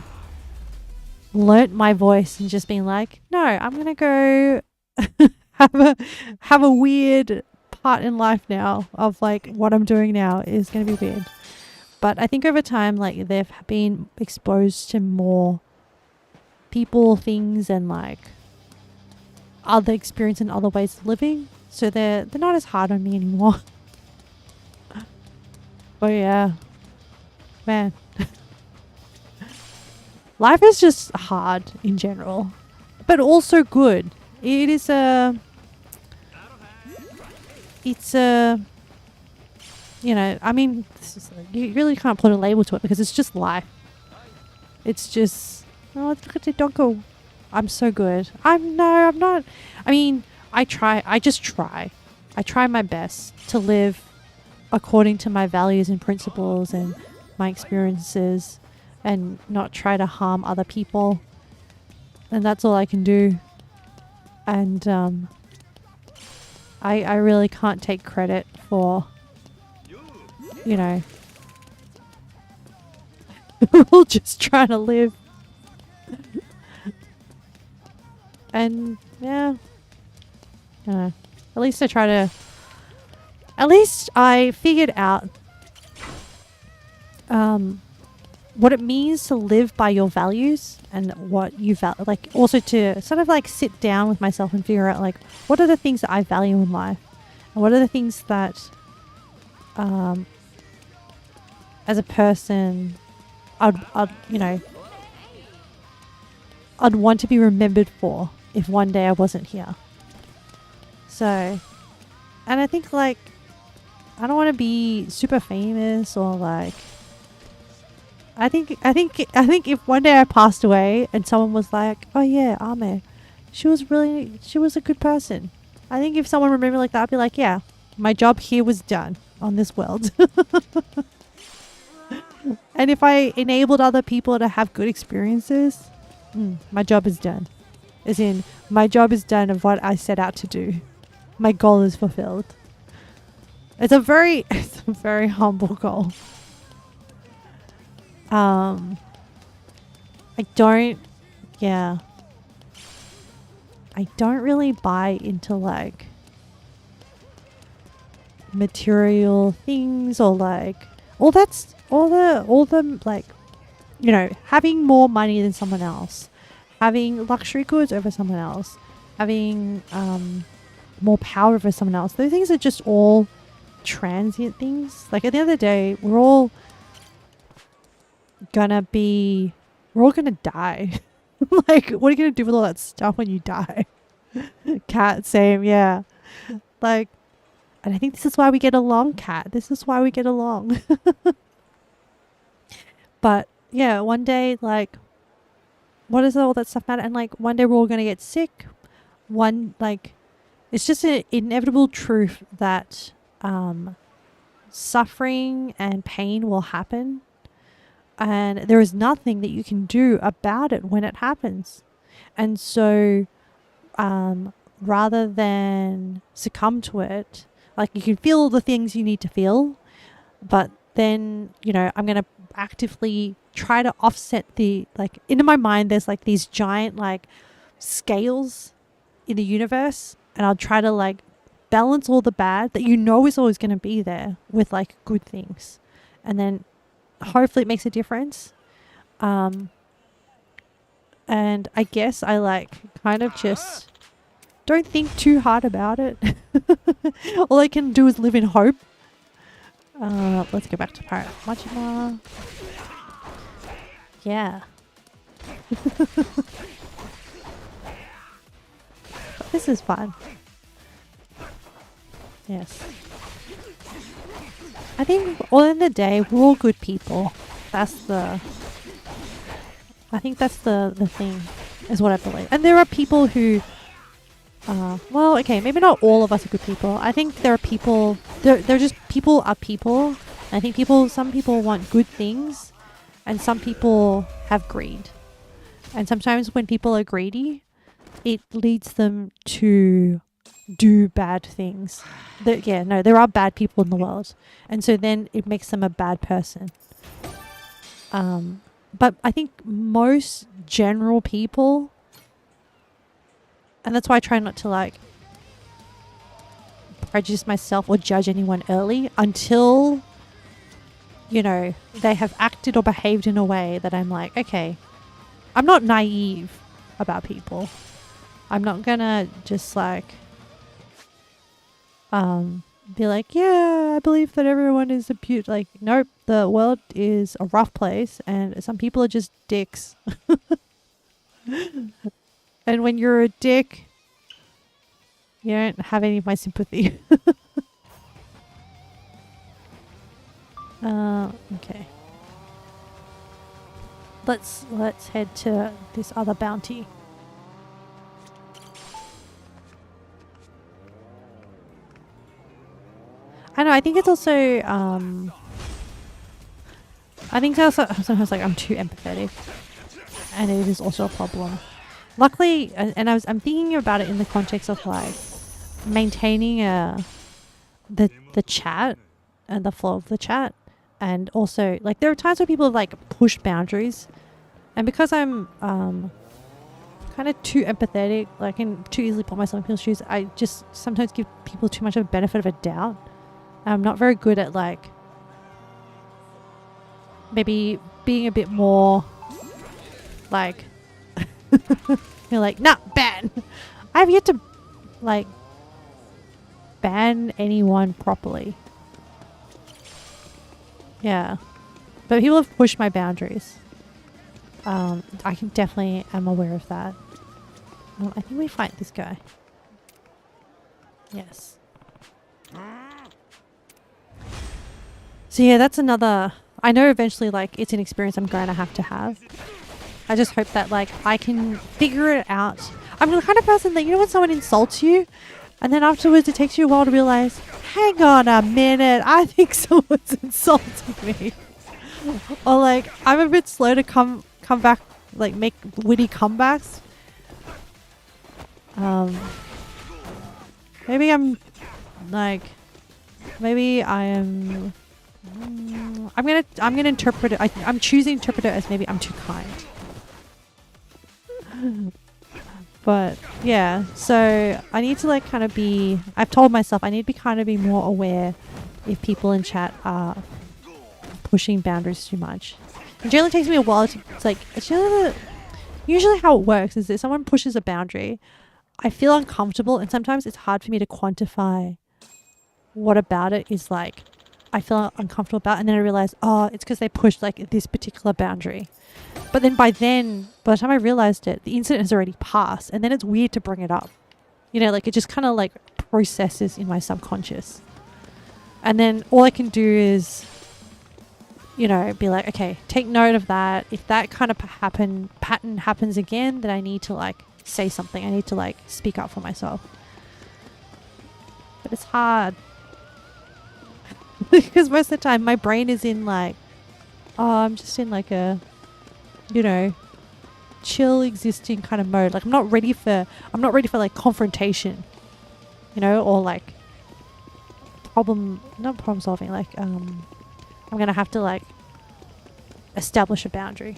learnt my voice and just been like, no, I'm gonna go have a weird part in life now of like what I'm doing now is gonna be weird. But I think over time, like, they've been exposed to more people, things, and like other experience and other ways of living, so they're not as hard on me anymore. But yeah, man. Life is just hard in general, but also good. It's a, I mean, you really can't put a label to it because it's just life. It's just, oh, look at it, don't go. I'm so good. I'm not. I mean, I just try. I try my best to live according to my values and principles and my experiences, and not try to harm other people. And that's all I can do. And I really can't take credit for, we're all just trying to live. And yeah, at least I figured out what it means to live by your values, and what you like, also to sort of like sit down with myself and figure out like, what are the things that I value in life, and what are the things that as a person I'd want to be remembered for if one day I wasn't here. So, and I think like, I don't want to be super famous, or like, I think if one day I passed away and someone was like, oh yeah, Ame, she was a good person. I think if someone remembered me like that, I'd be like, yeah, My job here was done on this world. And if I enabled other people to have good experiences, my job is done. As in, my job is done of what I set out to do. My goal is fulfilled. It's a very humble goal. I don't really buy into like material things or like all the like, you know, having more money than someone else, having luxury goods over someone else, having more power over someone else. Those things are just all transient things. Like at the end of the day, we're all gonna die. Like, what are you gonna do with all that stuff when you die? Cat, same, yeah. Like, and I think this is why we get along, Cat. This is why we get along. But yeah, one day, like, what does all that stuff matter? And like, one day we're all gonna get sick. It's just an inevitable truth that suffering and pain will happen. And there is nothing that you can do about it when it happens. And so rather than succumb to it, like you can feel the things you need to feel, but then, you know, I'm going to actively try to offset like in my mind, there's like these giant like scales in the universe, and I'll try to like balance all the bad that you know is always going to be there with like good things. And then hopefully it makes a difference. And I guess I like kind of just don't think too hard about it. All I can do is live in hope. Let's go back to Pirate Yakuza. Yeah. But this is fun. Yes. I think all in the day, we're all good people. I think that's the thing, is what I believe. And there are people who, well, okay, maybe not all of us are good people. I think there are people, they're just, people are people. I think some people want good things, and some people have greed. And sometimes when people are greedy, it leads them to do bad things. There are bad people in the world, and so then it makes them a bad person. But I think most general people, and that's why I try not to like prejudice myself or judge anyone early until, you know, they have acted or behaved in a way that I'm like, okay, I'm not naive about people. I'm not gonna just like be like, yeah, I believe that everyone is a like, nope, the world is a rough place and some people are just dicks. And when you're a dick, you don't have any of my sympathy. Okay. Let's head to this other bounty. I know, I think it's also, I think also sometimes like I'm too empathetic, and it is also a problem. Luckily, and I'm thinking about it in the context of like maintaining the chat and the flow of the chat, and also like there are times where people have like pushed boundaries, and because I'm kind of too empathetic, like, and too easily put myself in people's shoes, I just sometimes give people too much of a benefit of a doubt. I'm not very good at like maybe being a bit more like you're like, nah, ban. I have yet to like ban anyone properly. Yeah, but people have pushed my boundaries. I can definitely am aware of that. I think we fight this guy. Yes. So yeah, that's another, I know eventually like it's an experience I'm going to have. I just hope that like I can figure it out. I'm the kind of person that, you know, when someone insults you And then afterwards, it takes you a while to realize, hang on a minute, I think someone's insulting me. Or like, I'm a bit slow to come back, like make witty comebacks. Maybe I'm like, maybe I am. I'm gonna interpret it. I'm choosing to interpret it as maybe I'm too kind. But yeah, so I need to like kind of be. I've told myself I need to be kind of be more aware if people in chat are pushing boundaries too much. It generally takes me a while to. It's like it's usually how it works is that someone pushes a boundary. I feel uncomfortable, and sometimes it's hard for me to quantify what about it is like I feel uncomfortable about, and then I realize, oh, it's because they pushed like this particular boundary. But then by the time I realized it, the incident has already passed, and then it's weird to bring it up. You know, like it just kind of like processes in my subconscious. And then all I can do is, you know, be like, okay, take note of that. If that kind of pattern happens again, then I need to like say something. I need to like speak up for myself. But it's hard. Because most of the time my brain is in like, oh, I'm just in like a, you know, chill existing kind of mode. Like I'm not ready for like confrontation, you know, or like not problem solving. Like, I'm going to have to like establish a boundary.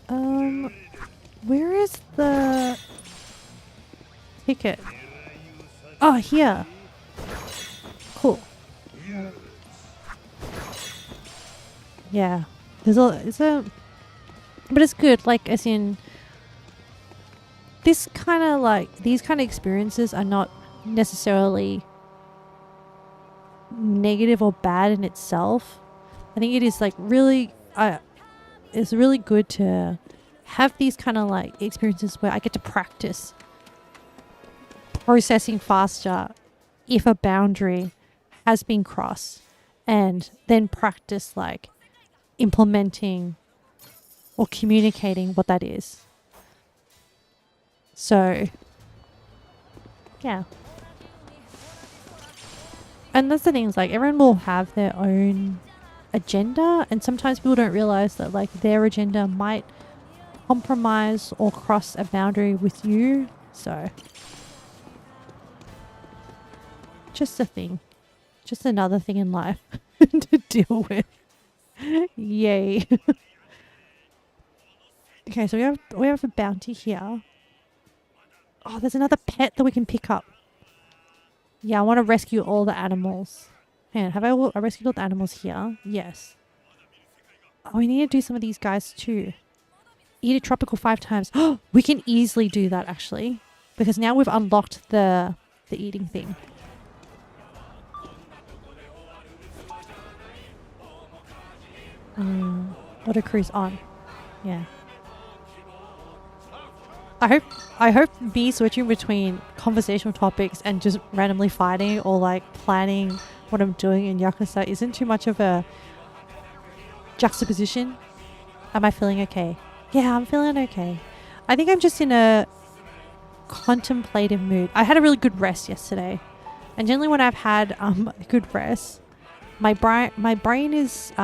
Where is the ticket? Oh, here. Cool. Yeah. But it's good, like as in these kind of experiences are not necessarily negative or bad in itself. I think it is like really it's really good to have these kind of like experiences where I get to practice processing faster if a boundary has been crossed, and then practice like implementing or communicating what that is. So yeah. And that's the thing, is like everyone will have their own agenda, and sometimes people don't realize that like their agenda might compromise or cross a boundary with you. So just a thing. Just another thing in life to deal with. Yay. Okay, so we have a bounty here. Oh, there's another pet that we can pick up. Yeah, I want to rescue all the animals. Hang on, have I rescued all the animals here? Yes. Oh, we need to do some of these guys too. Eat a tropical 5 times. Oh, we can easily do that actually, because now we've unlocked the eating thing. Auto cruise on. Yeah. I hope me switching between conversational topics and just randomly fighting or like planning what I'm doing in Yakuza isn't too much of a juxtaposition. Am I feeling okay? Yeah, I'm feeling okay. I think I'm just in a contemplative mood. I had a really good rest yesterday, and generally when I've had a good rest, my brain is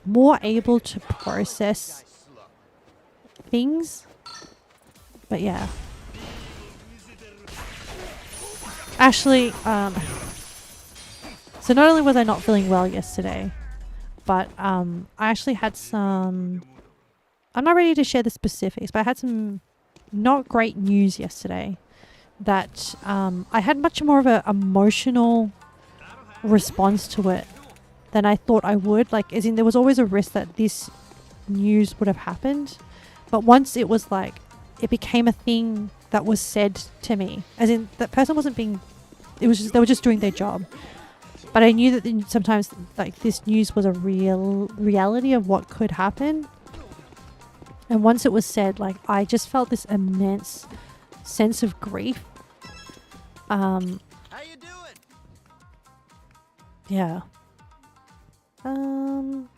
more able to process things. But yeah. Actually, so not only was I not feeling well yesterday, but I actually had some... I'm not ready to share the specifics, but I had some not great news yesterday that I had much more of an emotional response to it than I thought I would. Like, as in, there was always a risk that this news would have happened. But once it was like, it became a thing that was said to me. As in, that person wasn't being... It was just, they were just doing their job. But I knew that sometimes like this news was a reality of what could happen. And once it was said, like, I just felt this immense sense of grief. How you doing? Yeah. Can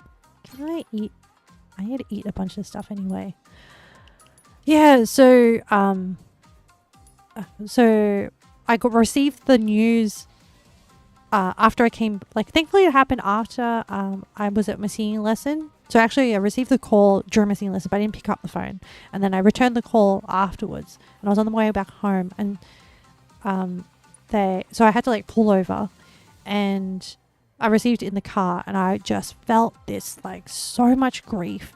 I eat? I need to eat a bunch of stuff anyway. Yeah, so I I got received the news after I came. Like, thankfully, it happened after I was at my singing lesson. So actually, I received the call during my singing lesson, but I didn't pick up the phone. And then I returned the call afterwards, and I was on the way back home, and so I had to like pull over, and I received it in the car, and I just felt this like so much grief.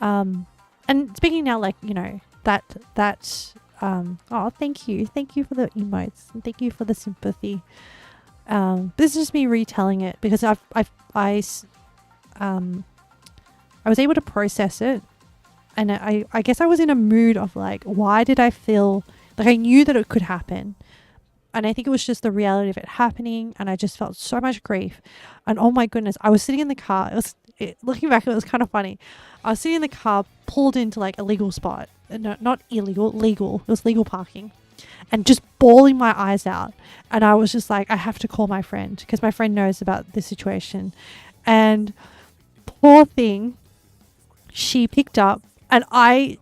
And speaking now, like, you know, oh, thank you for the emotes, and thank you for the sympathy. This is just me retelling it because I was able to process it, and I guess I was in a mood of like, why did I feel like I knew that it could happen, and I think it was just the reality of it happening, and I just felt so much grief. And oh my goodness, I was sitting in the car. Looking back, it was kind of funny. I was sitting in the car, pulled into like a legal spot. No, not illegal, legal. It was legal parking. And just bawling my eyes out. And I was just like, I have to call my friend because my friend knows about this situation. And poor thing, she picked up, and I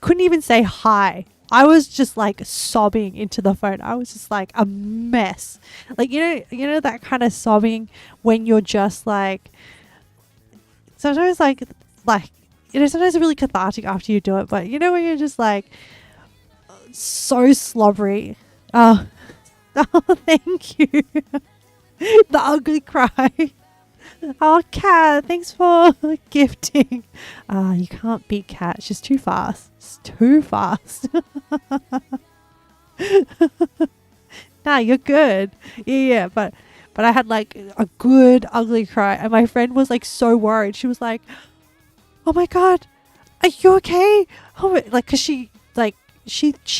couldn't even say hi. I was just like sobbing into the phone. I was just like a mess. Like, you know that kind of sobbing when you're just like, sometimes like, you know, sometimes it's really cathartic after you do it, but you know, when you're just like so slobbery. Oh, thank you. The ugly cry. Oh, Kat, thanks for gifting. You can't beat Kat. She's too fast. It's too fast. Nah, you're good. Yeah, but I had like a good ugly cry, and my friend was like so worried. She was like, "Oh my god, are you okay?" Oh, like, cause she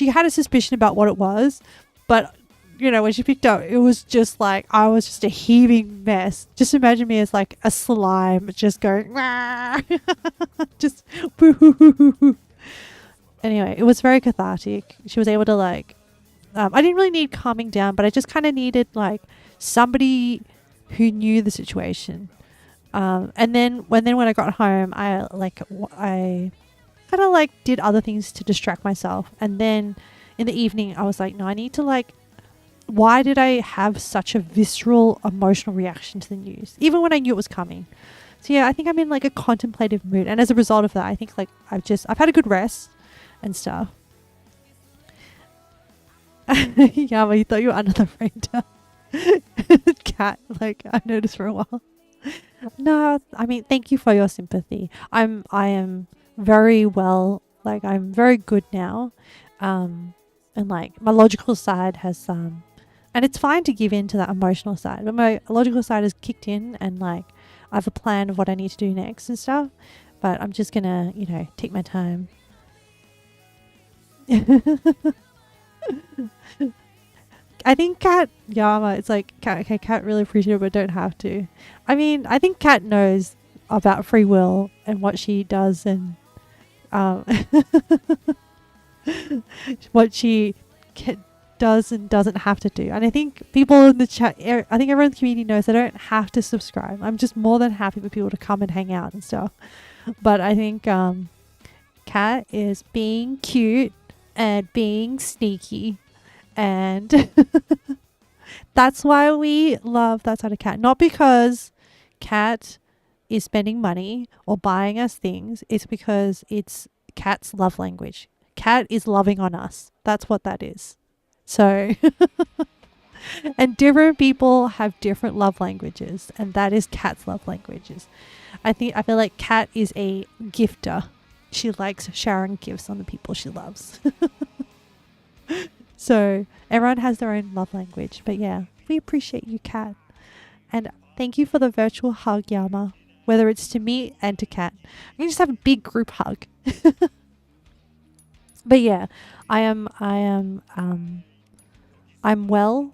had a suspicion about what it was, but you know, when she picked up, it was just like, I was just a heaving mess. Just imagine me as like a slime just going, just boo. Anyway, it was very cathartic. She was able to like, I didn't really need calming down, but I just kind of needed like somebody who knew the situation. And then when I got home, I kind of like did other things to distract myself. And then in the evening, I was like, no, I need to like, why did I have such a visceral emotional reaction to the news, even when I knew it was coming? So yeah, I think I'm in like a contemplative mood, and as a result of that, I think like I've had a good rest and stuff. Yeah, but you thought you were another friend. Cat, like I noticed for a while. No, I mean, thank you for your sympathy. I am very well, like I'm very good now, and like my logical side has and it's fine to give in to that emotional side, but my logical side has kicked in, and like I have a plan of what I need to do next and stuff, but I'm just gonna, you know, take my time. I think Kat Yama, it's like, Kat really appreciate it, but don't have to. I mean, I think Kat knows about free will and what she does, and what she does and doesn't have to do. And I think people in the chat, I think everyone in the community knows they don't have to subscribe. I'm just more than happy for people to come and hang out and stuff. But I think Kat is being cute and being sneaky, and that's why we love that side of Kat. Not because Kat is spending money or buying us things. It's because it's Kat's love language. Kat is loving on us. That's what that is. So, and different people have different love languages, and that is Kat's love languages. I feel like Kat is a gifter. She likes showering gifts on the people she loves. So everyone has their own love language, but yeah, we appreciate you, Kat, and thank you for the virtual hug, Yama. Whether it's to me and to Kat, we just have a big group hug. But yeah, I'm well,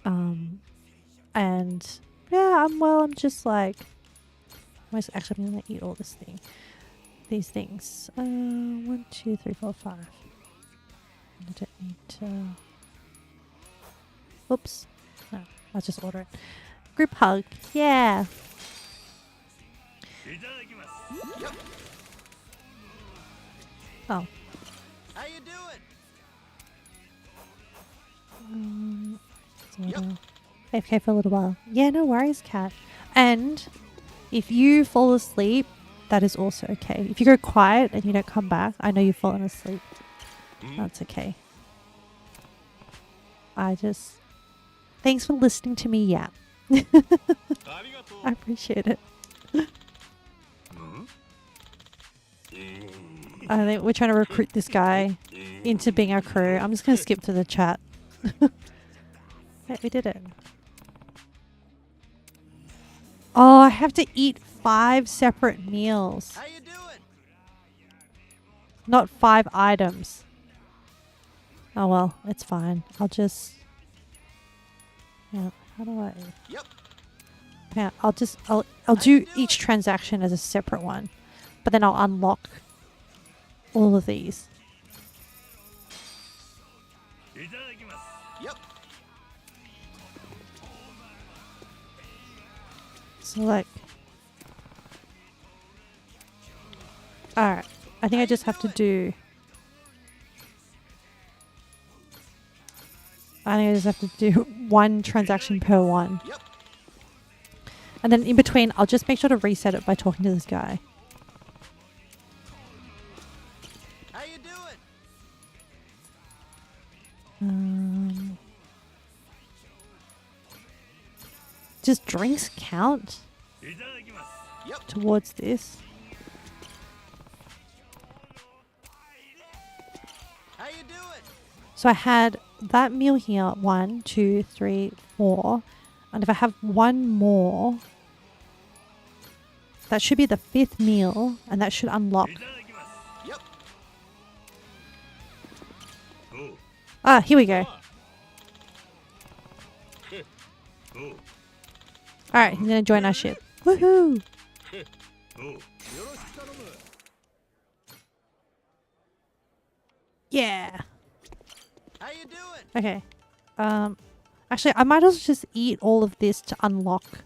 and yeah, I'm well. I'm just like, actually, I'm gonna eat all these things. 1, 2, 3, 4, 5. I don't need to. Oops. No, I'll just order it. Group hug. Yeah. Oh. How you doing? So AFK for a little while. Yeah, no worries, cat. And if you fall asleep, that is also okay. If you go quiet and you don't come back, I know you've fallen asleep. That's okay. Thanks for listening to me yap. I appreciate it. I think we're trying to recruit this guy into being our crew. I'm just going to skip to the chat. Yeah, we did it. Oh, I have to eat 5 separate meals. How you doing? Not 5 items. Oh well, it's fine. I'll just... Yeah, how do I... Yep. Yeah, I'll do each transaction as a separate one. But then I'll unlock all of these. Yep. So like... Alright, I think I just have to do... I think I just have to do 1 transaction per one. Yep. And then in between, I'll just make sure to reset it by talking to this guy. How you doing? Does drinks count Yep. towards this? How you doing? So I had that meal here, 1, 2, 3, 4. And if I have 1 more, that should be the 5th meal, and that should unlock. Yep. Ah, here we go. Alright, he's gonna join our ship. Woohoo! Yeah. How you doing? Okay. Actually, I might as well just eat all of this to unlock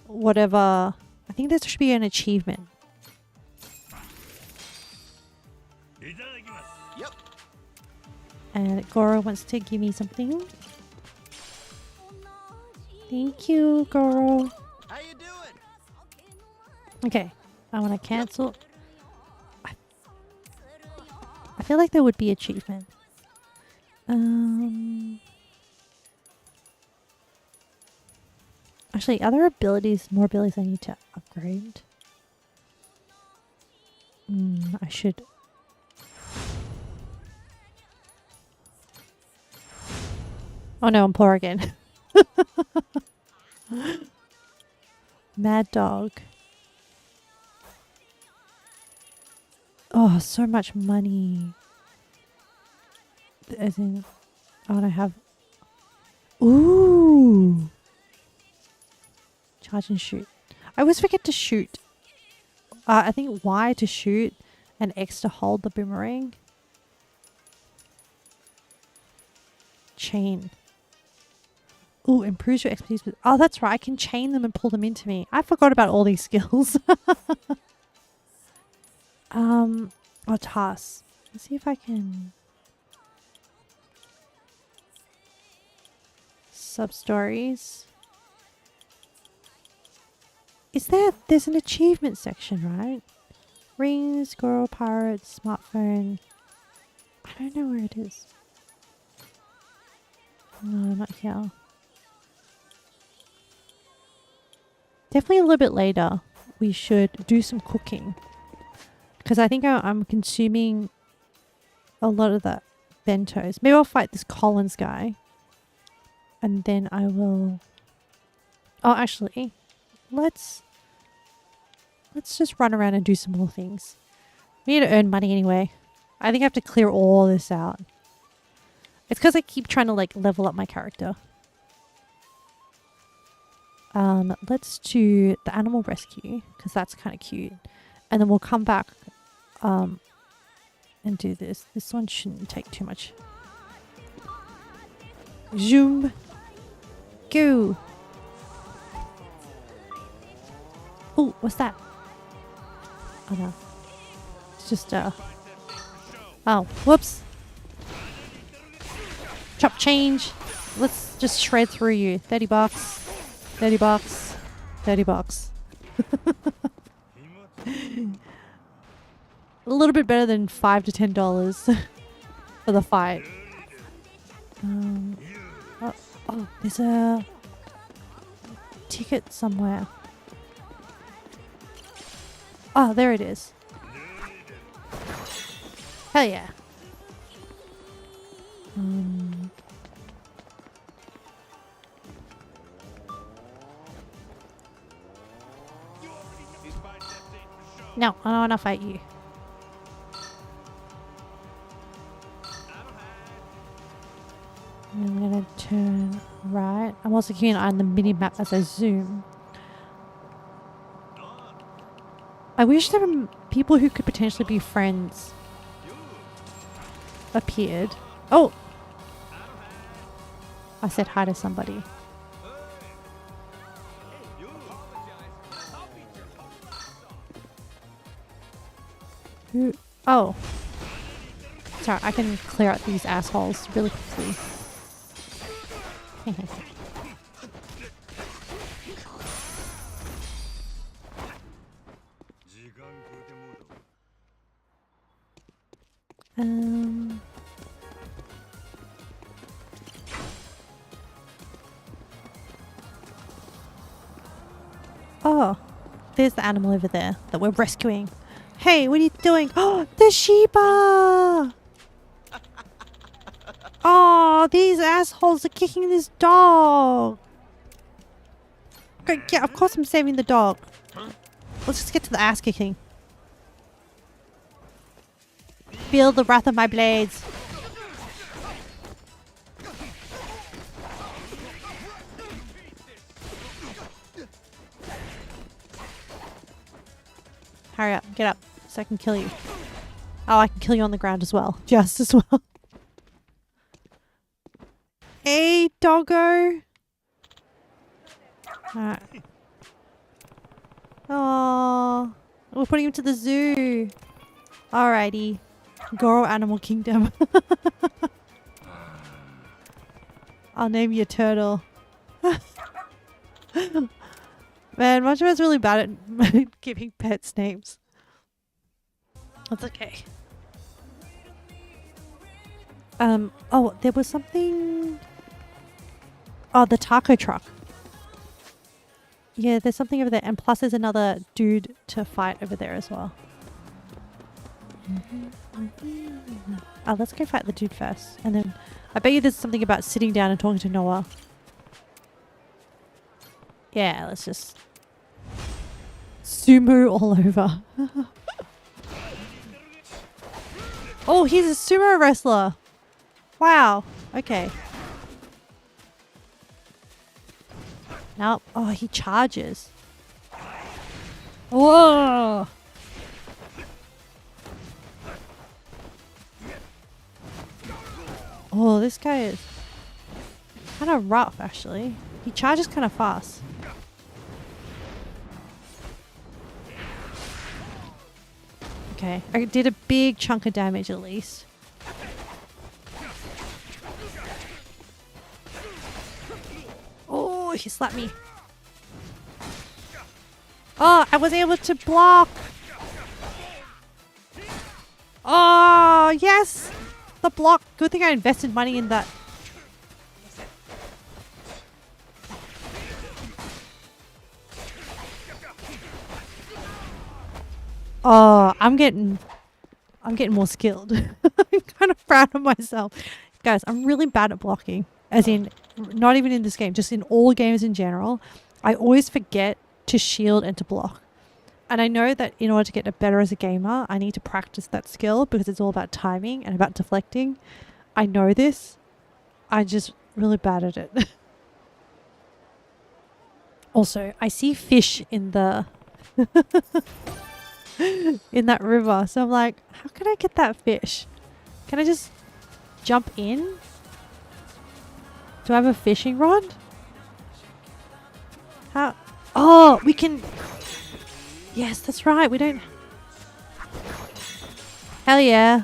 whatever. I think there should be an achievement. Yep. And Goro wants to give me something. Thank you, Goro. How you doing? Okay. I want to cancel. I feel like there would be achievement. Actually, other abilities, more abilities I need to upgrade. I should. Oh no, I'm poor again. Mad Dog. Oh, so much money. As in, I want to have. Ooh. Charge and shoot. I always forget to shoot. I think Y to shoot and X to hold the boomerang. Chain. Ooh, improves your expertise with... Oh, that's right. I can chain them and pull them into me. I forgot about all these skills. Oh, tasks. Let's see if I can... Sub-stories. There's an achievement section, right? Rings, squirrel, pirates, smartphone. I don't know where it is. No, not here. Definitely a little bit later, we should do some cooking. Because I think I'm consuming a lot of the bentos. Maybe I'll fight this Collins guy. And then I will... Oh, actually, let's just run around and do some more things. We need to earn money anyway. I think I have to clear all this out. It's because I keep trying to like level up my character. Let's do the animal rescue because that's kind of cute. And then we'll come back and do this. This one shouldn't take too much. Zoom. Go. Oh, what's that? Oh no. It's just oh, whoops. Chop change. Let's just shred through you. 30 bucks. 30 bucks. 30 bucks. A little bit better than $5 to $10 for the fight. Oh, there's a ticket somewhere. Oh, there it is. Hell yeah. No, I don't want to fight you. I'm gonna turn right. I'm also keeping an eye on the mini map as I zoom. I wish there were people who could potentially be friends appeared. Oh! I said hi to somebody. Who? Oh. Sorry, I can clear out these assholes really quickly. Oh, there's the animal over there that we're rescuing. Hey, what are you doing? Oh, the Sheba! Oh, these assholes are kicking this dog. Okay, yeah, of course I'm saving the dog. Let's just get to the ass kicking. Feel the wrath of my blades. Hurry up, get up, so I can kill you. Oh, I can kill you on the ground as well. Just as well. Hey, doggo. Alright. Oh, we're putting him to the zoo. Alrighty. Goro Animal Kingdom. I'll name you Turtle. Man, Macho's really bad at giving pets names. That's okay. Oh, there was something... Oh, the taco truck. Yeah, there's something over there. And plus there's another dude to fight over there as well. Oh, let's go fight the dude first. And then I bet you there's something about sitting down and talking to Noah. Yeah, let's just... Sumo all over. Oh, he's a sumo wrestler. Wow. Okay. Nope. Oh, he charges. Whoa. Oh, this guy is kind of rough, actually. He charges kind of fast. Okay, I did a big chunk of damage at least. Oh, he slapped me. Oh, I was able to block. Oh, yes. The block. Good thing I invested money in that. Oh, I'm getting more skilled. I'm kind of proud of myself. Guys, I'm really bad at blocking. As in, not even in this game, just in all games in general. I always forget to shield and to block. And I know that in order to get better as a gamer, I need to practice that skill because it's all about timing and about deflecting. I know this. I'm just really bad at it. Also, I see fish in the... in that river. So I'm like, how can I get that fish? Can I just jump in? Do I have a fishing rod? How? Oh, we can... Yes, that's right. We don't... Hell yeah.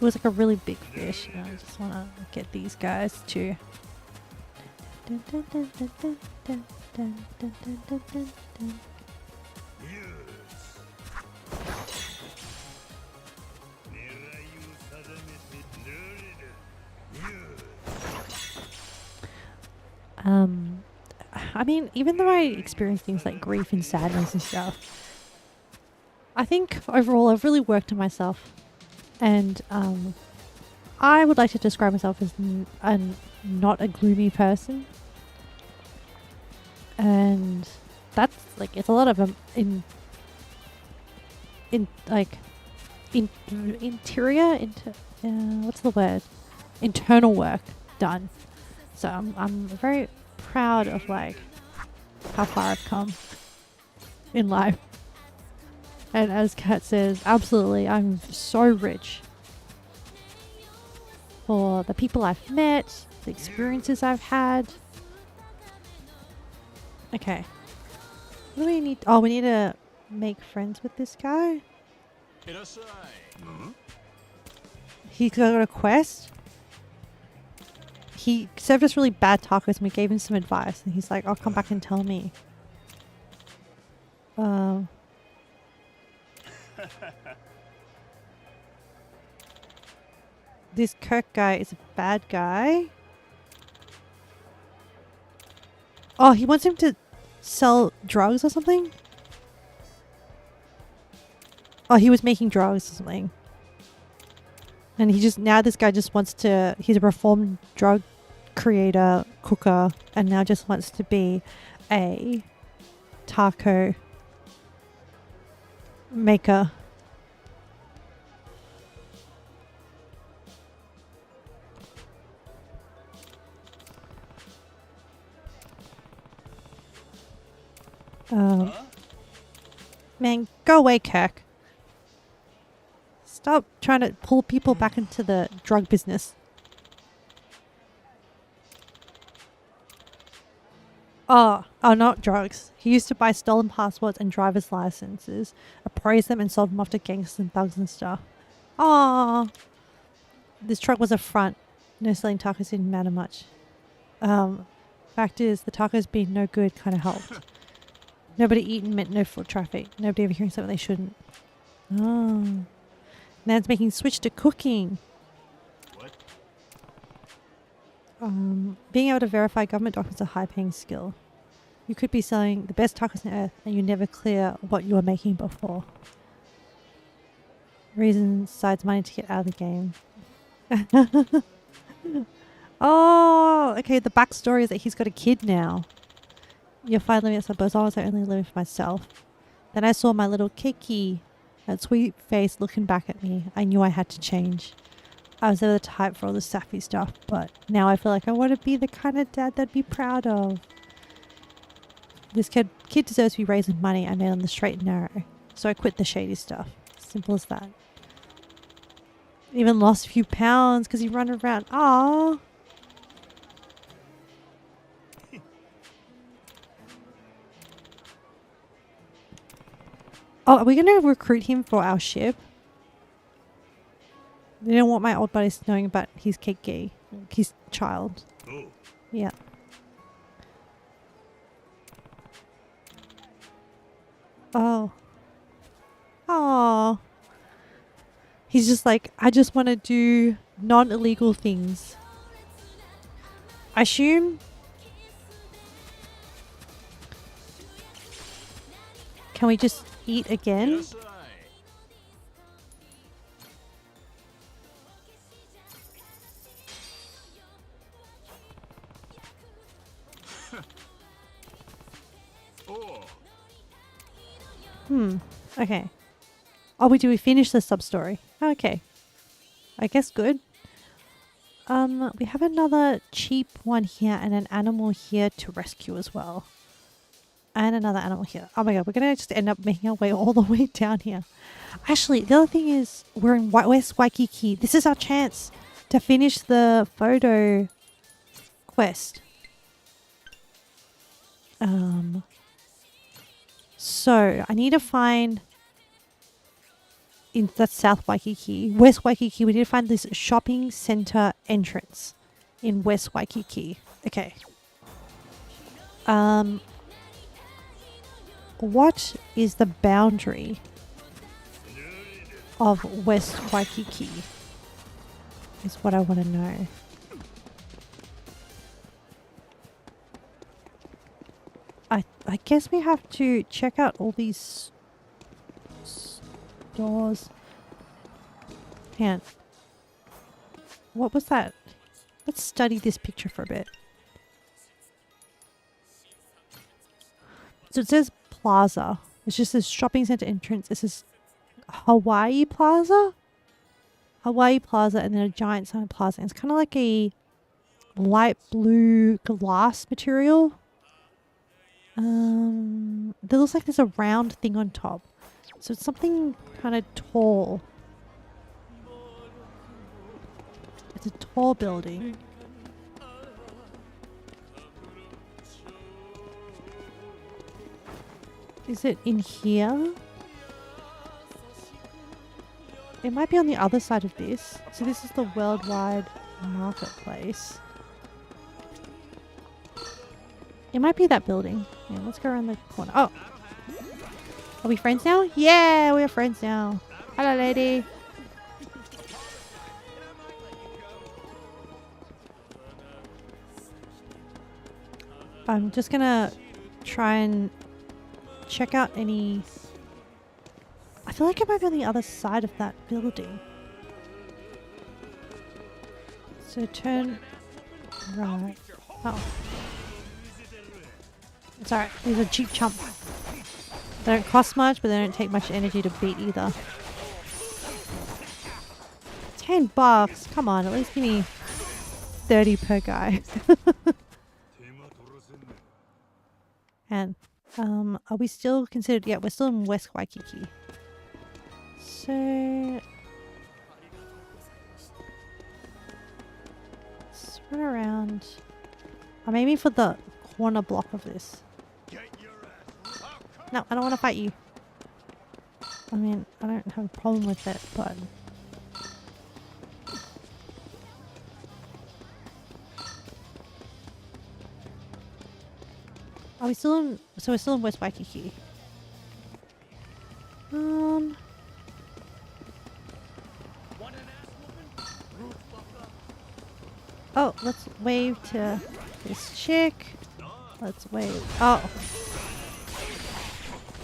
It was like a really big fish. And I just want to get these guys too. Dun, dun, dun, dun, dun, dun, dun, dun, dun, dun, dun, dun. I mean, even though I experience things like grief and sadness and stuff, I think overall I've really worked on myself, and I would like to describe myself as not a gloomy person, and that's like it's a lot of what's the word, internal work done. So I'm very proud of like how far I've come in life. And as Kat says, absolutely, I'm so rich for the people I've met, the experiences I've had. Okay. What do we need? Oh, we need to make friends with this guy. He's got a quest. He served us really bad tacos and we gave him some advice. And he's like, I'll come back and tell me. This Kirk guy is a bad guy. Oh, he wants him to sell drugs or something? Oh, he was making drugs or something. And now this guy just wants to, he's a reformed drug creator, cooker, and now just wants to be a taco maker. Man, go away, Kirk. Stop trying to pull people back into the drug business. Oh, not drugs. He used to buy stolen passports and driver's licenses, appraise them and sold them off to gangsters and thugs and stuff. Oh, this truck was a front. No, selling tacos didn't matter much. Fact is, the tacos being no good kind of helped. Nobody eating meant no foot traffic. Nobody ever hearing something they shouldn't. Oh. Now it's making switch to cooking. What? Being able to verify government documents is a high-paying skill. You could be selling the best tacos on earth and you never clear what you were making before. Reason besides money to get out of the game. Oh, okay. The backstory is that he's got a kid now. You'll find living at suppose I was only living for myself. Then I saw my little Kiki, that sweet face looking back at me. I knew I had to change. I was never the type for all the sappy stuff, but now I feel like I want to be the kind of dad they'd be proud of. This kid deserves to be raised with money I made on the straight and narrow. So I quit the shady stuff. Simple as that. Even lost a few pounds because he run around. Aww. Oh, are we going to recruit him for our ship? They don't want my old buddies knowing about his Kiki, his child. Oh. Yeah. Oh. Oh. He's just like, I just want to do non-illegal things. I assume. Can we just eat again? Okay. Oh, we finish the sub-story. Okay. I guess good. We have another cheap one here and an animal here to rescue as well. And another animal here. Oh my god, we're going to just end up making our way all the way down here. Actually, the other thing is we're in West Waikiki. This is our chance to finish the photo quest. So, I need to find that's South Waikiki. West Waikiki, we need to find this shopping center entrance in West Waikiki. Okay. What is the boundary of West Waikiki? Is what I want to know. I guess we have to check out all these stores. Hang on. What was that? Let's study this picture for a bit. So it says plaza. It's just this shopping center entrance. It says Hawaii Plaza. Hawaii Plaza and then a giant sign plaza. And it's kind of like a light blue glass material. There looks like there's a round thing on top. So it's something kind of tall. It's a tall building. Is it in here? It might be on the other side of this. So this is the worldwide marketplace. It might be that building. Yeah, let's go around the corner. Oh! Are we friends now? Yeah, we are friends now. Hello, lady. I'm just gonna try and check out any... I feel like it might be on the other side of that building. So turn right. Oh. It's alright. These are cheap chump. They don't cost much, but they don't take much energy to beat either. $10. Come on, at least give me 30 per guy. And are we still considered? Yeah, we're still in West Waikiki. So let's run around. I'm aiming for the corner block of this. No, I don't want to fight you. I mean, I don't have a problem with it, but... Are we still in... So we're still in West Waikiki. Oh, let's wave to this chick. Let's wave. Oh.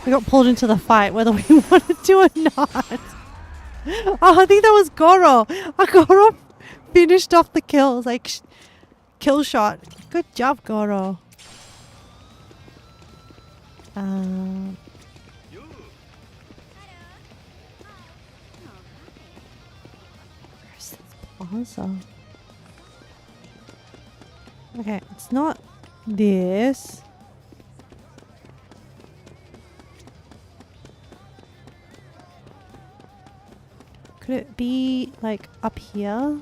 We got pulled into the fight whether we wanted to or not. Oh, I think that was Goro. Goro finished off the kills. Like, kill shot. Good job, Goro. Where's this plaza? Okay, it's not this. Could it be like up here?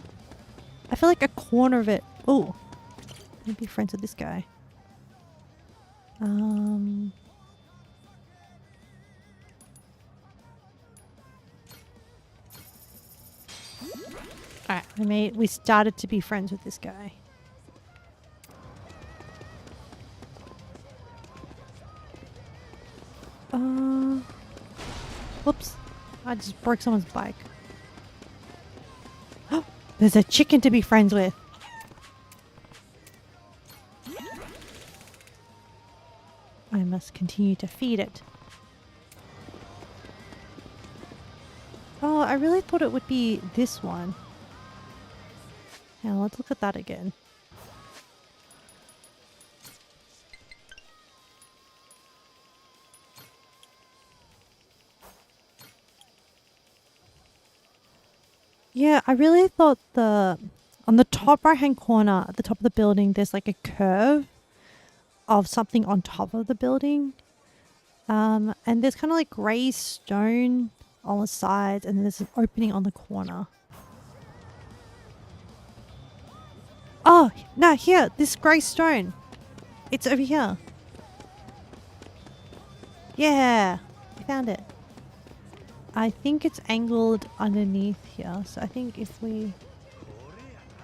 I feel like a corner of it. Oh, let me be friends with this guy. Alright, we started to be friends with this guy. Whoops. I just broke someone's bike. There's a chicken to be friends with. I must continue to feed it. Oh, I really thought it would be this one. Now let's look at that again. Yeah, I really thought on the top right hand corner at the top of the building there's like a curve of something on top of the building. And there's kind of like grey stone on the sides and then there's an opening on the corner. Oh, no, here, this grey stone. It's over here. Yeah, I found it. I think it's angled underneath here. So I think if we...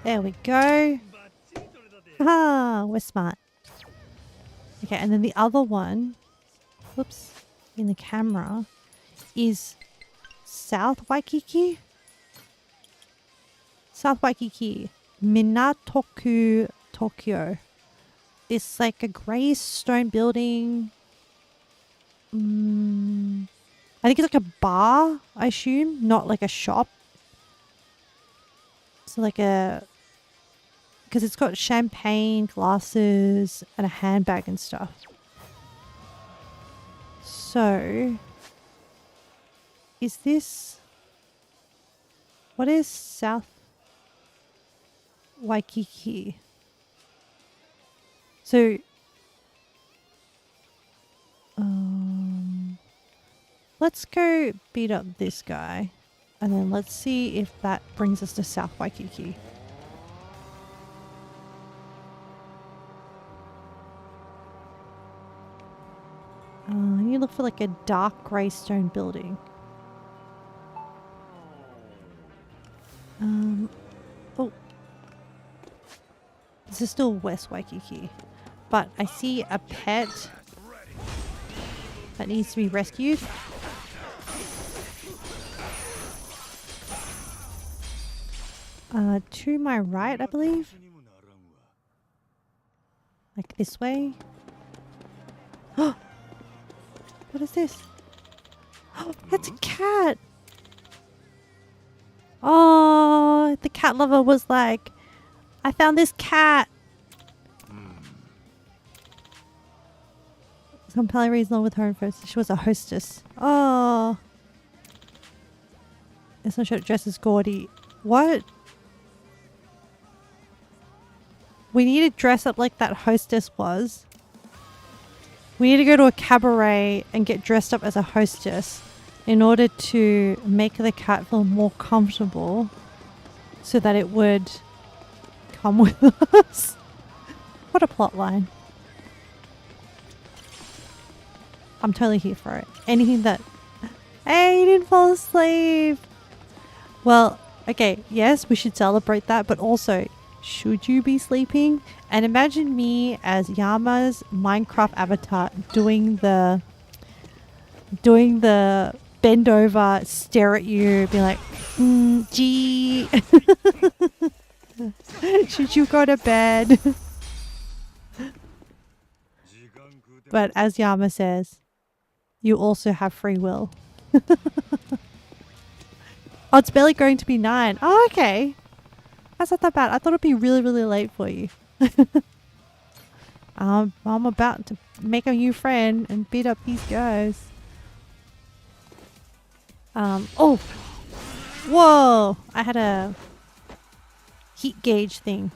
There we go. Ah, we're smart. Okay, and then the other one, whoops, in the camera, is South Waikiki. South Waikiki, Minatoku, Tokyo. It's like a grey stone building. I think it's like a bar, I assume, not like a shop. So like a... Because it's got champagne, glasses, and a handbag and stuff. So... Is this... What is South Waikiki? So... let's go beat up this guy. And then let's see if that brings us to South Waikiki. You look for like a dark grey stone building. Oh. This is still West Waikiki. But I see a pet that needs to be rescued. To my right, I believe. Like this way. What is this? Oh, that's a cat! Oh, the cat lover was like, I found this cat! Some compelling reason with her and first. She was a hostess. Oh. It's not sure it dresses gaudy. What? We need to dress up like that hostess was. We need to go to a cabaret and get dressed up as a hostess in order to make the cat feel more comfortable so that it would come with us. What a plot line. I'm totally here for it. Anything that... Hey, you didn't fall asleep! Well, okay, yes, we should celebrate that, but also... Should you be sleeping? And imagine me as Yama's Minecraft avatar doing the bend over, stare at you, be like, gee. Should you go to bed? But as Yama says, you also have free will. Oh, it's barely going to be 9. Oh, okay. That's not that bad. I thought it'd be really, really late for you. I'm about to make a new friend and beat up these guys. Oh! Whoa! I had a heat gauge thing.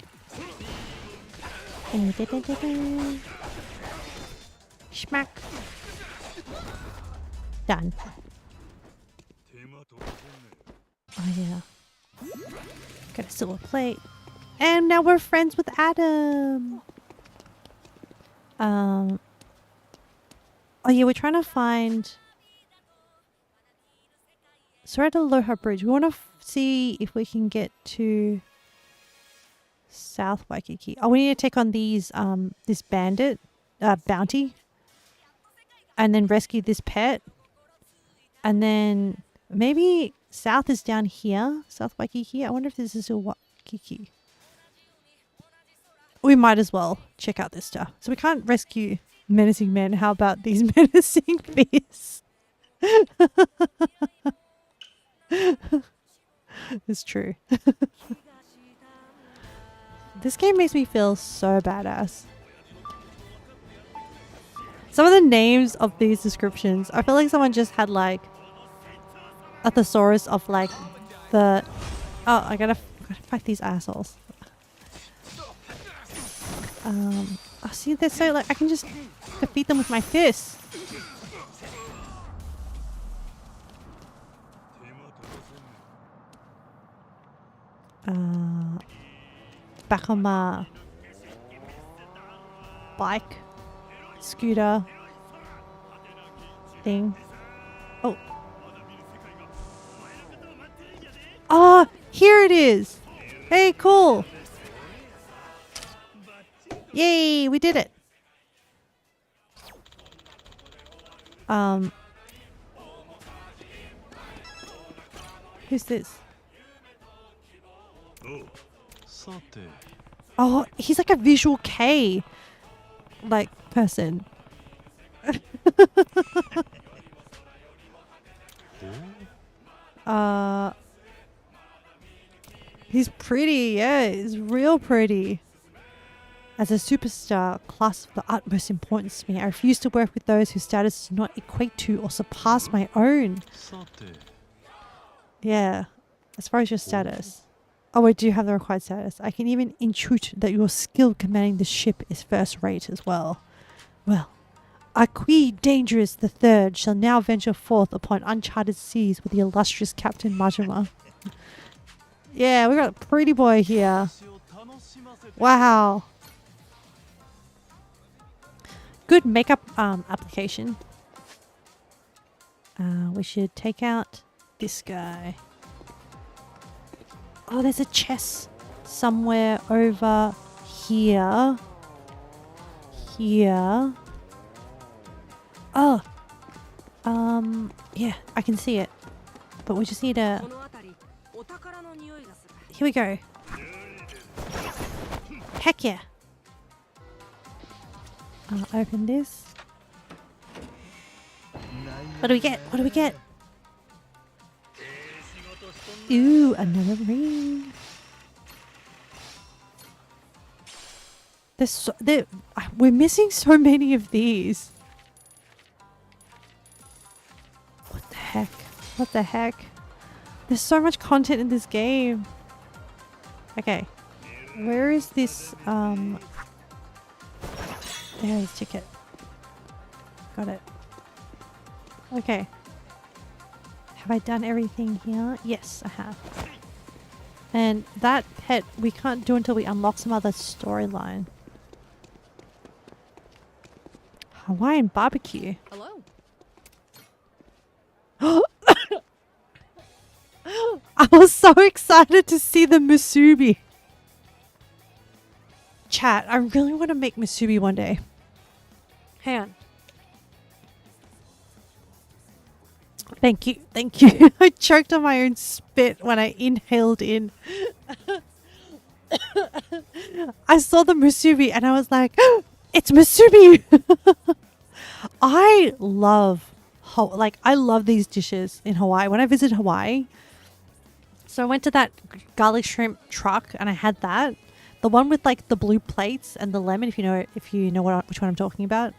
Schmack. Done. Oh yeah. Got a silver plate. And now we're friends with Adam. Oh yeah, we're trying to find... So we're at Aloha Bridge. We want to see if we can get to South Waikiki. Oh, we need to take on these, this bandit, bounty. And then rescue this pet. And then maybe South is down here. South Waikiki. I wonder if this is Waikiki. We might as well check out this stuff. So we can't rescue menacing men. How about these menacing fish? It's true. This game makes me feel so badass. Some of the names of these descriptions, I feel like someone just had like a thesaurus of like the... Oh, I gotta fight these assholes. Oh, see, they're so like, I can just defeat them with my fists. Back on my bike, scooter thing. Oh, Here it is. Hey, cool. Yay, we did it. Who's this? Oh, he's like a visual K like person. He's pretty, yeah, he's real pretty. As a superstar, class of the utmost importance to me. I refuse to work with those whose status does not equate to or surpass my own. Yeah, as far as your status. Oh, I do have the required status. I can even intuit that your skill commanding the ship is first rate as well. Well, Aqui Dangerous the Third shall now venture forth upon uncharted seas with the illustrious Captain Majima. Yeah, we got a pretty boy here. Wow. Good makeup application. We should take out this guy. Oh, there's a chest somewhere over here. Here. Oh. Yeah, I can see it. But we just need a... Here we go. Heck yeah. I'll open this. What do we get? What do we get? Ooh, another ring. We're missing so many of these. What the heck? What the heck? There's so much content in this game. Okay. Where is this? There's a ticket. Got it. Okay. Have I done everything here? Yes, I have. And that pet we can't do until we unlock some other storyline. Hawaiian barbecue. Hello. I was so excited to see the musubi. Chat, I really want to make musubi one day. Hang on. Thank you, thank you. I choked on my own spit when I inhaled in. I saw the musubi and I was like, oh, it's musubi. I love these dishes in Hawaii. When I visited Hawaii, so I went to that garlic shrimp truck and I had that. The one with like the blue plates and the lemon, if you know which one I'm talking about.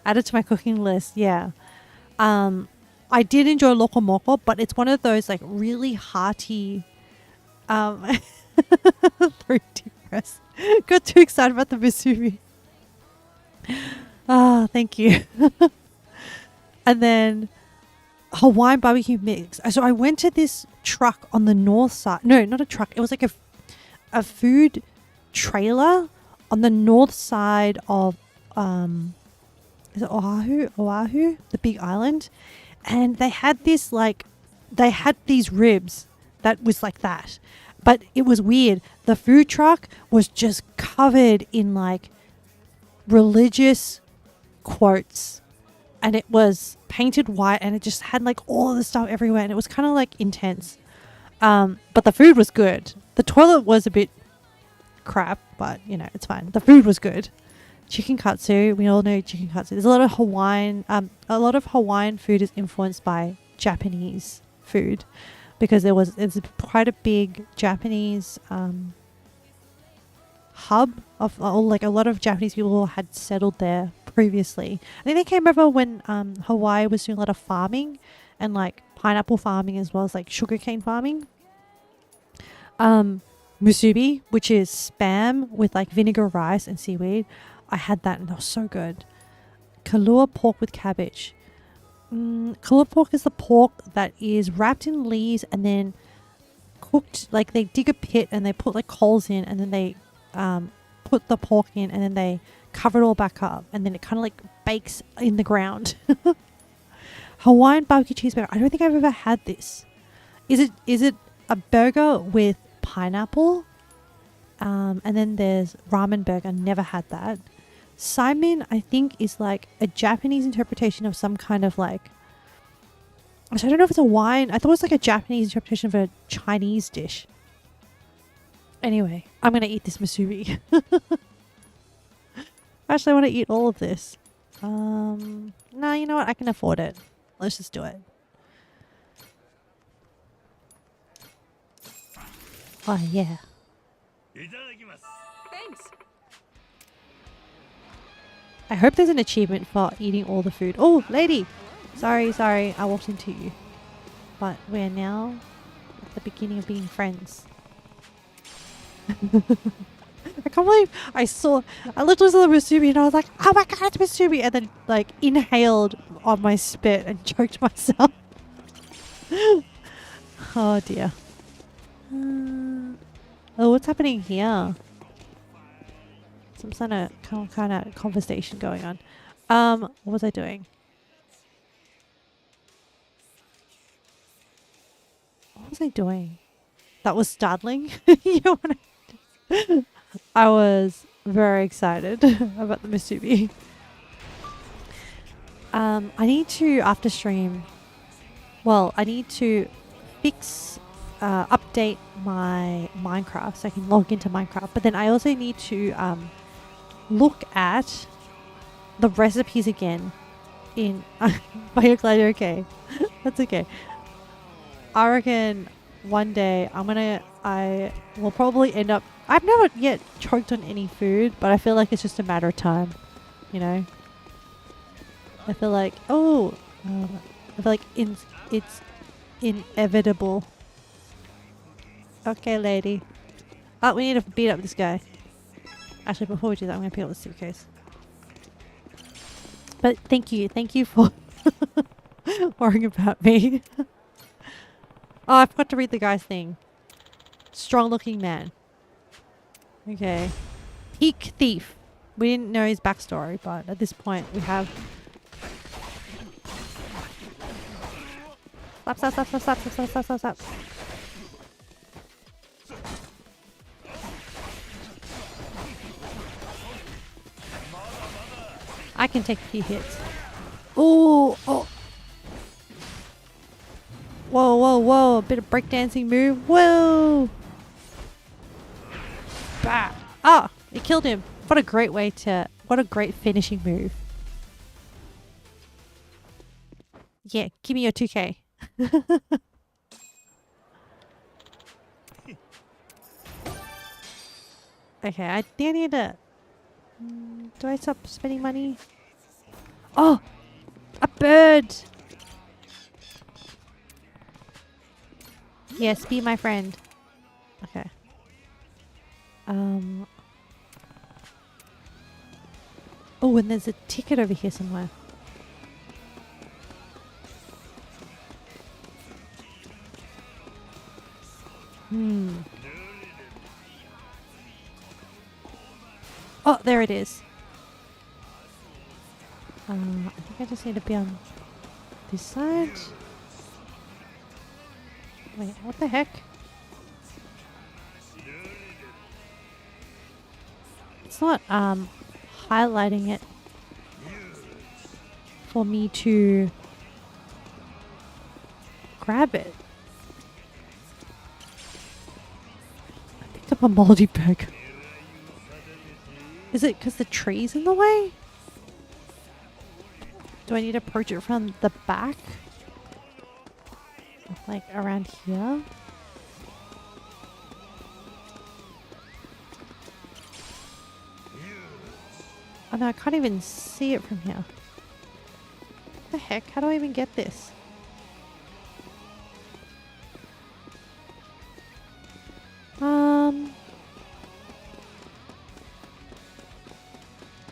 Added to my cooking list, yeah. I did enjoy loco moco, but it's one of those like really hearty very deep breaths. Got too excited about the musubi. Ah, thank you. And then Hawaiian barbecue mix. So I went to this truck on the north side. No, not a truck. It was like a food trailer on the north side of is it Oahu, the big island. And they had these ribs that was like that. But it was weird. The food truck was just covered in like religious quotes. And it was painted white and it just had like all of the stuff everywhere. And it was kind of like intense. But the food was good. The toilet was a bit crap, but you know, it's fine. The food was good. Chicken katsu, we all know chicken katsu. There's a lot of Hawaiian food is influenced by Japanese food because it's quite a big Japanese hub of like a lot of Japanese people had settled there previously. I think they came over when Hawaii was doing a lot of farming and like pineapple farming as well as like sugarcane farming. Musubi, which is spam with like vinegar rice and seaweed. I had that and it was so good. Kalua pork with cabbage. Kalua pork is the pork that is wrapped in leaves and then cooked. Like they dig a pit and they put like coals in and then they put the pork in and then they cover it all back up and then it kind of like bakes in the ground. Hawaiian barbecue cheeseburger. I don't think I've ever had this. Is it a burger with pineapple. And then there's ramen burger. Never had that. Saimin, I think, is like a Japanese interpretation of some kind of like... Actually, I don't know if it's a wine. I thought it was like a Japanese interpretation of a Chinese dish. Anyway, I'm going to eat this musubi. Actually, I want to eat all of this. No, you know what? I can afford it. Let's just do it. Oh, yeah. Thanks. I hope there's an achievement for eating all the food. Oh, lady! Sorry, I walked into you. But we're now at the beginning of being friends. I can't believe I literally saw the musubi and I was like, oh my god, it's musubi! And then like inhaled on my spit and choked myself. Oh dear. Oh, what's happening here? Some kind of conversation going on. What was I doing? What was I doing? That was startling. You know what I was very excited about the musubi. I need to, after stream, I need to update my Minecraft so I can log into Minecraft. But then I also need to look at the recipes again in... But you're glad you're okay. That's okay. I reckon one day I will probably end up... I've never yet choked on any food, but I feel like it's just a matter of time, you know? I feel like, it's inevitable. Okay, lady. Oh, we need to beat up this guy. Actually, before we do that, I'm going to pick up the suitcase. But thank you for worrying about me. Oh, I forgot to read the guy's thing. Strong looking man. Okay. Peak thief. We didn't know his backstory, but at this point we have... Stop. I can take a few hits. Ooh, oh. Whoa. A bit of breakdancing move. Whoa. Bah. Oh, it killed him. What a great finishing move. Yeah, give me your 2K. Okay, I think I need to... do I stop spending money? Oh! A bird! Yes, be my friend. Okay. Oh, and there's a ticket over here somewhere. Oh, there it is. I think I just need to be on this side. Wait, what the heck? It's not highlighting it for me to grab it. I picked up a moldy burger. Is it because the tree's in the way? Do I need to approach it from the back? Like around here? Oh no, I can't even see it from here. What the heck? How do I even get this?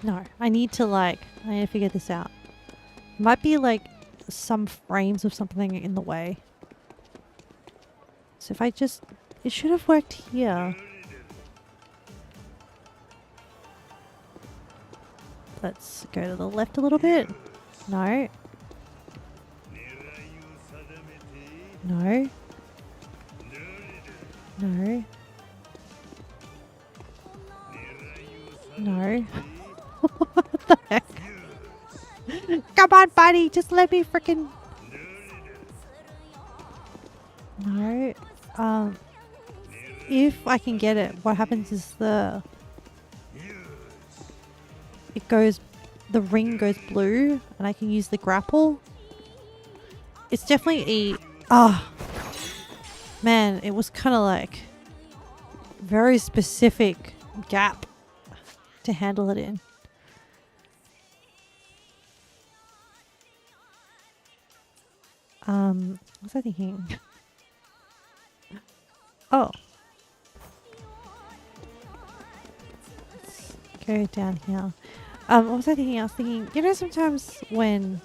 No, I need to figure this out. Might be like some frames of something in the way. So if I just... It should have worked here. Let's go to the left a little bit. No. No. No. What the heck? Come on, buddy. Just let me freaking. No. If I can get it, what happens is the ring goes blue and I can use the grapple. It's definitely man, it was kind of like very specific gap to handle it in. What was I thinking? Oh. Let's go down here. What was I thinking? I was thinking, you know, sometimes when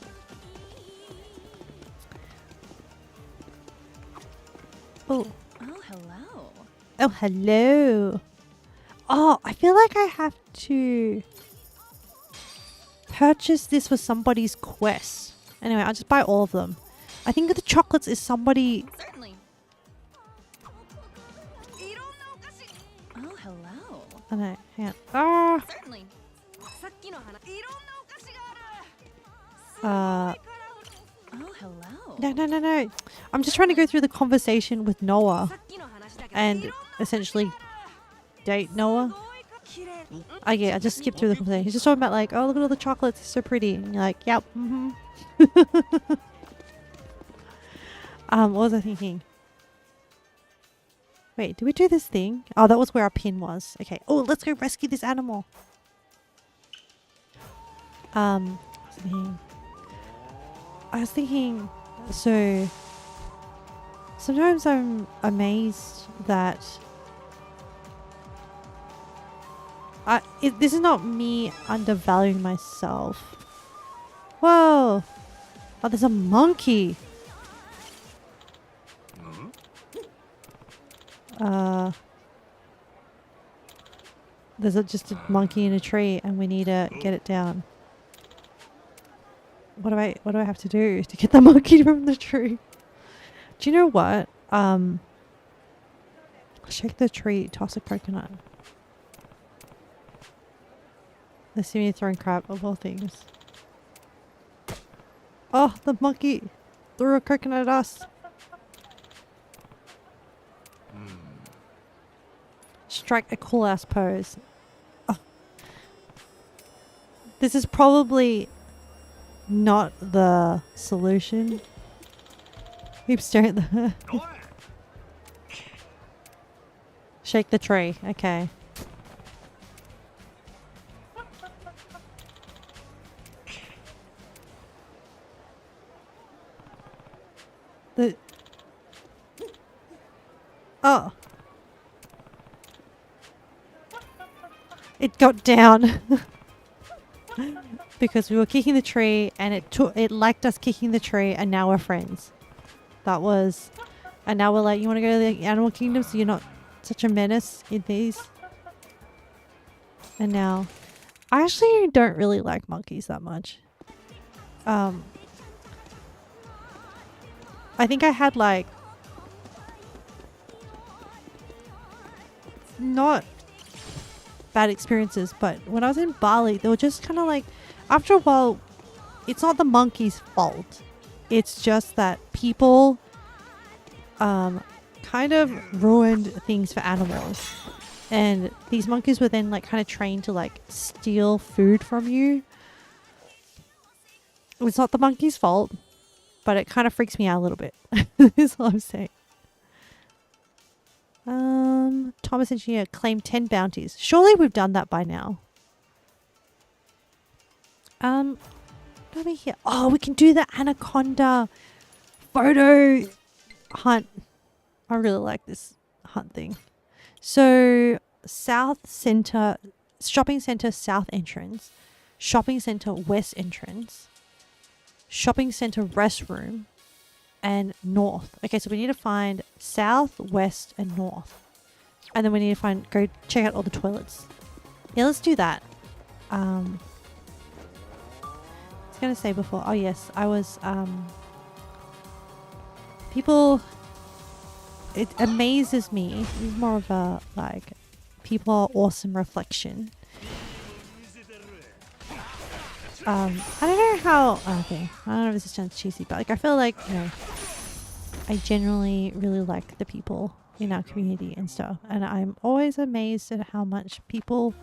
Oh, hello. oh, hello. Oh, I feel like I have to purchase this for somebody's quest. Anyway, I'll just buy all of them. I think the chocolates is somebody. Certainly. Oh, hello. Oh no, hang on. Ah. Certainly. Oh, hello. no. I'm just trying to go through the conversation with Noah and essentially date Noah. I just skipped through the conversation. He's just talking about like, oh, look at all the chocolates, it's so pretty. And you're like, yep, what was I thinking? Wait, did we do this thing? Oh, that was where our pin was. Okay. Oh, let's go rescue this animal. I was thinking, so sometimes I'm amazed that this is not me undervaluing myself. Whoa! Oh, there's a monkey. There's just a monkey in a tree, and we need to get it down. What do I have to do to get the monkey from the tree? Do you know what? Shake the tree, toss a coconut. They see me throwing crap of all things. Oh, the monkey threw a coconut at us. Strike a cool ass pose. Oh. This is probably not the solution. Keep staring at the shake the tree. Okay. Oh. It got down. Because we were kicking the tree and it liked us kicking the tree and now we're friends. That was, and now we're like, you want to go to the animal kingdom so you're not such a menace in these? And now, I actually don't really like monkeys that much. I think I had like, not bad experiences, but when I was in Bali, they were just kind of like, after a while, it's not the monkey's fault. It's just that people kind of ruined things for animals. And these monkeys were then like kind of trained to like steal food from you. It's not the monkey's fault, but it kind of freaks me out a little bit. Is all I'm saying. Thomas Engineer claimed 10 bounties. Surely we've done that by now. Let me hear. Oh, we can do the anaconda photo hunt. I really like this hunt thing. So, South Center, Shopping Center South entrance, Shopping Center West entrance, Shopping Center restroom, and North. Okay, so we need to find South, West, and North. And then we need to go check out all the toilets. Yeah, let's do that. I was going to say before, oh yes, I was, people, it amazes me. It's more of a like people are awesome reflection. I don't know how. Okay, I don't know if this sounds cheesy, but like I feel like I generally really like the people in our community and stuff, and I'm always amazed at how much people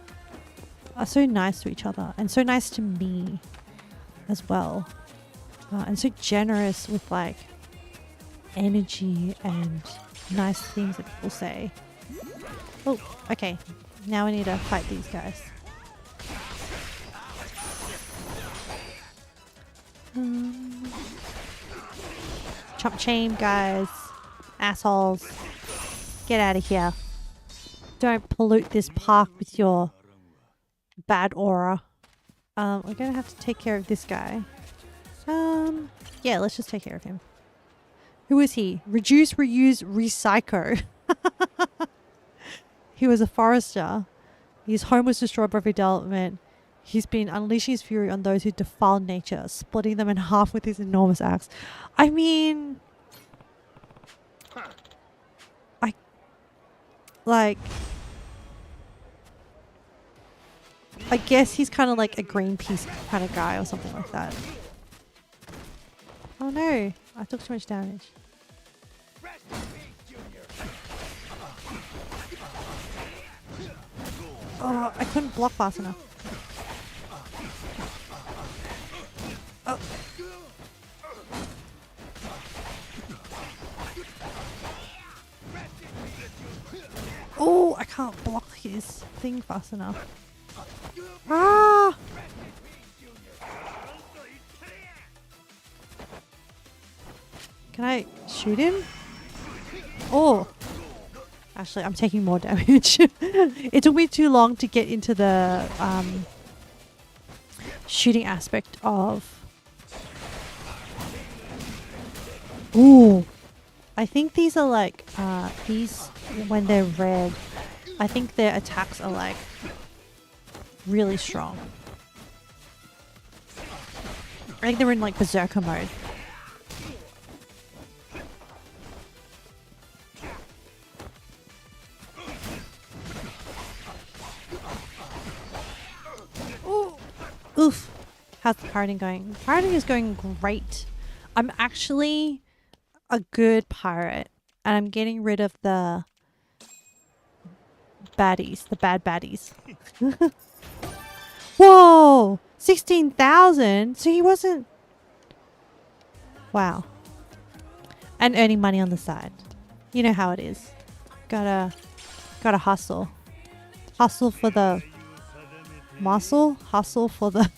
are so nice to each other and so nice to me as well, and so generous with like energy and nice things that people say. Oh, okay. Now we need to fight these guys. Chomp chain, guys. Assholes. Get out of here. Don't pollute this park with your bad aura. We're gonna have to take care of this guy. Yeah, let's just take care of him. Who is he? Reduce, reuse, recycle. He was a forester. His home was destroyed by redevelopment. He's been unleashing his fury on those who defile nature, splitting them in half with his enormous axe. I mean, I guess he's kind of like a Greenpeace kind of guy or something like that. Oh no, I took too much damage. Oh, I couldn't block fast enough. Oh. Oh, I can't block his thing fast enough. Ah! Can I shoot him? Oh! Actually, I'm taking more damage. It took me too long to get into the shooting aspect of... Ooh! I think these are like, these, when they're red, I think their attacks are like really strong. I think they're in like berserker mode. Ooh. Oof. How's the pirating going? Pirating is going great. I'm actually a good pirate and I'm getting rid of the baddies, the bad baddies. Whoa! 16,000? So he wasn't... Wow. And earning money on the side. You know how it is. Gotta hustle. Hustle for the muscle. Hustle for the...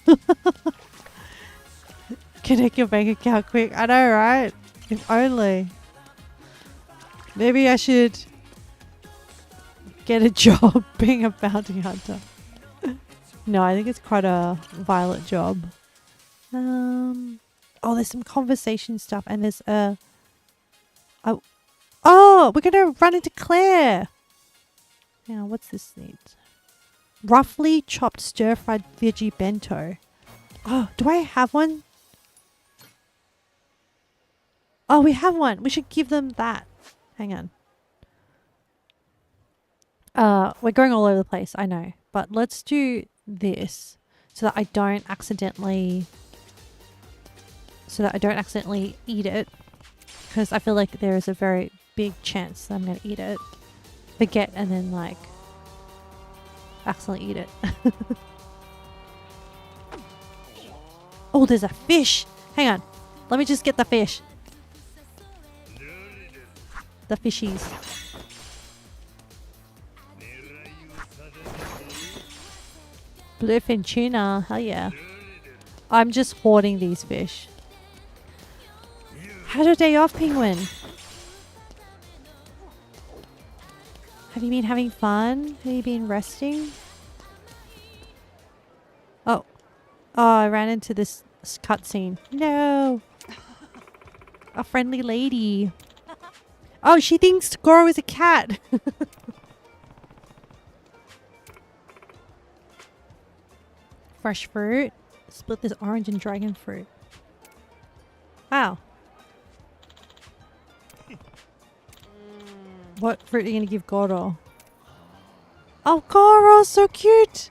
Connect your bank account quick. I know, right? If only. Maybe I should get a job being a bounty hunter. No, I think it's quite a violent job. Oh, there's some conversation stuff and there's a... Oh, we're going to run into Claire. Now, what's this need? Roughly chopped stir-fried veggie bento. Oh, do I have one? Oh, we have one. We should give them that. Hang on. We're going all over the place, I know. But let's do this so that I don't accidentally eat it. Because I feel like there is a very big chance that I'm going to eat it. Forget and then like accidentally eat it. Oh, there's a fish. Hang on. Let me just get the fish. The fishies. Bluefin tuna. Hell yeah. I'm just hoarding these fish. How's your day off, Penguin? Have you been having fun? Have you been resting? Oh. Oh, I ran into this cutscene. No. A friendly lady. Oh, she thinks Goro is a cat. Fresh fruit. Split this orange and dragon fruit. Wow. What fruit are you gonna give Goro? Oh, Goro, so cute.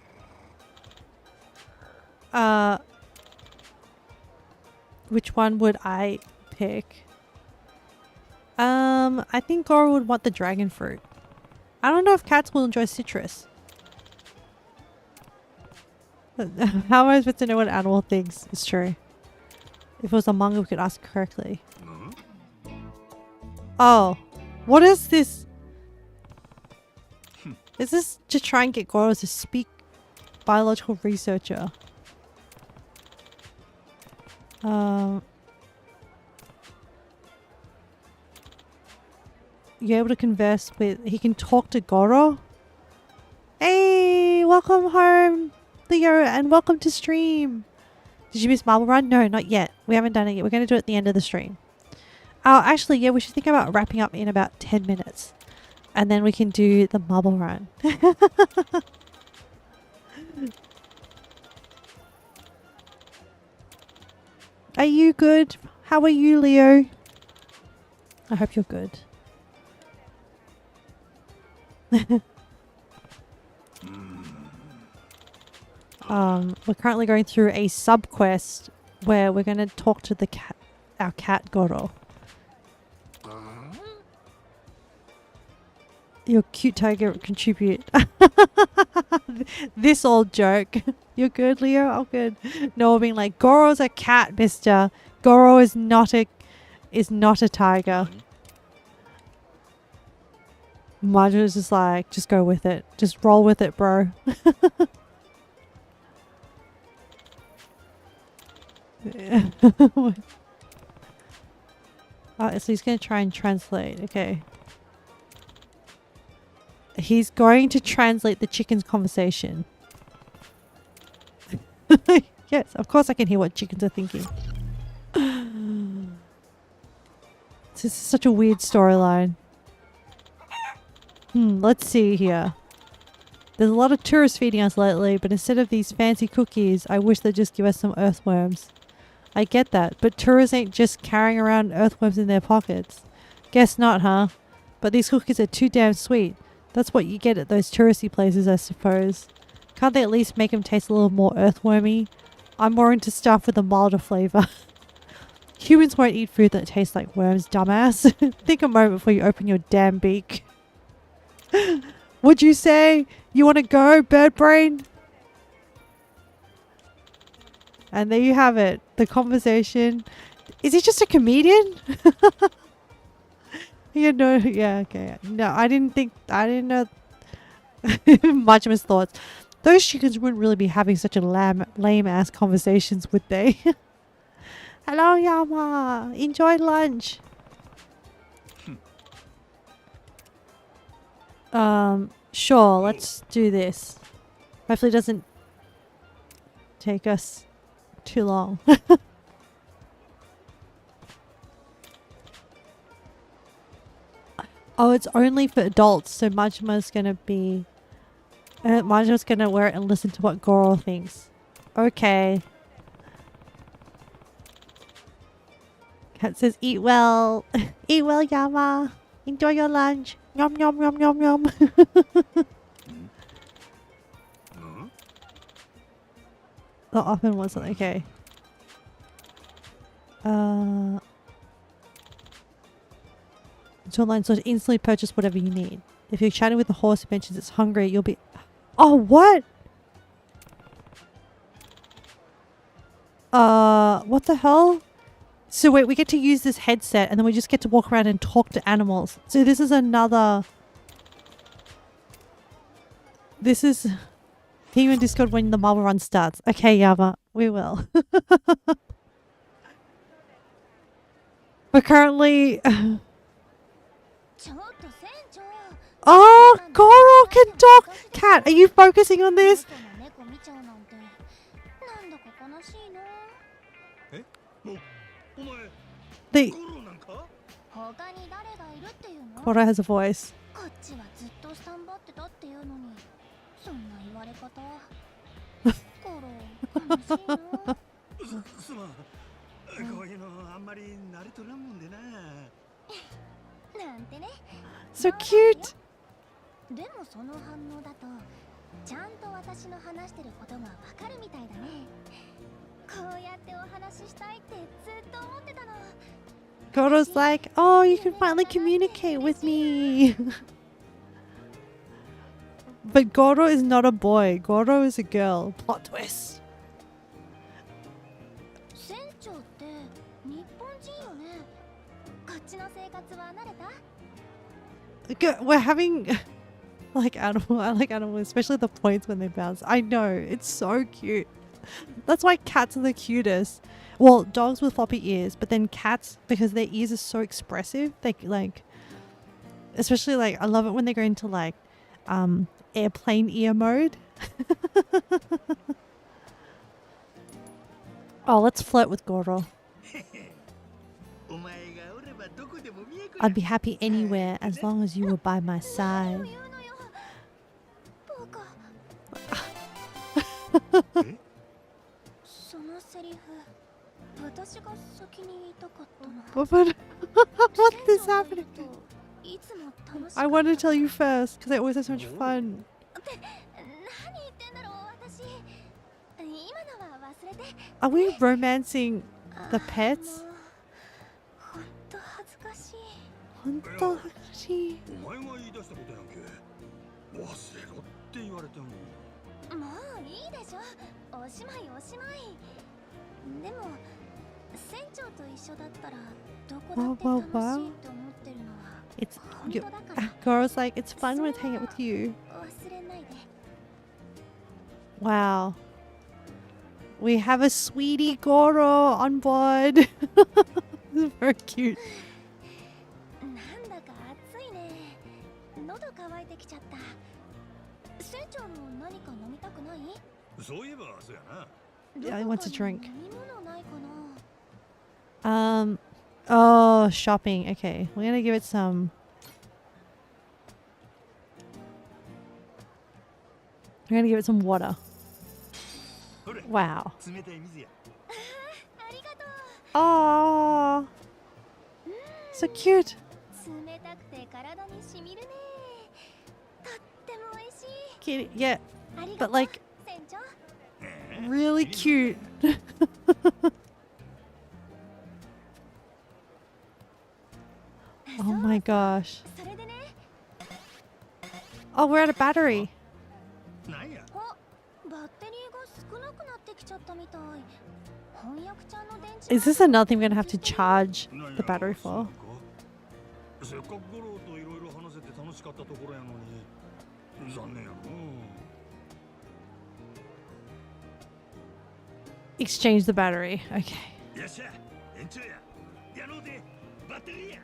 Which one would I pick? I think Goro would want the dragon fruit. I don't know if cats will enjoy citrus. How am I supposed to know what an animal thinks? It's true. If it was a manga, we could ask correctly. Oh, what is this? Is this to try and get Goro to speak biological researcher? You're able to converse with... He can talk to Goro? Hey, welcome home, Leo, and welcome to stream. Did you miss Marble Run? No, not yet. We haven't done it yet. We're going to do it at the end of the stream. Oh, actually, yeah, we should think about wrapping up in about 10 minutes. And then we can do the Marble Run. Are you good? How are you, Leo? I hope you're good. We're currently going through a sub quest where we're going to talk to the cat, our cat Goro. Your cute tiger contribute. This old joke. You're good, Leo? Oh, good. No, being like, Goro's a cat, mister. Goro is not a tiger. Marjorie is just like, just go with it. Just roll with it, bro. Oh, so he's going to try and translate. Okay. He's going to translate the chicken's conversation. Yes, of course I can hear what chickens are thinking. This is such a weird storyline. Let's see here. There's a lot of tourists feeding us lately, but instead of these fancy cookies, I wish they'd just give us some earthworms. I get that, but tourists ain't just carrying around earthworms in their pockets. Guess not, huh? But these cookies are too damn sweet. That's what you get at those touristy places, I suppose. Can't they at least make them taste a little more earthwormy? I'm more into stuff with a milder flavor. Humans won't eat food that tastes like worms, dumbass. Think a moment before you open your damn beak. Would you say you want to go, bird brain? And there you have it. The conversation. Is he just a comedian? Yeah, no, yeah, okay. No, I didn't know much of his thoughts. Those chickens wouldn't really be having such a lame ass conversations, would they? Hello, Yama. Enjoy lunch. Sure, let's do this. Hopefully it doesn't take us too long. Oh, it's only for adults, so Majima's gonna be... Majima's gonna wear it and listen to what Goro thinks. Okay. Cat says, eat well. Eat well, Yama. Enjoy your lunch. Yum, yum, yum, yum, yum. Not often was something. Okay. It's online, so instantly purchase whatever you need. If you're chatting with the horse who mentions it's hungry, you'll be... Oh, what? What the hell? So wait, we get to use this headset and then we just get to walk around and talk to animals. So this is another... This is... Team in Discord when the Marble Run starts. Okay, Yama, we will. But currently... Oh, Goro can talk! Cat, are you focusing on this? The... Goro has a voice. なんてね。 So cute. でもその反応だとちゃんと私の話してることがわかるみたいだね。こうやってお話ししたいってずっと思ってたの。 Goro's like, oh, you can finally communicate with me. But Goro is not a boy. Goro is a girl. Plot twist. 船長って日本人よね。こっちの生活は慣れた？ We're having like animal. I like animals, especially the points when they bounce. I know, it's so cute. That's why cats are the cutest. Well, dogs with floppy ears, but then cats, because their ears are so expressive, they like, especially like, I love it when they go into like airplane ear mode. Oh, let's flirt with Goro. I'd be happy anywhere as long as you were by my side. バカ。そのセリフ、私が先に言いたかったの。 What is happening? いつも楽し I want to tell you first because I always have so much fun. 何言ってんだろう私。今のは忘れて。 Are we romancing the pets? ほんと恥ずかしい。本当恥ずかしい。お前が言い出したことやんけ。忘れろって言われても。もういいでしょ。おしまいおしまい。でも船長と一緒だったらどこだって楽しいって思ってるのは It's 本 you, 当だから。 Goro's like, it's fun when I hang out with you. 忘れないで。 Wow. We have a sweetie Goro on board. This is very cute. なんだか暑いね。喉乾いてきちゃった。船長も何か飲みたくない？そういえばそうやな。 Yeah, he wants a drink. 飲み物ないかな。Oh, shopping. Okay, we're gonna give it some. We're gonna give it some water. Wow. 冷たい水や。ありがと Oh, so cute. う。冷たくて体にしみるね。とっても美味しい。 Kitty, yeah, ありが but とう。 like 船長。 really cute. Oh my gosh. それでね。 Oh, we're out of battery. なんや。あ、バッテリーが少なくなってきちゃったみたい。翻訳ちゃんの電池。 Is this another thing we're gonna have to charge the battery for? せっかくゴロといろいろ話せて楽しかったところやのに残念やの。 Exchange the battery. Okay. よっしゃ、延長や。やろうで、バッテリーや。あ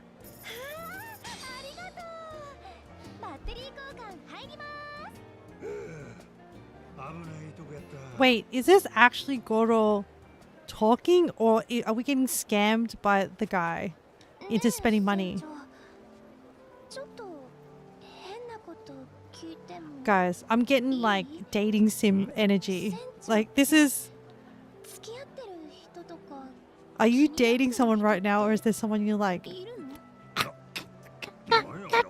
りがとう。バッテリー交換入ります。危ないとこやった。 Wait, is this actually Goro talking or are we getting scammed by the guy into spending money? ちょっと変なこと聞いても。 Guys, I'm getting like dating sim energy. Like this is, 付き合ってる人とか are you dating someone right now or is there someone you like? いるの？なんやラブ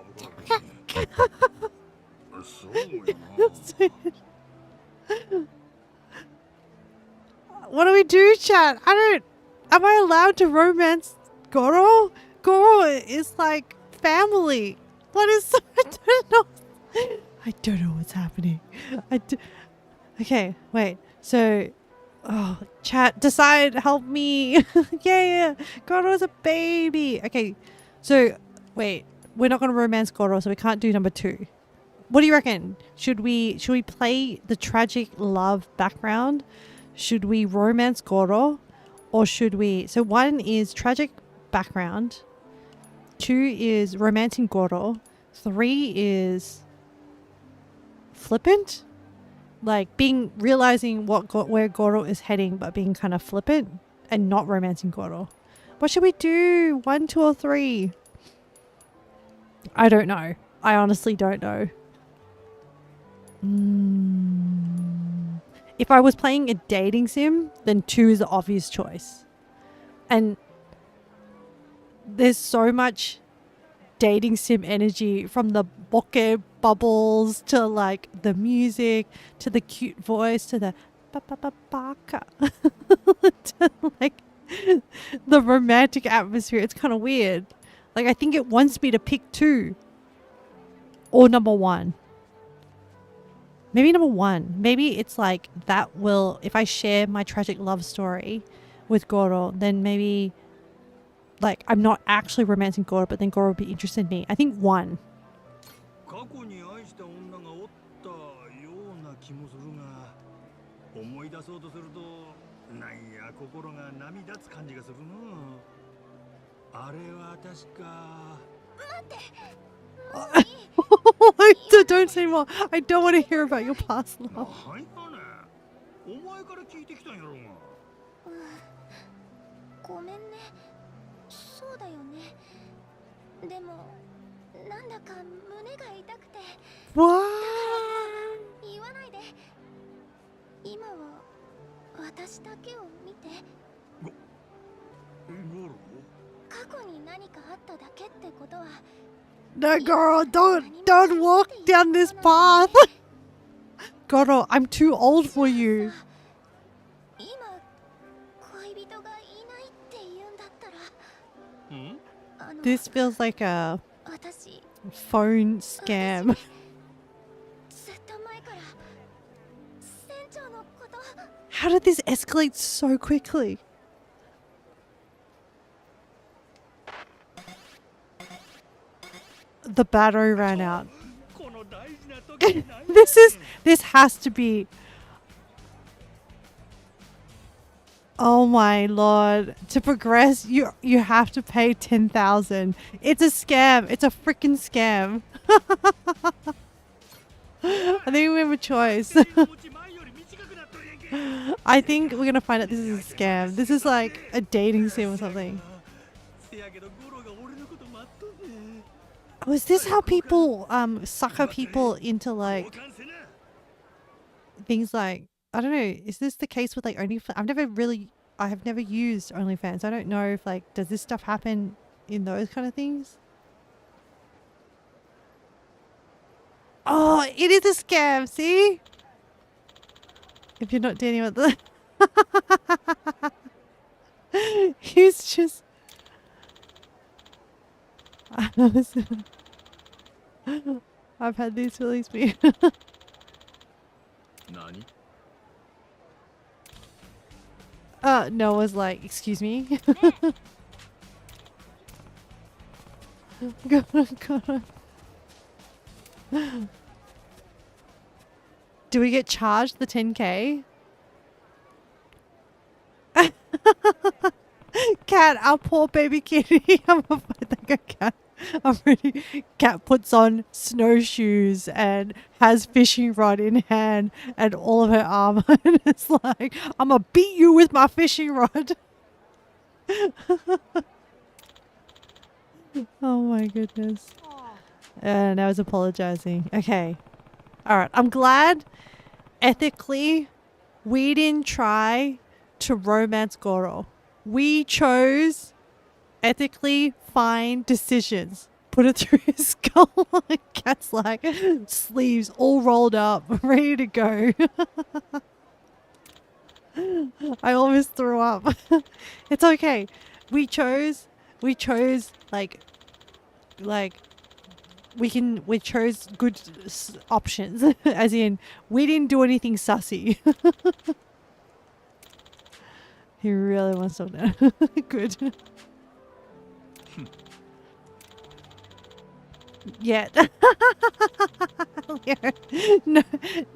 そうやな。 What do we do, chat? Am I allowed to romance Goro? Goro is like family. What is, I don't know what's happening. Okay, wait. So, oh, chat, decide, help me. yeah. Goro's a baby. Okay, so wait, we're not going to romance Goro, so we can't do number 2. What do you reckon? Should we play the tragic love background? Should we romance Goro? Or should we... So 1 is tragic background. 2 is romancing Goro. 3 is flippant. Like realizing where Goro is heading, but being kind of flippant and not romancing Goro. What should we do? 1, 2, or 3? I don't know. I honestly don't know. If I was playing a dating sim, then 2 is the obvious choice. And there's so much dating sim energy, from the bokeh bubbles to like the music to the cute voice to the baka to like the romantic atmosphere. It's kind of weird. Like, I think it wants me to pick 2 or number 1. Maybe number 1. Maybe it's like that will, if I share my tragic love story with Goro, then maybe like I'm not actually romancing Goro, but then Goro will be interested in me. I think 1. 過去に愛した女がおったような気もするが、思い出そうとするとなんや心が涙つ感じがするな。あれは確か。Don't say more. I don't want to hear about your past love. なんやねん。お前から聞いてきたんやろうが。ごめんね。そうだよね。でもなんだか胸が痛くて。 What? 言わないで。今は私だけを見て。ゴロ。過去に何かあっただけってことは。 No, Goro, don't walk down this path. Goro, I'm too old for you. 今恋人がいないって言うんだったら。This feels like a 私 phone scam. ずっと前から船長のこと。 How did this escalate so quickly? The battery ran out. This has to be. Oh my lord. To progress, you have to pay 10,000. It's a scam. It's a freaking scam. I think we have a choice. I think we're gonna find out this is a scam. This is like a dating sim or something. Oh, is this how people sucker people into like things like, I don't know, is this the case with like OnlyFans? I have never used OnlyFans. I don't know if like, does this stuff happen in those kind of things? Oh, it is a scam, see? If you're not dealing with the he's just I've had these feelings be. Nani? Noah's like, excuse me. Go on. Do we get charged the 10K? Cat, our poor baby kitty. I'm a cat. I'm ready. Cat puts on snowshoes and has fishing rod in hand and all of her armor. And it's like, I'm gonna beat you with my fishing rod. Oh my goodness. And I was apologizing. Okay. Alright. I'm glad ethically we didn't try to romance Goro. We chose ethically fine decisions. Put it through his skull. Cat's like sleeves all rolled up, ready to go. I almost threw up. It's okay. We chose like we chose good options. As in, we didn't do anything sussy. He really wants to know. Good. Yeah. Yeah.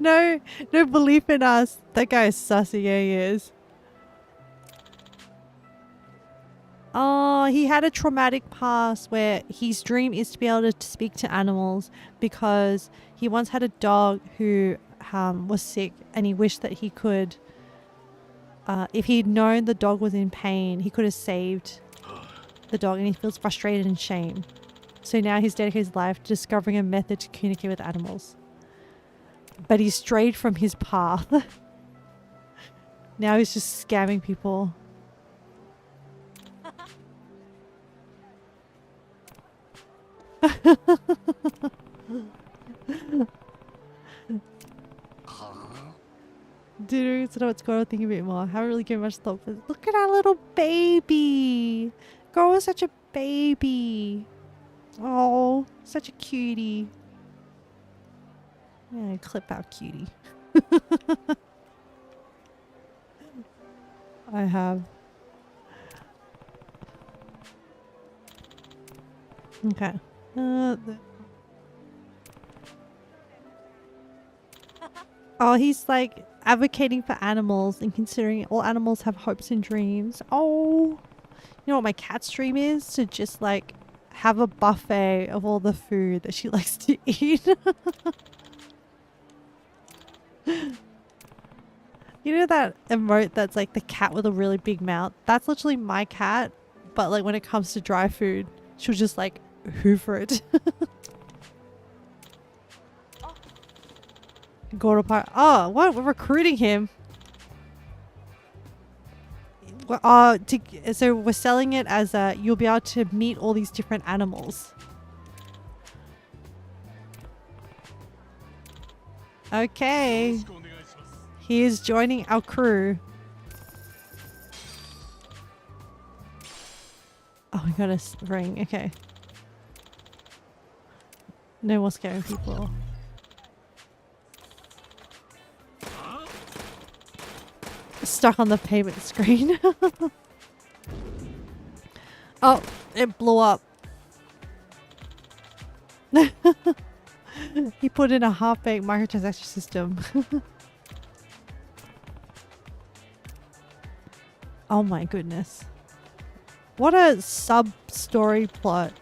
No belief in us. That guy is sussy. Yeah, he is. Oh, he had a traumatic past where his dream is to be able to speak to animals because he once had a dog who was sick and he wished that he could, if he'd known the dog was in pain, he could have saved the dog, and he feels frustrated and shame. So now he's dedicated his life to discovering a method to communicate with animals. But he strayed from his path. Now he's just scamming people. Dude, so what's going on thinking a bit more. Haven't really given much thought, but look at our little baby. Girl was such a baby. Oh, such a cutie. Yeah, clip out cutie. I have. Okay. Oh, he's like advocating for animals and considering all animals have hopes and dreams. Oh, you know what my cat's dream is? To just like have a buffet of all the food that she likes to eat. You know that emote that's like the cat with a really big mouth? That's literally my cat, but like when it comes to dry food, she'll just like hoover it. Go to oh, what? We're recruiting him. So we're selling it as you'll be able to meet all these different animals. Okay. He is joining our crew. Oh, we got a ring. Okay. No more scaring people. Stuck on the payment screen. Oh, it blew up. He put in a half-baked microtransaction system. Oh my goodness. What a sub-story plot.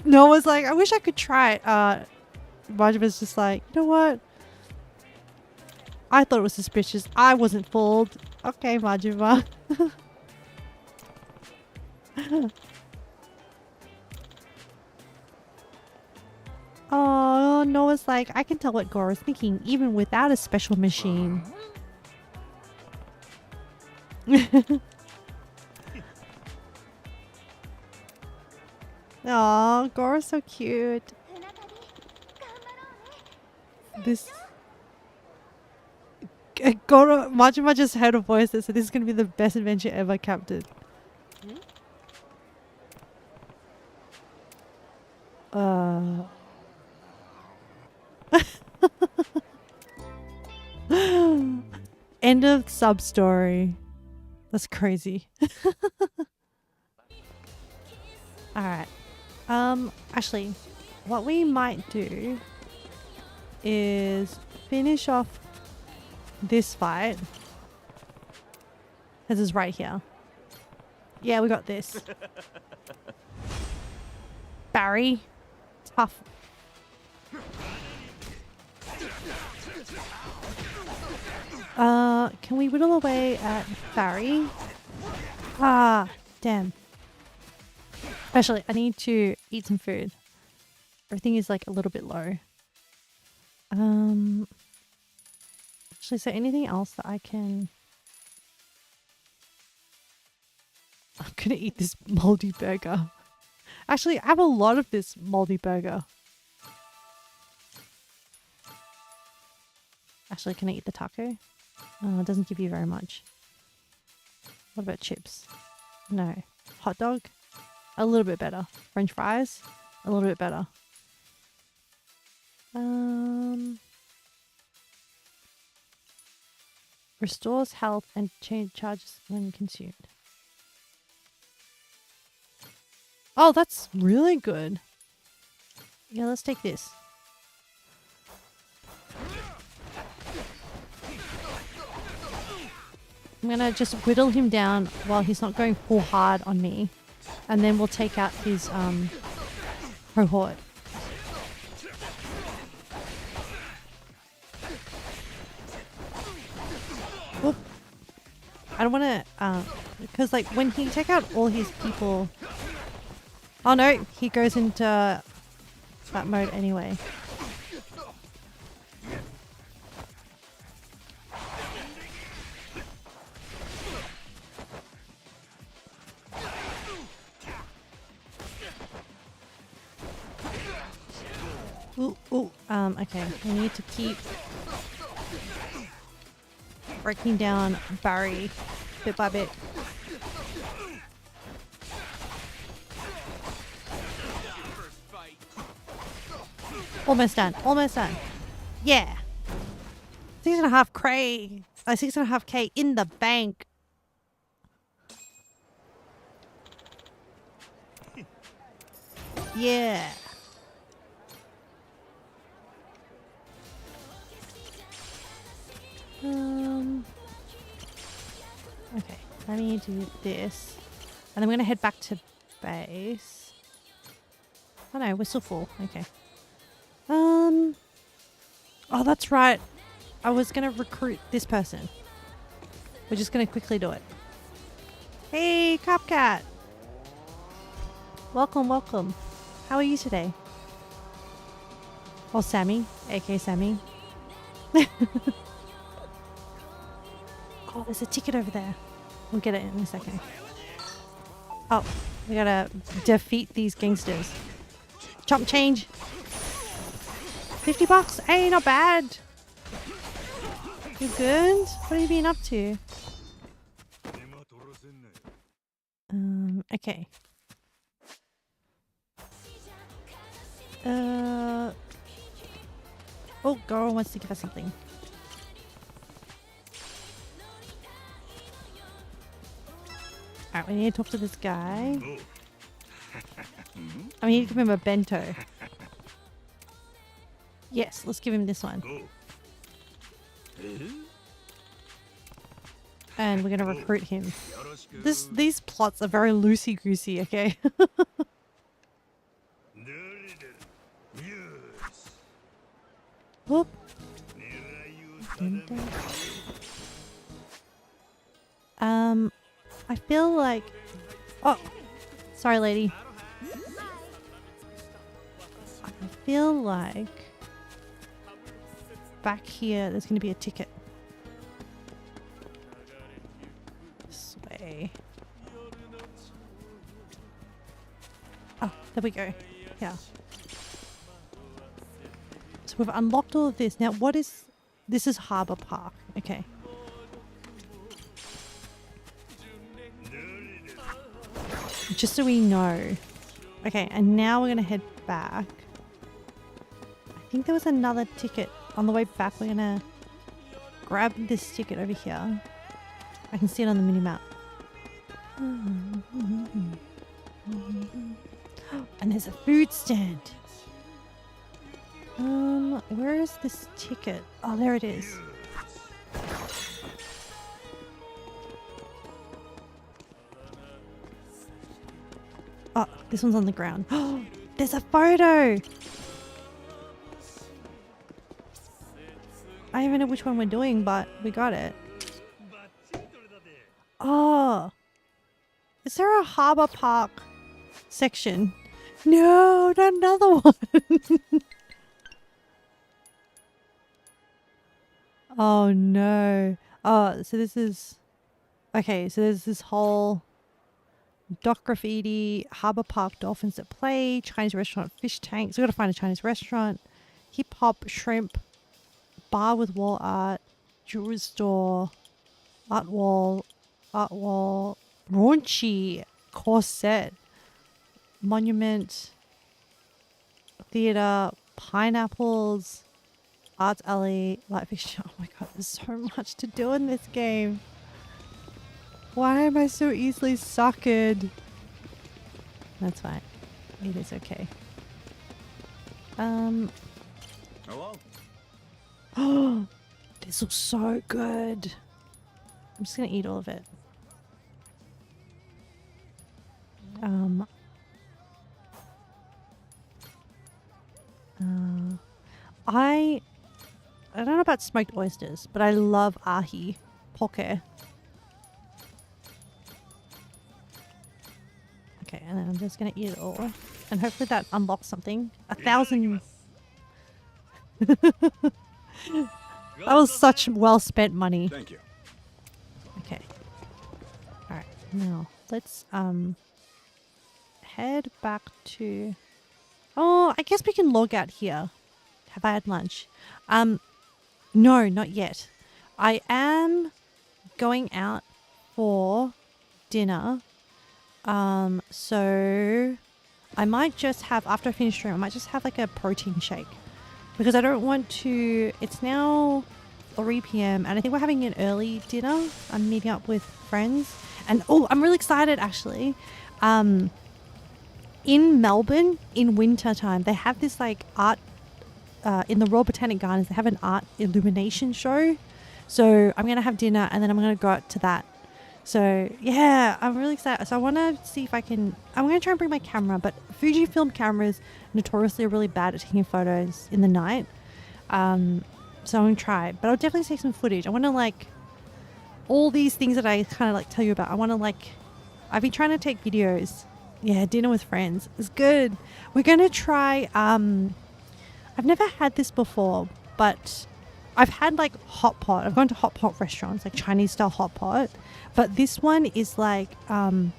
Noah's like, I wish I could try it. Majima's just like, you know what? I thought it was suspicious. I wasn't fooled. Okay, Majima. Oh, Noah's like, I can tell what Gora's thinking even without a special machine. Aw, Gora's so cute. This... Goro, Majima just heard a voice that said this is going to be the best adventure ever, Captain. End of sub-story. That's crazy. Alright. Actually, what we might do is finish off this fight. This is right here. Yeah, we got this. Barry. Tough. Can we whittle away at Barry? Ah, damn. Actually, I need to eat some food. Everything is like a little bit low. Actually, so anything else that I can... I'm gonna eat this moldy burger. Actually, I have a lot of this moldy burger. Actually, can I eat the taco? Oh, it doesn't give you very much. What about chips? No. Hot dog? A little bit better. French fries? A little bit better. Restores health and charges when consumed. Oh, that's really good. Yeah, let's take this. I'm gonna just whittle him down while he's not going full hard on me. And then we'll take out his cohort. Whoop. I don't want to, because like when he take out all his people... Oh no, he goes into that mode anyway. Okay, we need to keep breaking down Barry bit by bit. Almost done. Almost done. Yeah. 6.5 K. 6.5K in the bank. Yeah. Okay. Let me do this. And I'm going to head back to base. Oh no, we're still full. Okay. Oh, that's right. I was going to recruit this person. We're just going to quickly do it. Hey, Copcat. Welcome, welcome. How are you today? Or Sammy, aka Sammy. Oh, there's a ticket over there. We'll get it in a second. Oh, we gotta defeat these gangsters. Chop change. $50? Hey, not bad. You good? What have you been up to? Okay. Oh, girl wants to give us something. Alright, we need to talk to this guy. I need to give him a bento. Yes, let's give him this one. And we're gonna recruit him. These plots are very loosey-goosey, okay? Whoop. I feel like... Oh! Sorry, lady. I feel like... back here, there's going to be a ticket. This way. Oh, there we go. Yeah. So we've unlocked all of this. Now, what is... This is Harbour Park. Okay. Just so we know. Okay, and now we're going to head back. I think there was another ticket. On the way back, we're going to grab this ticket over here. I can see it on the mini-map. And there's a food stand. Where is this ticket? Oh, there it is. Oh, this one's on the ground. Oh, there's a photo. I don't even know which one we're doing, but we got it. Oh, is there a Harbour Park section? No, not another one. Oh no. Oh, so this is... Okay, so there's this whole... Dock graffiti, Harbour Park dolphins at play, Chinese restaurant, fish tanks. We gotta find a Chinese restaurant, hip hop, shrimp, bar with wall art, jewelry store, art wall, raunchy, corset, monument, theater, pineapples, arts alley, light fixture. Oh my god, there's so much to do in this game. Why am I so easily suckered? That's fine. It is okay. Hello? Oh, this looks so good. I'm just gonna eat all of it. I don't know about smoked oysters, but I love ahi poke. Okay, and then I'm just gonna eat it all, and hopefully that unlocks something. 1,000. That was such well spent money. Thank you. Okay. All right. Now let's head back to. Oh, I guess we can log out here. Have I had lunch? No, not yet. I am going out for dinner. So I might just have, after I finish stream, I might just have like a protein shake because I don't want to. It's now 3 p.m. and I think we're having an early dinner. I'm meeting up with friends, and oh, I'm really excited actually. In Melbourne in winter time, they have this like art in the Royal Botanic Gardens. They have an art illumination show. So I'm gonna have dinner and then I'm gonna go out to that. So yeah, I'm really excited. So I want to see if I can. I'm gonna try and bring my camera, but Fujifilm cameras notoriously are really bad at taking photos in the night. So I'm gonna try, but I'll definitely take some footage. I want to like all these things that I kind of like tell you about. I want to like. I've been trying to take videos. Yeah, dinner with friends is good. We're gonna try. I've never had this before, but I've had like hot pot. I've gone to hot pot restaurants, like Chinese style hot pot. But this one is like, oh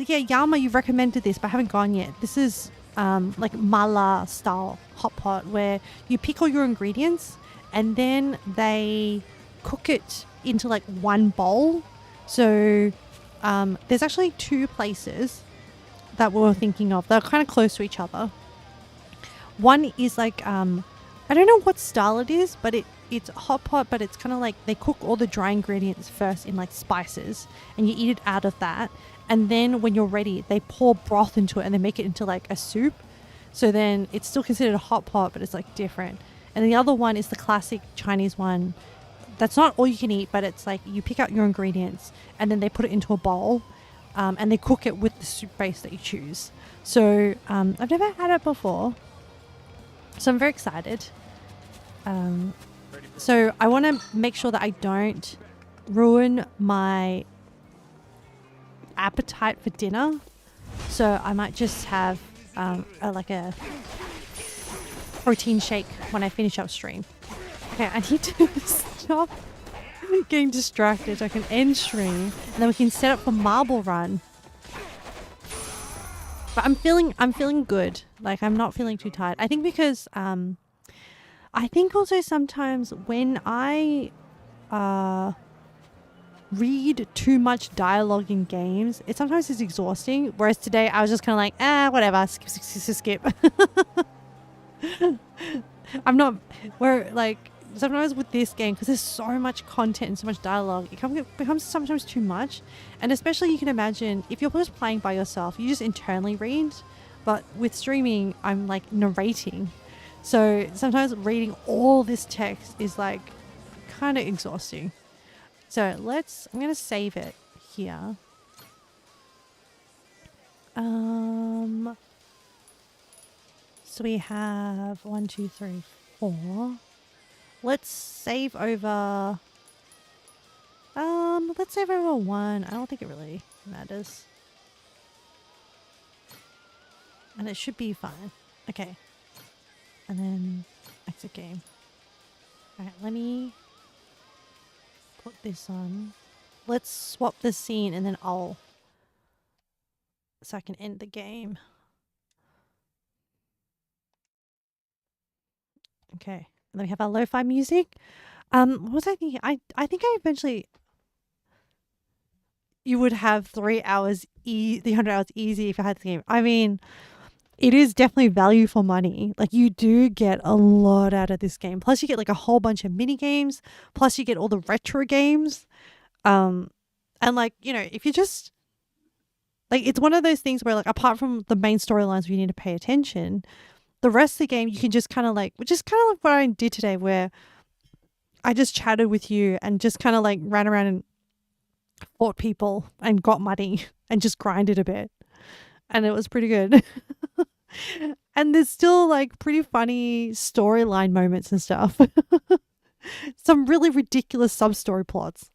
yeah, Yama, you've recommended this, but I haven't gone yet. This is like mala style hot pot where you pick all your ingredients and then they cook it into like one bowl. So there's actually 2 places that we're thinking of. They're kind of close to each other. One is like, I don't know what style it is, but it's hot pot, but it's kind of like they cook all the dry ingredients first in like spices and you eat it out of that. And then when you're ready, they pour broth into it and they make it into like a soup. So then it's still considered a hot pot, but it's like different. And the other one is the classic Chinese one. That's not all you can eat, but it's like you pick out your ingredients and then they put it into a bowl and they cook it with the soup base that you choose. So I've never had it before. So I'm very excited. So I want to make sure that I don't ruin my appetite for dinner. So I might just have like a protein shake when I finish up stream. Okay, I need to stop getting distracted so I can end stream and then we can set up for Marble Run. But I'm feeling good. Like I'm not feeling too tired. I think because I think also sometimes when I read too much dialogue in games, it sometimes is exhausting. Whereas today I was just kind of like, whatever, skip. I'm not. Where like sometimes with this game, because there's so much content and so much dialogue, it becomes sometimes too much. And especially you can imagine if you're just playing by yourself, you just internally read. But with streaming, I'm like narrating. So sometimes reading all this text is like kind of exhausting. So I'm going to save it here. So we have 1, 2, 3, 4. Let's save over. Let's save over 1. I don't think it really matters. And it should be fine. Okay. And then exit game. Alright, let me put this on. Let's swap the scene and then so I can end the game. Okay. And then we have our lo-fi music. What was I thinking? I think I eventually you would have 3 hours, 300 hours easy if I had the game. I mean, it is definitely value for money. Like you do get a lot out of this game. Plus you get like a whole bunch of mini games. Plus you get all the retro games. And like, you know, if you just like, it's one of those things where like, apart from the main storylines where you need to pay attention, the rest of the game, you can just kind of like, which is kind of like what I did today where I just chatted with you and just kind of like ran around and fought people and got money and just grinded a bit. And it was pretty good. And there's still like pretty funny storyline moments and stuff. Some really ridiculous sub-story plots.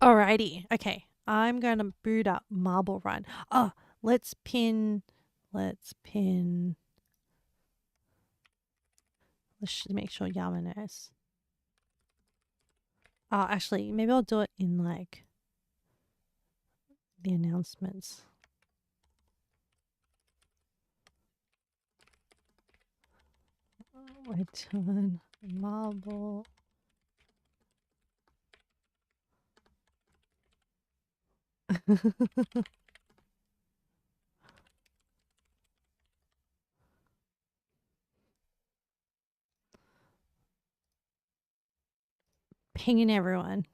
Alrighty. Okay. I'm going to boot up Marble Run. Oh, let's pin. Let's make sure Yama knows. Oh, actually, maybe I'll do it in like the announcements. Return marble. Pinging everyone.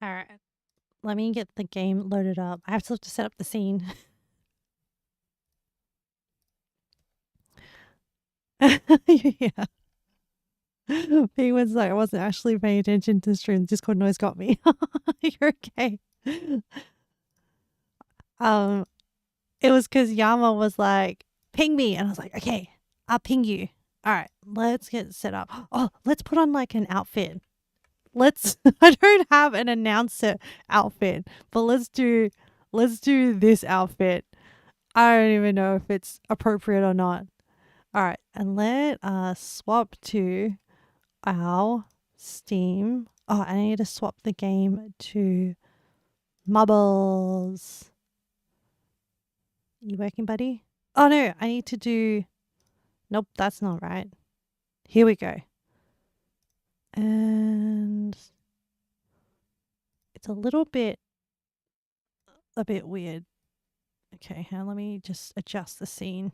All right. Let me get the game loaded up. I have to set up the scene. Yeah. Penguin's like, I wasn't actually paying attention to the stream. Discord noise got me. You're okay. It was because Yama was like, ping me. And I was like, okay, I'll ping you. All right, let's get set up. Oh, let's put on like an outfit. I don't have an announcer outfit, but let's do this outfit. I don't even know if it's appropriate or not. All right, and let us swap to our Steam. Oh, I need to swap the game to Marbles. You working, buddy? Oh no, I need to do. Nope, that's not right. Here we go. And it's a bit weird. Okay, let me just adjust the scene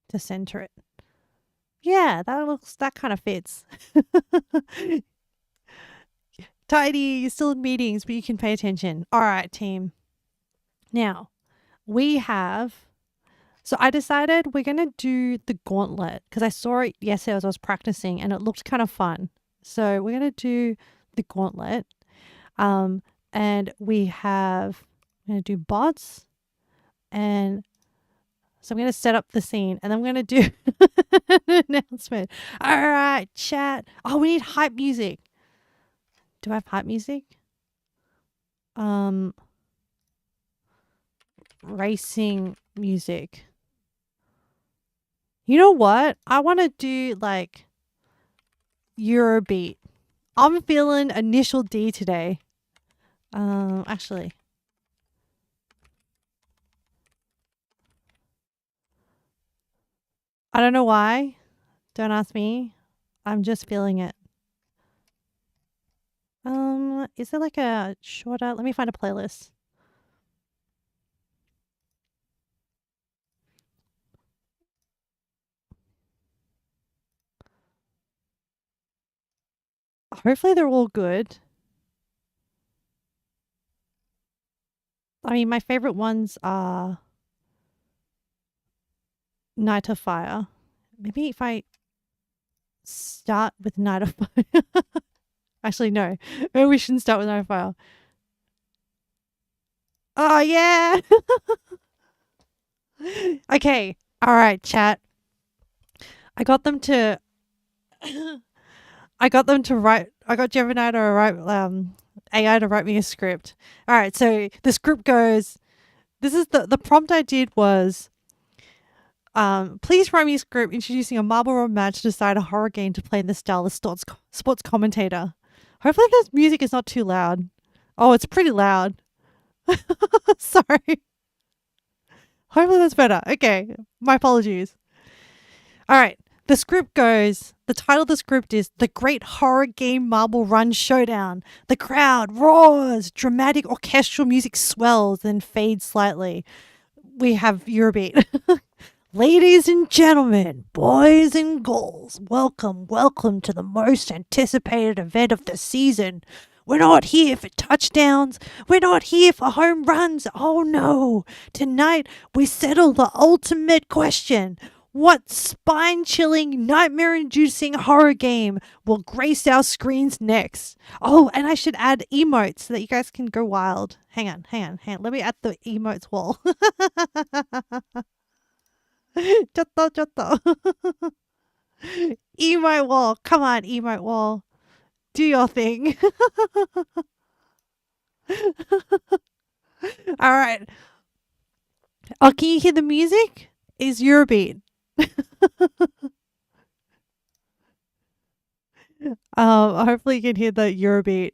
to center it. Yeah, that kind of fits. Tidy, you're still in meetings, but you can pay attention. All right, team. Now, so I decided we're going to do the gauntlet because I saw it yesterday as I was practicing and it looked kind of fun. So we're going to do the gauntlet. And I'm going to do bots. And so I'm going to set up the scene and I'm going to do an announcement. All right, chat. Oh, we need hype music. Do I have hype music? Racing music. You know what? I want to do like Eurobeat. I'm feeling initial D today. Actually. I don't know why. Don't ask me. I'm just feeling it. Is there like a shorter? Let me find a playlist. Hopefully they're all good. I mean, my favorite ones are Night of Fire. Maybe if I start with Night of Fire. Actually, no. Maybe we shouldn't start with Night of Fire. Oh, yeah. Okay. All right, chat. I got them to write. I got Gemini to write AI to write me a script. All right, so the script goes. This is the prompt I did was. Please write me a script introducing a Marble Run match to decide a horror game to play in the style of sports commentator. Hopefully this music is not too loud. Oh, it's pretty loud. Sorry. Hopefully that's better. Okay, my apologies. All right. The script goes, the title of the script is The Great Horror Game Marble Run Showdown. The crowd roars, dramatic orchestral music swells, then fades slightly. We have Eurobeat. Ladies and gentlemen, boys and girls, welcome to the most anticipated event of the season. We're not here for touchdowns. We're not here for home runs. Oh no. Tonight we settle the ultimate question. What spine-chilling, nightmare-inducing horror game will grace our screens next? Oh, and I should add emotes so that you guys can go wild. Hang on. Let me add the emotes wall. Chotto. Emote wall. Come on, emote wall. Do your thing. All right. Oh, can you hear the music? is Eurobeat. Hopefully you can hear the Eurobeat.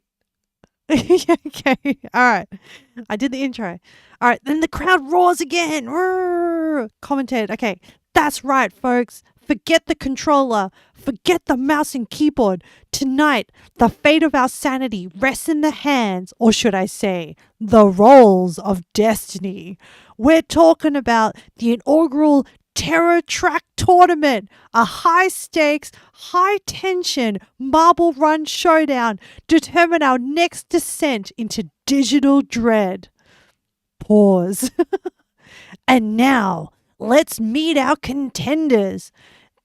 Okay, all right. I did the intro. All right, then the crowd roars again. Roar! Commented. Okay, that's right, folks. Forget the controller. Forget the mouse and keyboard. Tonight, the fate of our sanity rests in the hands, or should I say, the rolls of destiny. We're talking about the inaugural Terror Track Tournament, a high stakes, high tension marble run showdown determine our next descent into digital dread. Pause. And now, let's meet our contenders.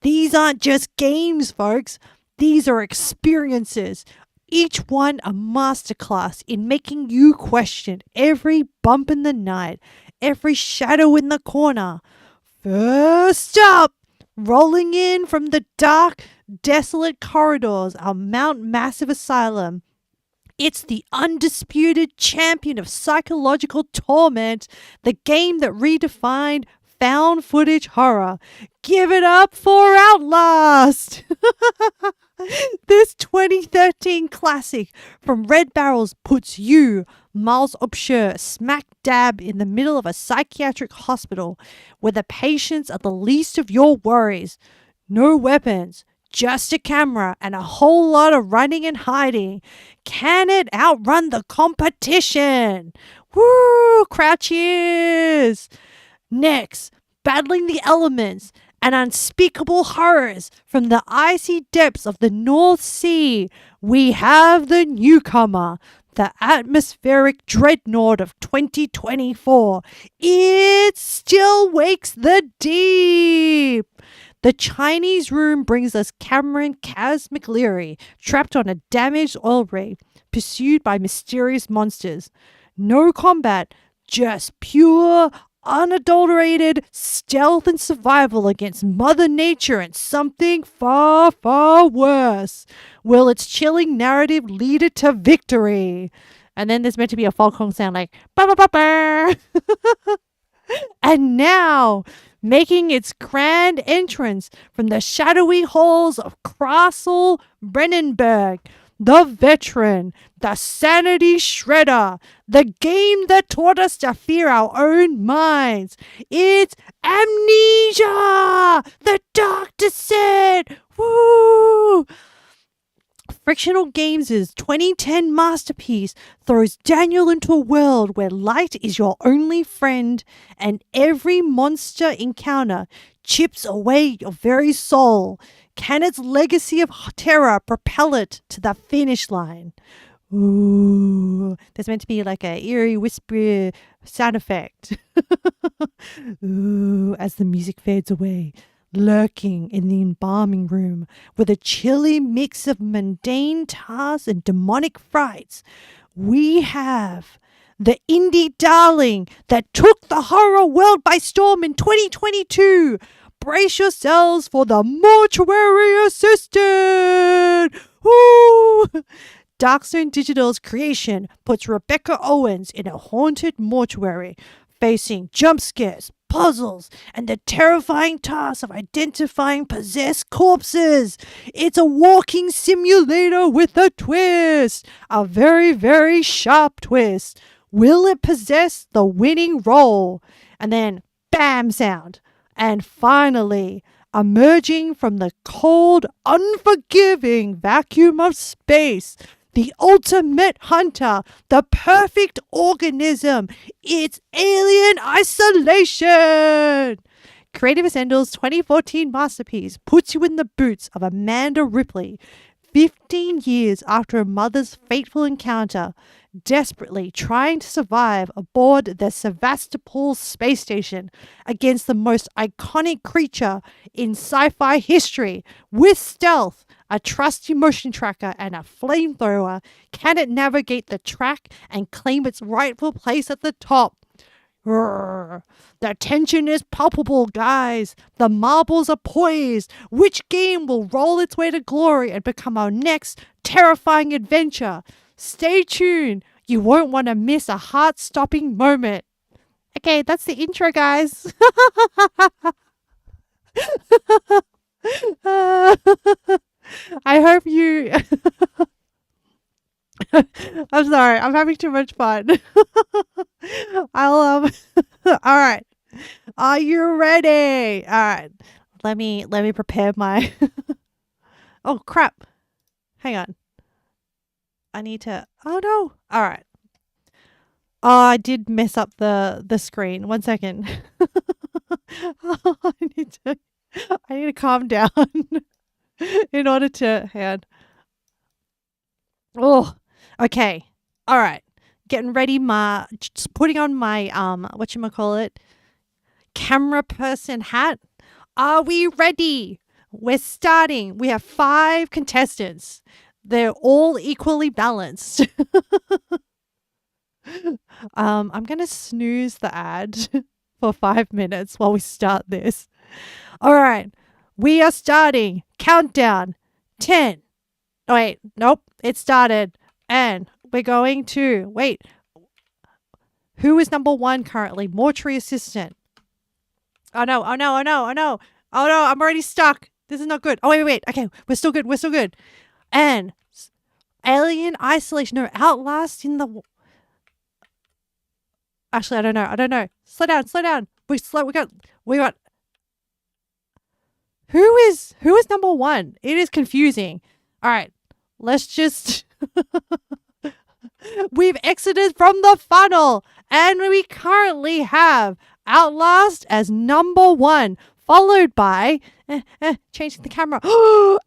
These aren't just games, folks. These are experiences. Each one a masterclass in making you question every bump in the night, every shadow in the corner. First up, rolling in from the dark, desolate corridors of Mount Massive Asylum, it's the undisputed champion of psychological torment, the game that redefined found footage horror. Give it up for Outlast! This 2013 classic from Red Barrels puts you, Miles Obscure, smack dab in the middle of a psychiatric hospital where the patients are the least of your worries. No weapons, just a camera and a whole lot of running and hiding. Can it outrun the competition? Woo! Crowd cheers! Next, battling the elements and unspeakable horrors from the icy depths of the North Sea, we have the newcomer, the atmospheric dreadnought of 2024. It still wakes the deep. The Chinese Room brings us Cameron Kaz McLeary, trapped on a damaged oil rig, pursued by mysterious monsters. No combat, just pure, unadulterated stealth and survival against Mother Nature and something far, far worse. Will its chilling narrative lead it to victory? And then there's meant to be a Falcon sound like ba ba ba ba. And now, making its grand entrance from the shadowy halls of Castle Brennenberg, the veteran, the sanity shredder, the game that taught us to fear our own minds. It's Amnesia, the Dark Descent. Woo! Frictional Games' 2010 masterpiece throws Daniel into a world where light is your only friend and every monster encounter chips away your very soul. Can its legacy of terror propel it to the finish line? Ooh, there's meant to be like a eerie whisper sound effect. Ooh, as the music fades away. Lurking in the embalming room with a chilly mix of mundane tasks and demonic frights, we have the indie darling that took the horror world by storm in 2022. Brace yourselves for the mortuary assistant. Woo! Darkstone Digital's creation puts Rebecca Owens in a haunted mortuary, facing jump scares, puzzles, and the terrifying task of identifying possessed corpses. It's a walking simulator with a twist. A very, very sharp twist. Will it possess the winning role? And then, bam sound. And finally, emerging from the cold, unforgiving vacuum of space, the ultimate hunter, the perfect organism. It's Alien Isolation! Creative Ascendel's 2014 masterpiece puts you in the boots of Amanda Ripley, 15 years after her mother's fateful encounter, desperately trying to survive aboard the Sevastopol space station against the most iconic creature in sci-fi history. With stealth, a trusty motion tracker, and a flamethrower, can it navigate the track and claim its rightful place at the top? Grrr. The tension is palpable, guys. The marbles are poised. Which game will roll its way to glory and become our next terrifying adventure? Stay tuned. You won't want to miss a heart-stopping moment. Okay, that's the intro, guys. I hope you. I'm sorry. I'm having too much fun. I'll all right. Are you ready? All right. Let me prepare my. Oh crap! Hang on. I need to. Oh no! All right. Oh, I did mess up the screen. 1 second. Oh, I need to calm down in order to. Hang on. Oh, okay. All right. Getting ready. Just putting on my whatchamacallit, camera person hat. Are we ready? We're starting. We have 5 contestants. They're all equally balanced. I'm gonna snooze the ad for 5 minutes while we start this. All right. We are starting. Countdown. 10. Oh, wait. Nope. It started. And we're going to wait. Who is number 1 currently? Mortuary assistant. Oh no, oh no, oh no, oh no. Oh no, I'm already stuck. This is not good. Oh, wait. Okay, we're still good. We're still good. And alien isolation. No, outlast in the. Actually, I don't know. Slow down. We got. Who is number 1? It is confusing. All right, let's just. We've exited from the funnel, and we currently have Outlast as number 1, followed by changing the camera.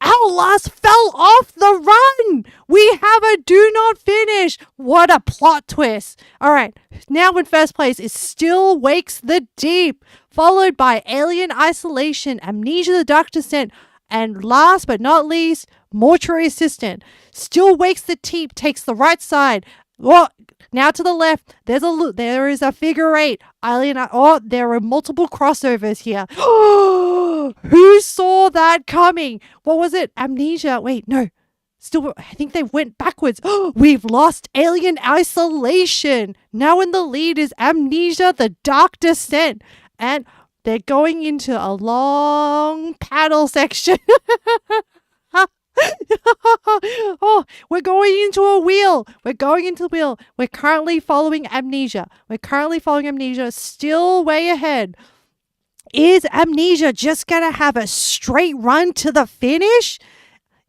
Outlast fell off the run. We have a do not finish. What a plot twist. All right, now in first place is Still Wakes the Deep, followed by Alien Isolation, Amnesia the Dark Descent, and last but not least, Mortuary Assistant. Still Wakes the Deep takes the right side. Oh, now to the left, there is a figure 8. There are multiple crossovers here. Who saw that coming? What was it? Amnesia. Wait, no. I think they went backwards. We've lost Alien Isolation. Now in the lead is Amnesia the Dark Descent. And they're going into a long paddle section. Oh, we're going into a wheel. We're currently following Amnesia. Still way ahead. Is Amnesia just gonna have a straight run to the finish?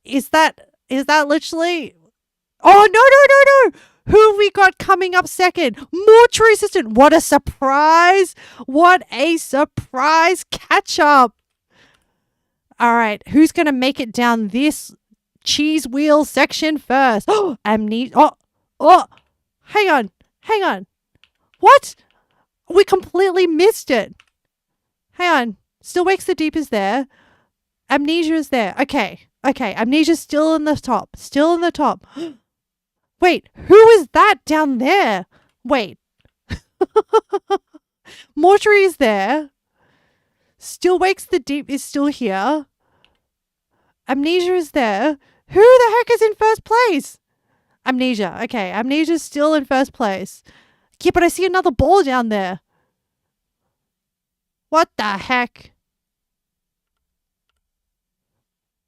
Is that literally? Oh, no. Who have we got coming up second? Mortuary Assistant. What a surprise catch up. All right, who's going to make it down this cheese wheel section first? Oh, Amnesia. Oh, hang on. What? We completely missed it. Hang on. Still Wakes the Deep is there. Amnesia is there. Okay. Amnesia's still in the top. Wait, who is that down there? Wait. Mortuary is there. Still Wakes the Deep is still here. Amnesia is there. Who the heck is in first place? Amnesia. Okay, Amnesia's still in first place. Yeah, but I see another ball down there. What the heck?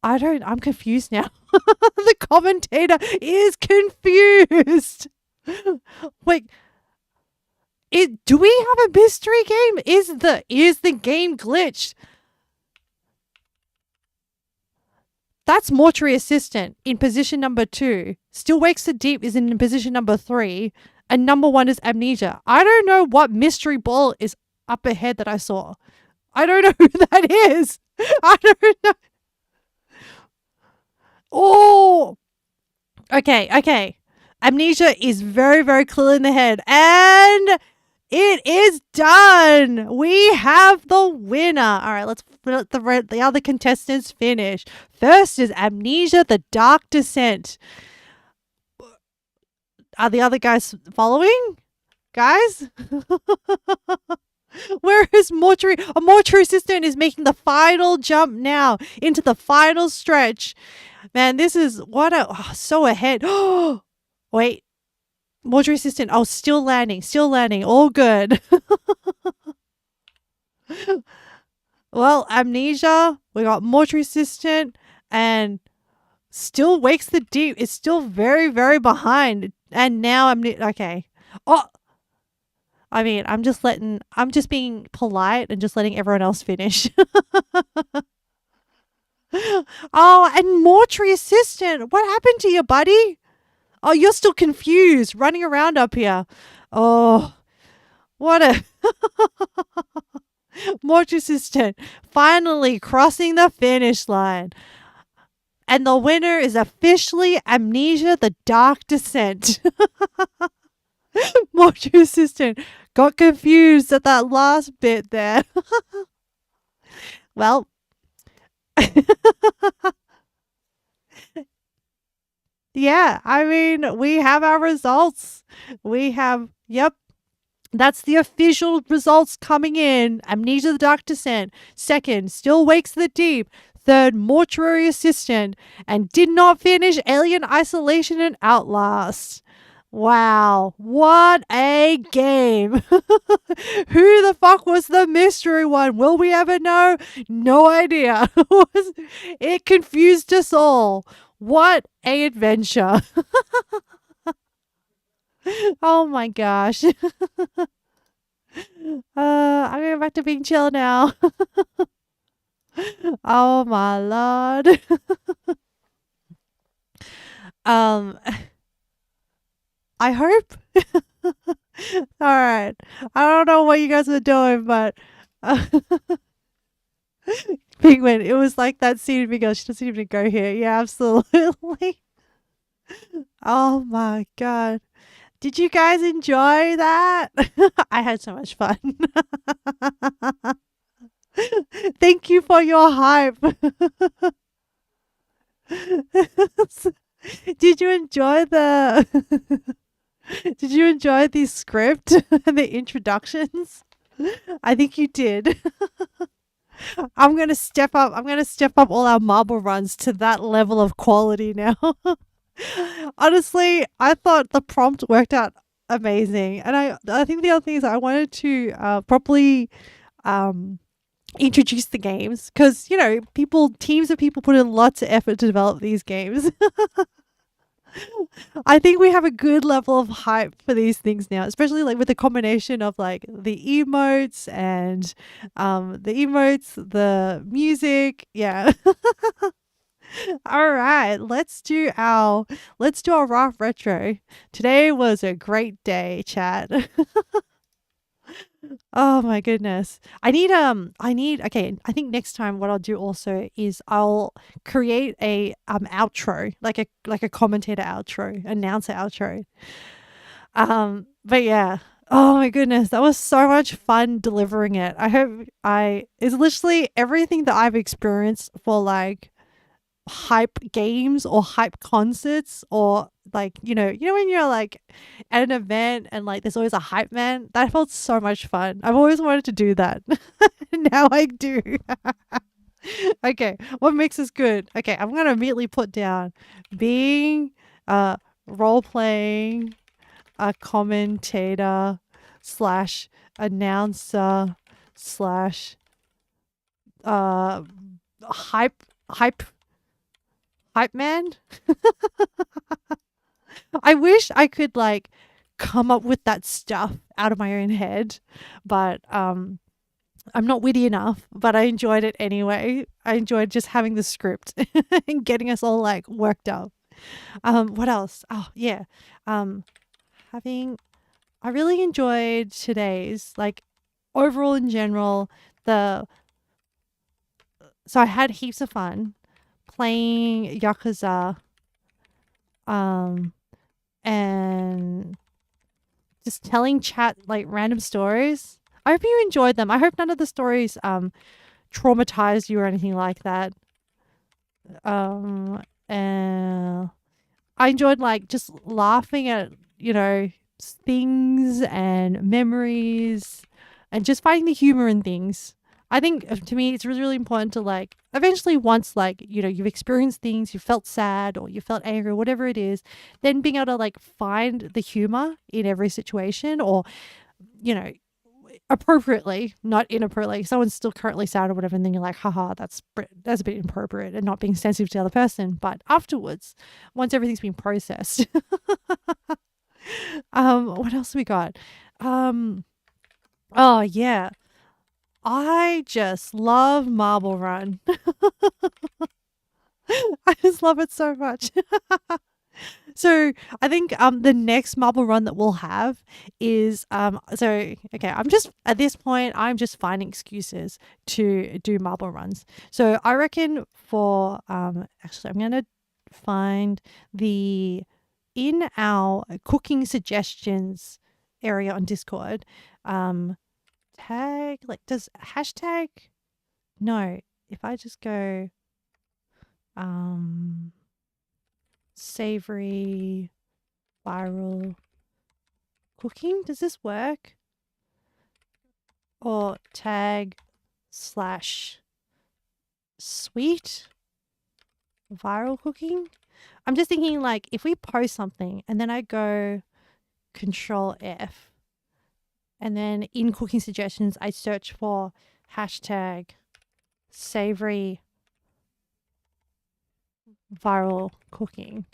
I'm confused now. The commentator is confused. Wait. Do we have a mystery game? Is the game glitched? That's Mortuary Assistant in position number 2. Still Wakes the Deep is in position number 3. And number 1 is Amnesia. I don't know what mystery ball is up ahead that I saw. I don't know who that is. I don't know. Oh. Okay. Amnesia is very, very clear in the head. And it is done. We have the winner. All right, let's let the other contestants finish. First is Amnesia the Dark Descent. Are the other guys following? Guys? Where is Mortuary? A Mortuary Assistant is making the final jump now into the final stretch. Man, this is so ahead. Wait. Mortuary Assistant. Oh, still landing. All good. Well, amnesia, we got mortuary assistant, and still wakes the deep. It's still very, very behind. And now okay. Oh, I mean, I'm just being polite and just letting everyone else finish. Oh, and mortuary assistant, what happened to you, buddy? Oh, you're still confused, running around up here. Oh, what a mortuary assistant finally crossing the finish line. And the winner is officially Amnesia the Dark Descent. Mortuary assistant got confused at that last bit there. Well, yeah, I mean, we have our results. Yep, that's the official results coming in. Amnesia the Dark Descent. Second, Still Wakes the Deep. Third, Mortuary Assistant. And did not finish Alien Isolation and Outlast. Wow, what a game. Who the fuck was the mystery one? Will we ever know? No idea. It confused us all. What a adventure. Oh my gosh. I'm going back to being chill now. Oh my lord. um I hope. All right. I don't know what you guys were doing, but Penguin, it was like that scene because she doesn't even go here. Yeah, absolutely. Oh my god. Did you guys enjoy that? I had so much fun. Thank you for your hype. Did you enjoy Did you enjoy the script and the introductions? I think you did. I'm going to step up. I'm going to step up all our marble runs to that level of quality now. Honestly, I thought the prompt worked out amazing. And I think the other thing is I wanted to properly introduce the games because, you know, teams of people put in lots of effort to develop these games. I think we have a good level of hype for these things now, especially like with the combination of like the emotes and the music. Yeah. All right, let's do our raw retro. Today was a great day, chat. Oh my goodness. Okay, I think next time what I'll do also is I'll create a outro, like a commentator outro, announcer outro. But yeah. Oh my goodness, that was so much fun delivering it. It's literally everything that I've experienced for like hype games or hype concerts or like when you're like at an event and like there's always a hype man. That felt so much fun. I've always wanted to do that. Now I do. Okay, what makes us good? Okay, I'm gonna immediately put down being role playing a commentator slash announcer slash hype man. I wish I could like come up with that stuff out of my own head, but I'm not witty enough, but I enjoyed it anyway. I enjoyed just having the script and getting us all like worked up. What else? Oh yeah. I really enjoyed today's like overall in general so I had heaps of fun playing Yakuza and just telling chat like random stories. I hope you enjoyed them. I hope none of the stories traumatized you or anything like that. And I enjoyed like just laughing at, things and memories and just finding the humor in things. I think to me it's really, really important to like eventually once like, you've experienced things, you felt sad or you felt angry, whatever it is, then being able to like find the humor in every situation or, appropriately, not inappropriately. Someone's still currently sad or whatever, and then you're like, haha, that's a bit inappropriate and not being sensitive to the other person. But afterwards, once everything's been processed, what else we got? Oh yeah, I just love Marble Run. I just love it so much. So I think the next Marble Run that we'll have is okay, I'm just at this point I'm just finding excuses to do Marble Runs. So I reckon for actually I'm gonna find the in our cooking suggestions area on Discord, tag, like, does hashtag, no, if I just go savory viral cooking, does this work? Or tag / sweet viral cooking? I'm just thinking, like, if we post something and then I go Control F and then in cooking suggestions I search for hashtag savory viral cooking.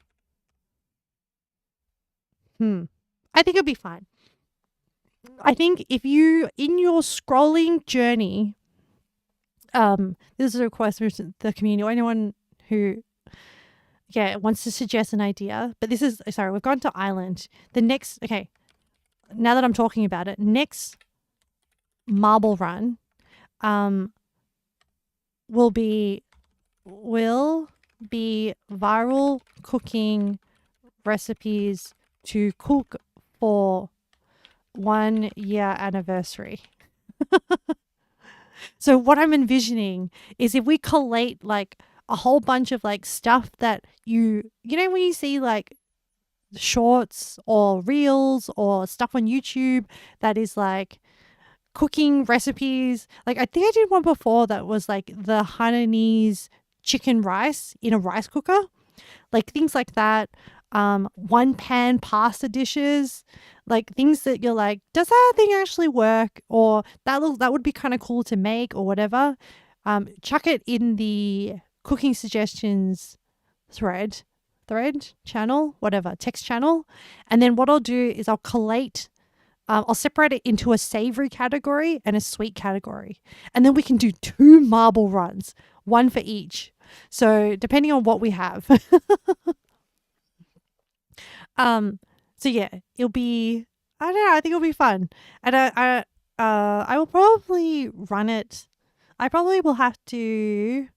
I think it'll be fine. I think if you, in your scrolling journey, this is a request from the community or anyone who wants to suggest an idea, but this is, sorry, we've gone to Island. The next, okay, now that I'm talking about it, next Marble Run will be viral cooking recipes to cook for 1 year anniversary. So what I'm envisioning is if we collate like a whole bunch of like stuff that you know when you see like shorts or reels or stuff on YouTube that is like cooking recipes. Like I think I did one before that was like the Hainanese chicken rice in a rice cooker. Like things like that. One pan pasta dishes, like things that you're like, does that thing actually work? Or that would be kind of cool to make or whatever. Chuck it in the cooking suggestions thread channel, whatever, text channel. And then what I'll do is I'll collate, I'll separate it into a savory category and a sweet category. And then we can do 2 marble runs, one for each. So depending on what we have. So yeah, it'll be, I don't know, I think it'll be fun. And I will probably run it. I probably will have to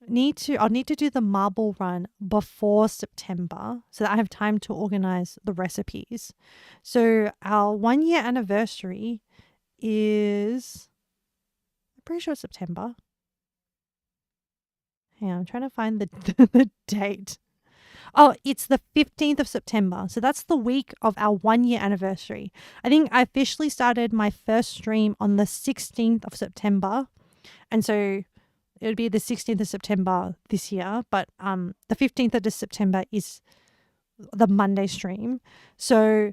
I'll need to do the marble run before September so that I have time to organize the recipes. So our 1 year anniversary is, I'm pretty sure it's September. Hang on, I'm trying to find the date. Oh, it's the 15th of September. So that's the week of our 1 year anniversary. I think I officially started my first stream on the 16th of September. And so it would be the 16th of September this year. But the 15th of September is the Monday stream. So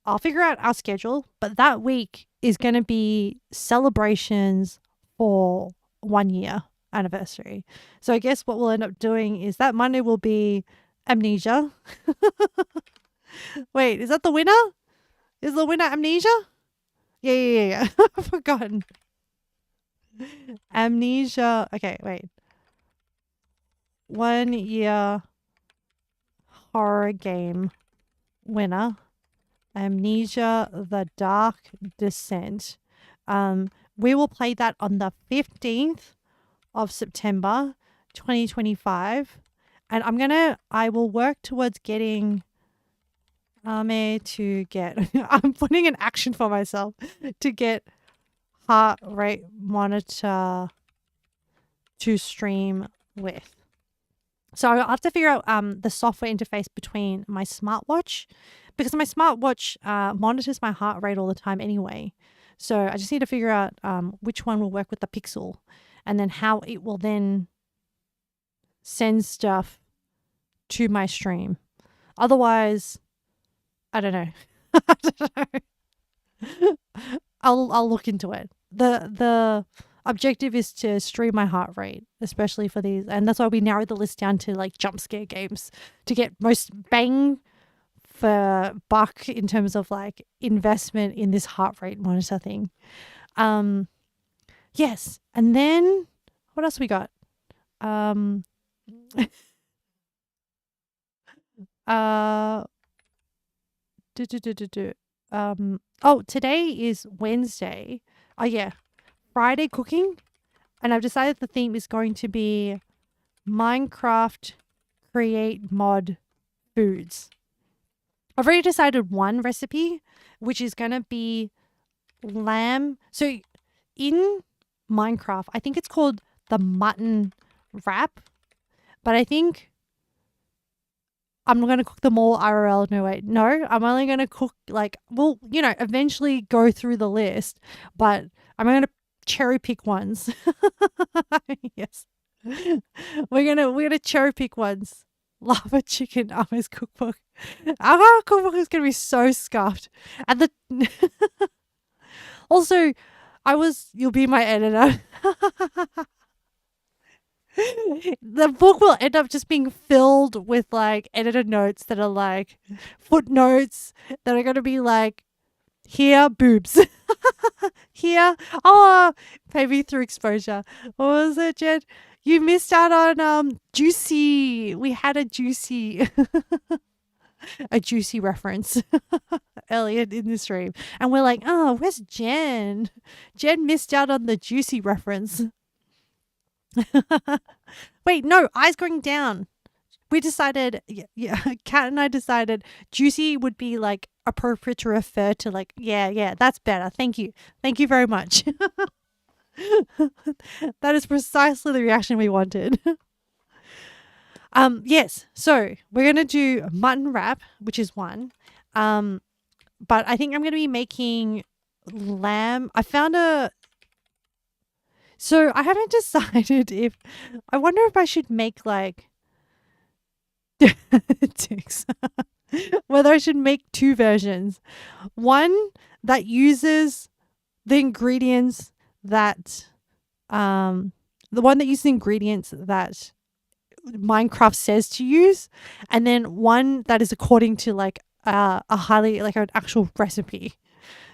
I'll figure out our schedule. But that week is going to be celebrations for 1 year anniversary. So I guess what we'll end up doing is that Monday will be Amnesia. Wait, is that the winner? Is the winner Amnesia? Yeah. I've forgotten. Amnesia. Okay, wait. 1 year horror game winner. Amnesia: The Dark Descent. We will play that on the 15th of September 2025. And I will work towards getting Ame to get, I'm putting an action for myself to get heart rate monitor to stream with. So I'll have to figure out the software interface between my smartwatch, because my smartwatch monitors my heart rate all the time anyway. So I just need to figure out which one will work with the Pixel, and then how it will then send stuff to my stream. Otherwise, I don't know. I don't know. I'll look into it. The objective is to stream my heart rate, especially for these, and that's why we narrowed the list down to like jump scare games to get most bang for buck in terms of like investment in this heart rate monitor thing. Yes, and then what else we got? Do, do, do, do, do. Oh, today is Wednesday. Oh yeah, Friday cooking, and I've decided the theme is going to be Minecraft create mod foods. I've already decided one recipe, which is going to be lamb. So in Minecraft, I think it's called the mutton wrap, but I think I'm not going to cook them all IRL. No, I'm only going to cook like, well, eventually go through the list, but I'm going to cherry pick ones. Yes. We're going to cherry pick ones. Lava chicken Ami's cookbook. Our cookbook is going to be so scuffed. And also, you'll be my editor. The book will end up just being filled with like editor notes that are like footnotes that are going to be like, here, boobs. Here, pay me through exposure. What was it, Jen? You missed out on juicy. We had a juicy reference earlier in the stream. And we're like, oh, where's Jen? Jen missed out on the juicy reference. Wait, no, eyes going down. We decided, Kat and I decided juicy would be like appropriate to refer to like, yeah, that's better. Thank you. Thank you very much. That is precisely the reaction we wanted. Yes, so we're going to do mutton wrap, which is one. But I think I'm going to be making lamb. So I haven't decided I wonder if I should make like ticks. Whether I should make two versions. One that uses the ingredients that Minecraft says to use, and then one that is according to like a highly like an actual recipe.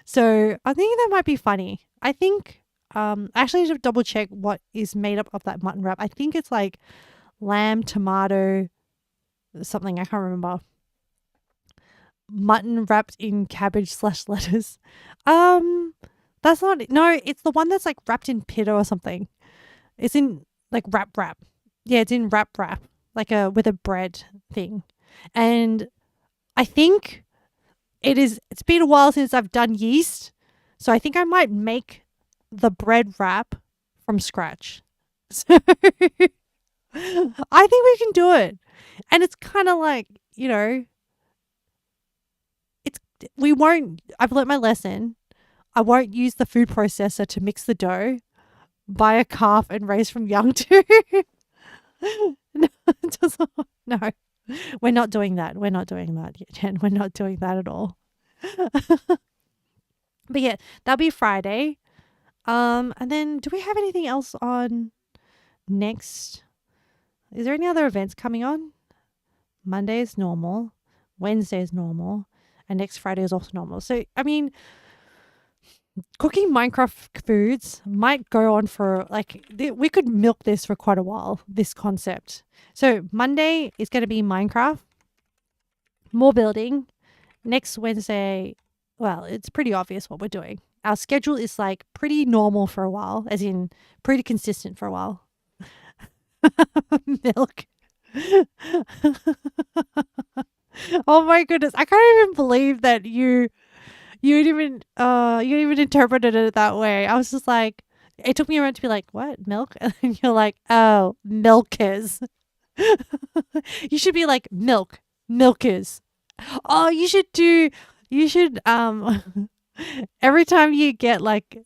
So I think that might be funny. I think I actually need to double check what is made up of that mutton wrap. I think it's like lamb, tomato, something I can't remember. Mutton wrapped in cabbage / lettuce. That's not it. No, it's the one that's like wrapped in pita or something. It's in like wrap. Yeah, it's in wrap, like with a bread thing. And I think it's been a while since I've done yeast. So I think I might make the bread wrap from scratch. So I think we can do it. And it's kind of like, I've learnt my lesson. I won't use the food processor to mix the dough. Buy a calf and raise from young to. No, we're not doing that. We're not doing that, Jen. We're not doing that at all. But yeah, that'll be Friday. And then do we have anything else on next? Is there any other events coming on? Monday is normal. Wednesday is normal. And next Friday is also normal. So, I mean, cooking Minecraft foods might go on for we could milk this for quite a while, this concept. So Monday is going to be Minecraft, more building. Next Wednesday, well, it's pretty obvious what we're doing. Our schedule is like pretty normal for a while, as in pretty consistent for a while. Milk. Oh my goodness. I can't even believe that you even interpreted it that way. I was just like, it took me a moment to be like, what? Milk? And then you're like, oh, milkers. You should be like milkers. Oh, you should every time you get like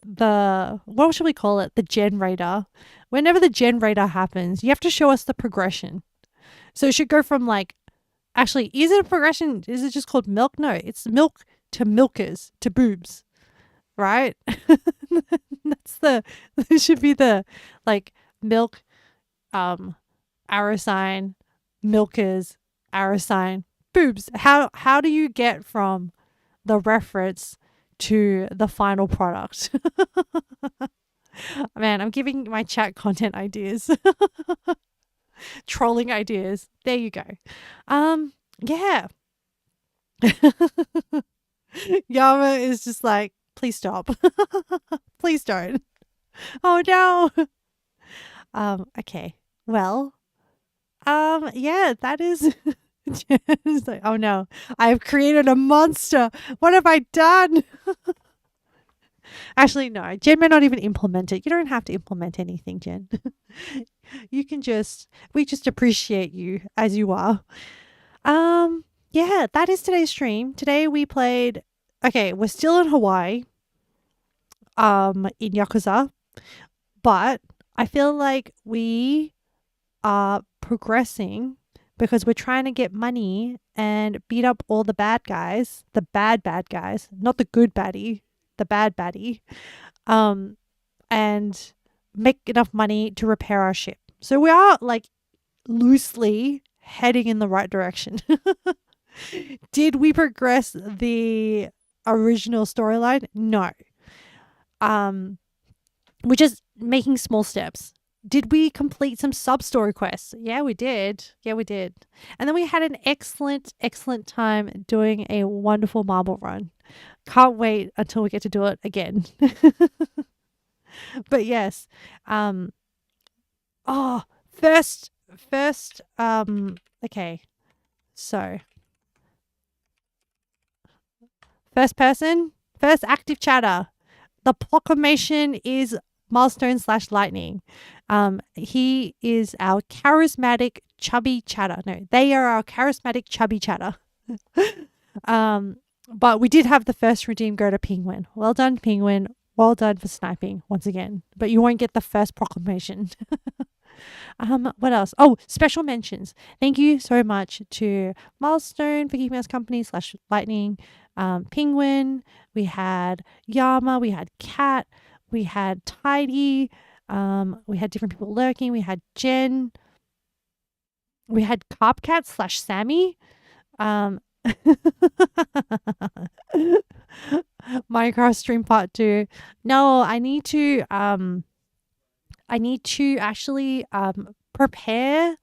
what should we call it? The generator. Whenever the generator happens, you have to show us the progression. So it should go from like, actually, is it a progression? Is it just called milk? No, it's milk to milkers to boobs. right? This should be the like milk, arrow sign, milkers, arrow sign, boobs. How do you get from the reference to the final product? Man, I'm giving my chat content ideas. Trolling ideas. There you go. Yeah. Yama is just like, please stop. Please don't. Oh no. Okay. Well, yeah, that is it's like, oh no, I've created a monster. What have I done? Actually, no. Jen may not even implement it. You don't have to implement anything, Jen. We just appreciate you as you are. Yeah, that is today's stream. Today we played, okay, we're still in Hawaii, in Yakuza, but I feel like we are progressing because we're trying to get money and beat up all the bad guys, the bad guys, not the good baddie, the bad baddie, and make enough money to repair our ship. So we are like loosely heading in the right direction. Did we progress the original storyline? No. We're just making small steps. Did we complete some sub-story quests? Yeah, we did. And then we had an excellent time doing a wonderful marble run. Can't wait until we get to do it again. But yes. First, okay. So, first active chatter. The proclamation is Milestone / Lightning. He is our charismatic chubby chatter. No, they are our charismatic chubby chatter. But we did have the first redeem go to Penguin. Well done, Penguin. Well done for sniping once again. But you won't get the first proclamation. What else? Oh, special mentions. Thank you so much to Milestone for keeping us company / Lightning. Penguin. We had Yama. We had Cat. We had Tidy. We had different people lurking. We had Jen. We had Copcat / Sammy. Minecraft stream part 2. No, I need to actually prepare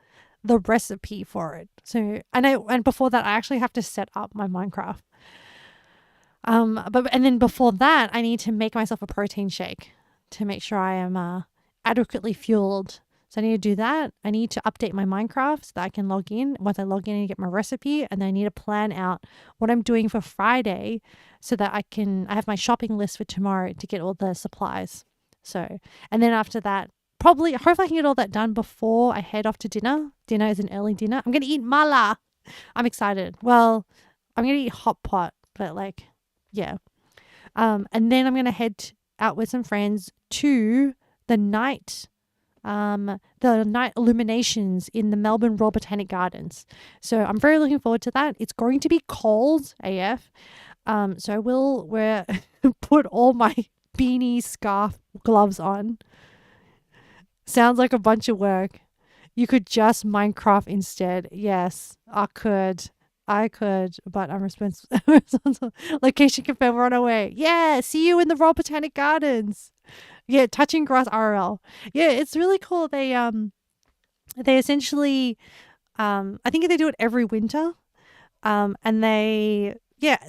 the recipe for it. So and before that I actually have to set up my Minecraft. And then before that I need to make myself a protein shake to make sure I am adequately fueled. So I need to do that. I need to update my Minecraft so that I can log in. Once I log in and get my recipe, and then I need to plan out what I'm doing for Friday so that I have my shopping list for tomorrow to get all the supplies. So, and then after that, hopefully I can get all that done before I head off to dinner. Dinner is an early dinner. I'm going to eat mala. I'm excited. Well, I'm going to eat hot pot, but like, yeah. And then I'm going to head out with some friends to the night illuminations in the Melbourne Royal Botanic Gardens. So I'm very looking forward to that. It's going to be cold AF. So I will put all my beanie, scarf, gloves on. Sounds like a bunch of work. You could just Minecraft instead. Yes, I could, but I'm responsible. Location confirmed, we're on our way. Yeah, see you in the Royal Botanic Gardens. Yeah, touching grass RL. Yeah, it's really cool. They essentially, I think they do it every winter. And they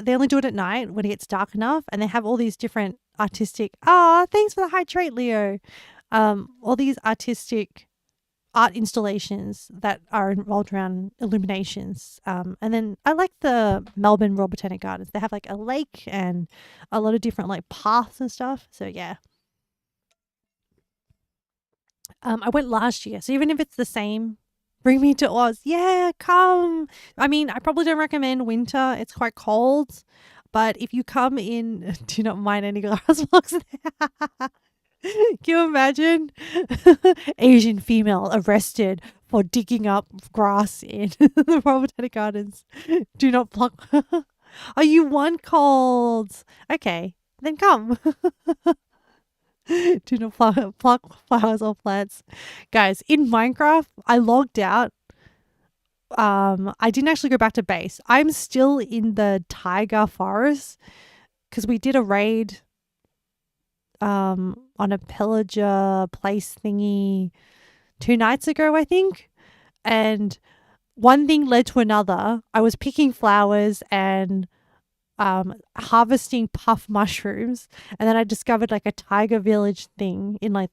only do it at night when it gets dark enough, and they have all these different artistic, thanks for the hydrate, Leo. All these artistic art installations that are involved around illuminations. And then I like the Melbourne Royal Botanic Gardens. They have like a lake and a lot of different like paths and stuff. So yeah. I went last year, so even if it's the same, bring me to Oz. Yeah, come. I mean, I probably don't recommend winter. It's quite cold. But if you come in, do not mind any glass blocks there. Can you imagine? Asian female arrested for digging up grass in the Royal Botanic Gardens. Do not block. Oh, you want cold. Okay. then come. Do not pluck flowers or plants. Guys, in Minecraft, I logged out. I didn't actually go back to base. I'm still in the taiga forest because we did a raid on a pillager place thingy 2 nights ago, I think. And one thing led to another. I was picking flowers and harvesting puff mushrooms, and then I discovered like a tiger village thing in like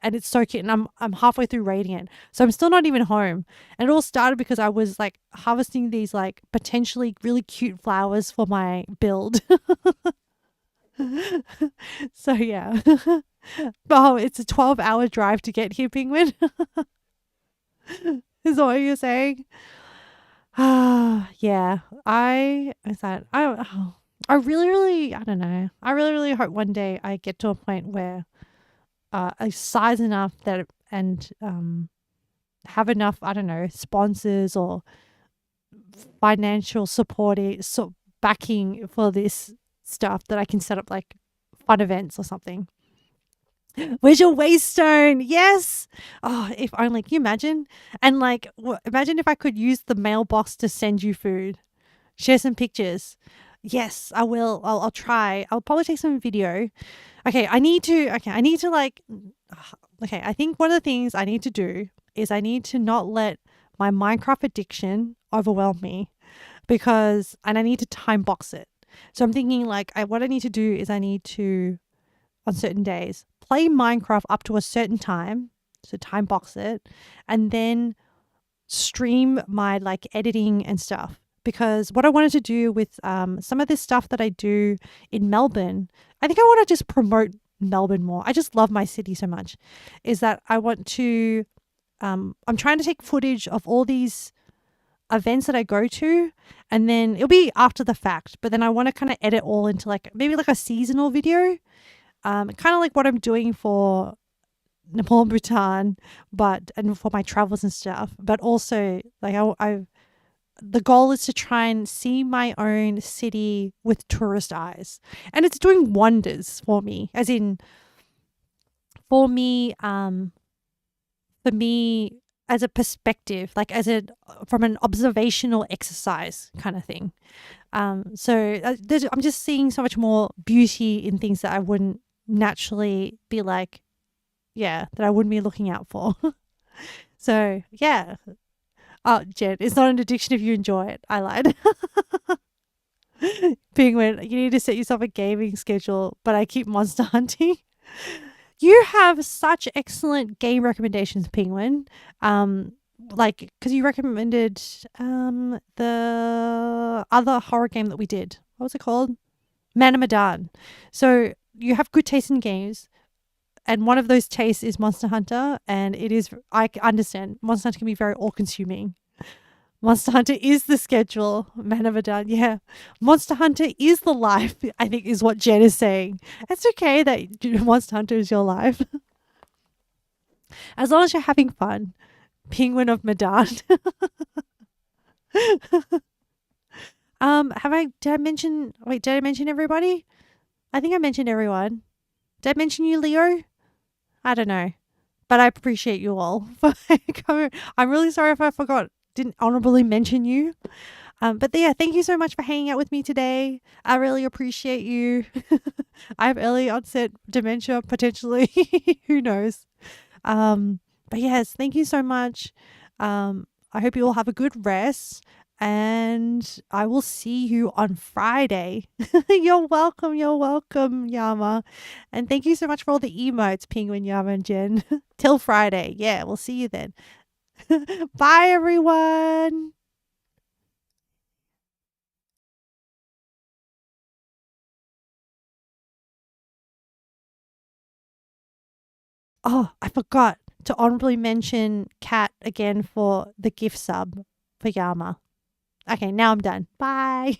and it's so cute, and I'm halfway through raiding it, so I'm still not even home. And it all started because I was like harvesting these like potentially really cute flowers for my build. So yeah. Oh, it's a 12-hour drive to get here, Penguin. Is that what you're saying? Yeah. I really, I don't know. I really hope one day I get to a point where I size enough that and have enough, I don't know, sponsors or financial backing for this stuff that I can set up like fun events or something. Where's your waystone? Yes. Oh, if only. Can you imagine? And like, imagine if I could use the mailbox to send you food. Share some pictures. Yes, I will. I'll try. I'll probably take some video. Okay, I need to like, okay, I think one of the things I need to do is I need to not let my Minecraft addiction overwhelm me and I need to time box it. So I'm thinking like, what I need to do is I need to, on certain days, play Minecraft up to a certain time, so time box it, and then stream my like editing and stuff. Because what I wanted to do with some of this stuff that I do in Melbourne, I think I want to just promote Melbourne more. I just love my city so much. Is that I want to, I'm trying to take footage of all these events that I go to, and then it'll be after the fact, but then I want to kind of edit all into like maybe like a seasonal video. Kind of like what I'm doing for Nepal and Bhutan, and for my travels and stuff. But also, like the goal is to try and see my own city with tourist eyes, and it's doing wonders for me. As in, for me as a perspective, like from an observational exercise kind of thing. So I'm just seeing so much more beauty in things that I wouldn't naturally be like, that I wouldn't be looking out for. So yeah. Oh, Jen, it's not an addiction if you enjoy it. I lied. Penguin, you need to set yourself a gaming schedule, but I keep monster hunting. You have such excellent game recommendations, Penguin. Like, because you recommended the other horror game that we did. What was it called? Man of Medan. So you have good taste in games, and one of those tastes is Monster Hunter, and I understand Monster Hunter can be very all-consuming. Monster Hunter is the schedule. Man of Medan, yeah. Monster Hunter is the life, I think is what Jen is saying. It's okay that Monster Hunter is your life. As long as you're having fun. Penguin of Medan. Did I mention everybody? I think I mentioned everyone. Did I mention you, Leo? I don't know. But I appreciate you all for coming. I'm really sorry if I didn't honorably mention you. But yeah, thank you so much for hanging out with me today. I really appreciate you. I have early onset dementia, potentially. Who knows? But yes, thank you so much. I hope you all have a good rest, and I will see you on Friday. You're welcome, Yama. And thank you so much for all the emotes, Penguin, Yama, and Jen. Till Friday. Yeah, we'll see you then. Bye, everyone. Oh, I forgot to honorably mention Kat again for the gift sub for Yama. Okay, now I'm done. Bye.